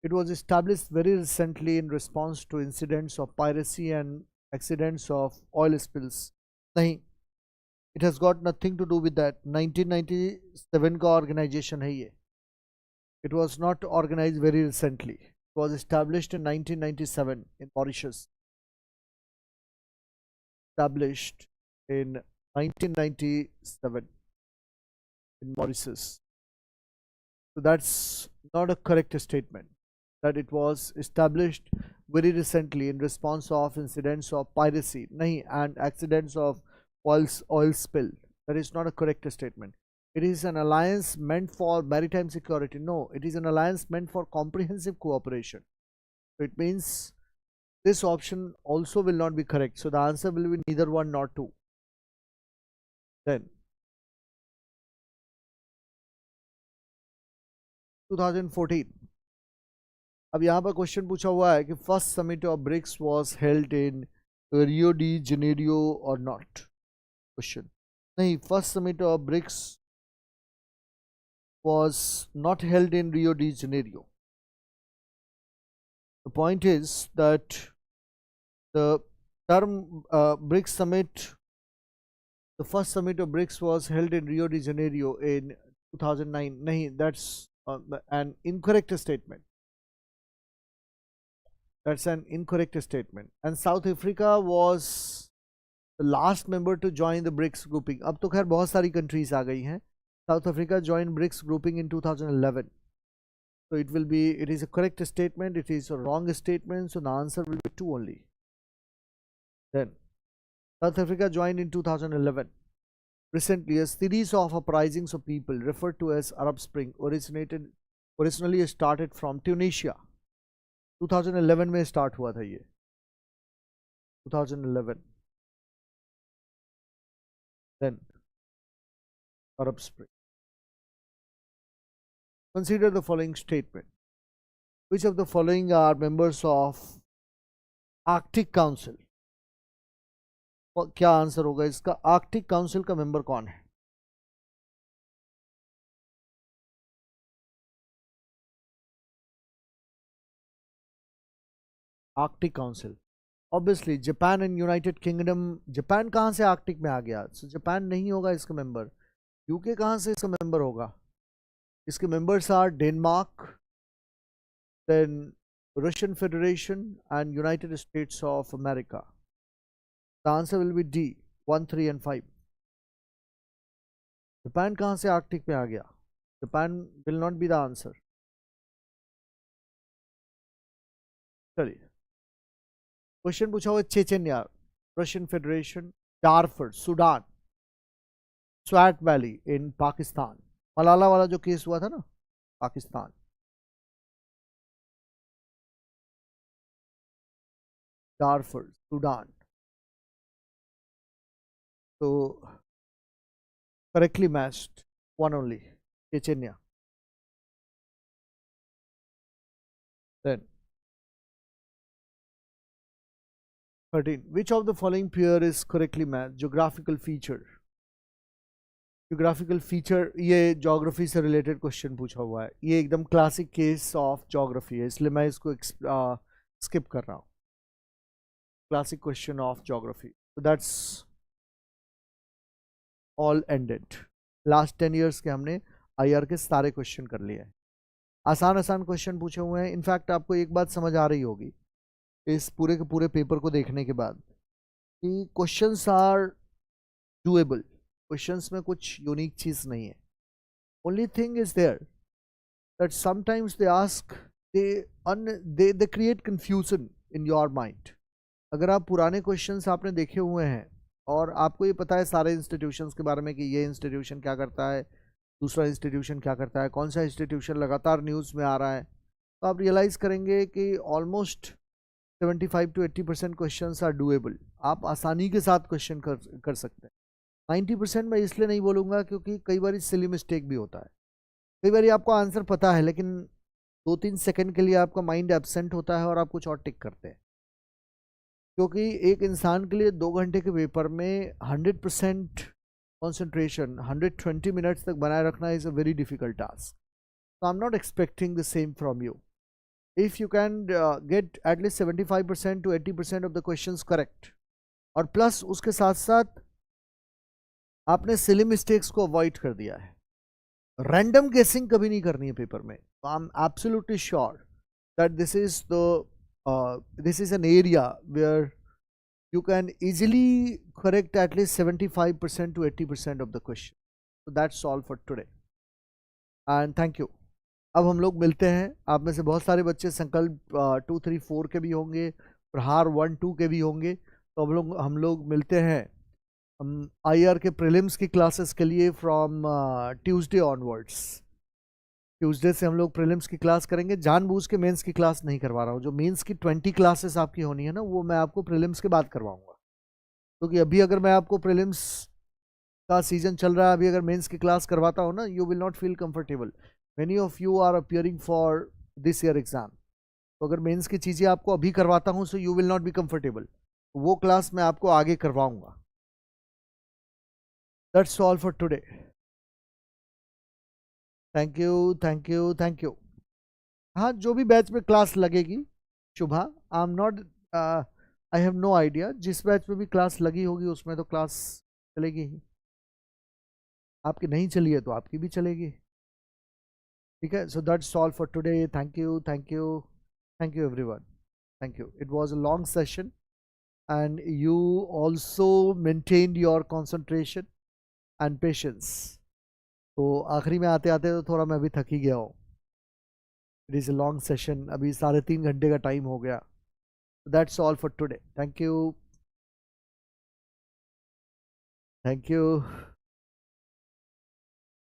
It was established very recently in response to incidents of piracy and accidents of oil spills. नहीं, it has got nothing to do with that. 1997 का organization है ये. It was not organized very recently. It was established in 1997 in Mauritius. Established in 1997 in Mauritius. So that's not a correct statement. That it was established very recently in response of incidents of piracy nahi, and accidents of oil spill. That is not a correct statement. It is an alliance meant for maritime security. No, it is an alliance meant for comprehensive cooperation. So it means this option also will not be correct. So the answer will be neither 1 nor 2. Then 2014. अब यहाँ पर question पूछा हुआ है कि first summit of BRICS was held in Rio de Janeiro और not. Question नहीं, first summit of BRICS was not held in Rio de Janeiro. The point is that the term BRICS summit, the first summit of BRICS was held in Rio de Janeiro in 2009. Nahi, that's an incorrect statement. That's an incorrect statement. And South Africa was the last member to join the BRICS grouping. अब तो खैर बहुत सारी countries आ गई हैं. South Africa joined BRICS grouping in 2011. So it is a correct statement, it is a wrong statement, so the answer will be 2 only. Then, South Africa joined in 2011. Recently, a series of uprisings of people referred to as Arab Spring originally started from Tunisia. 2011 में start हुआ था ये. 2011. Then, Arab Spring. Consider the following statement. Which of the following are members of Arctic Council? क्या answer होगा इसका? Arctic council का member कौन है? Arctic council obviously Japan and United kingdom. Japan कहां से आर्कटिक में आ गया? सो जापान नहीं होगा इसका मेंबर। यूके कहाँ से इसका मेंबर होगा? इसके members are Denmark, then Russian federation and United States of America. The answer will be D 1, 3 and 5. Japan कहाँ से आर्कटिक में आ गया? Japan will not be the answer. चलिए, क्वेश्चन पूछा हुआ Chechnya, Russian federation, Darfur Sudan, Swat valley in Pakistan. Malala वाला जो केस हुआ था ना, पाकिस्तान. Darfur Sudan. तो correctly matched, one only, Chechnya. Then 13. Which of the following pair is correctly matched? Geographical feature. Geographical feature, ये geography से related question पूछा हुआ है. ये एकदम classic case of geography है, इसलिए मैं इसको skip कर रहा हूँ. Classic question of geography. So that's all ended. Last 10 years के हमने IR के सारे question कर लिए हैं. आसान आसान क्वेश्चन पूछे हुए हैं. इनफैक्ट आपको एक बात समझ आ रही होगी इस पूरे के पूरे पेपर को देखने के बाद कि क्वेश्चंस आर डूएबल. क्वेश्चंस में कुछ यूनिक चीज़ नहीं है. Only thing is there that sometimes they ask, they create confusion in your mind. अगर आप पुराने क्वेश्चंस आपने देखे हुए हैं और आपको ये पता है सारे इंस्टीट्यूशंस के बारे में कि ये इंस्टीट्यूशन क्या करता है, दूसरा इंस्टीट्यूशन क्या करता है, कौन सा इंस्टीट्यूशन लगातार न्यूज़ में आ रहा है, तो आप रियलाइज़ करेंगे कि almost 75 to 80% questions are doable. आप आसानी के साथ क्वेश्चन कर सकते हैं. 90% मैं इसलिए नहीं बोलूँगा क्योंकि कई बार सिली मिस्टेक भी होता है. कई बार आपको आंसर पता है लेकिन 2-3 सेकंड के लिए आपका माइंड एब्सेंट होता है और आप कुछ और टिक करते हैं. क्योंकि एक इंसान के लिए 2 घंटे के पेपर में 100% कॉन्सेंट्रेशन 120 मिनट्स तक बनाए रखना is a very difficult task. So I'm not expecting the same from you. If you can get at least 75% to 80% of the questions correct, और प्लस उसके साथ साथ आपने सिली मिस्टेक्स को अवॉइड कर दिया है. रैंडम गेसिंग कभी नहीं करनी है पेपर में. तो I am absolutely sure that this is an area where you can easily correct at least 75% to 80% of the question. So that's all for today and thank you. अब हम लोग मिलते हैं. आप में से बहुत सारे बच्चे संकल्प 2, 3, 4 के भी होंगे, प्रहार 1, 2 के भी होंगे. तो हम लोग मिलते हैं हम IR के प्रीलिम्स की क्लासेस के लिए फ्रॉम ट्यूसडे ऑनवर्ड्स. ट्यूसडे से हम लोग प्रीलिम्स की क्लास करेंगे. जानबूझ के मेंस की क्लास नहीं करवा रहा हूँ. जो मेंस की 20 क्लासेस आपकी होनी है ना, वो मैं आपको प्रीलिम्स के बाद करवाऊँगा. क्योंकि अभी अगर मैं आपको प्रीलिम्स का सीजन चल रहा है, अभी अगर मेंस की क्लास करवाता हूँ ना, you will not feel comfortable. Many of you are appearing for this year exam. तो अगर मेंस की चीज़ें आपको अभी करवाता हूँ so you will not be comfortable. वो क्लास मैं आपको आगे करवाऊँगा. That's all for today. Thank you, thank you, thank you. हाँ, जो भी बैच में क्लास लगेगी Shubha, I am not, I have no idea. जिस बैच में भी क्लास लगी होगी उसमें तो क्लास चलेगी ही. आपकी नहीं चली है तो आपकी भी चलेगी. ठीक है. So that's all for today. Thank you, thank you, thank you everyone. Thank you. It was a long session and you also maintained your concentration and patience. तो आखिरी में आते आते तो थोड़ा मैं अभी थक ही गया हूँ. It is a long session. अभी 3.5 घंटे का टाइम हो गया. That's all for today. Thank you, thank you.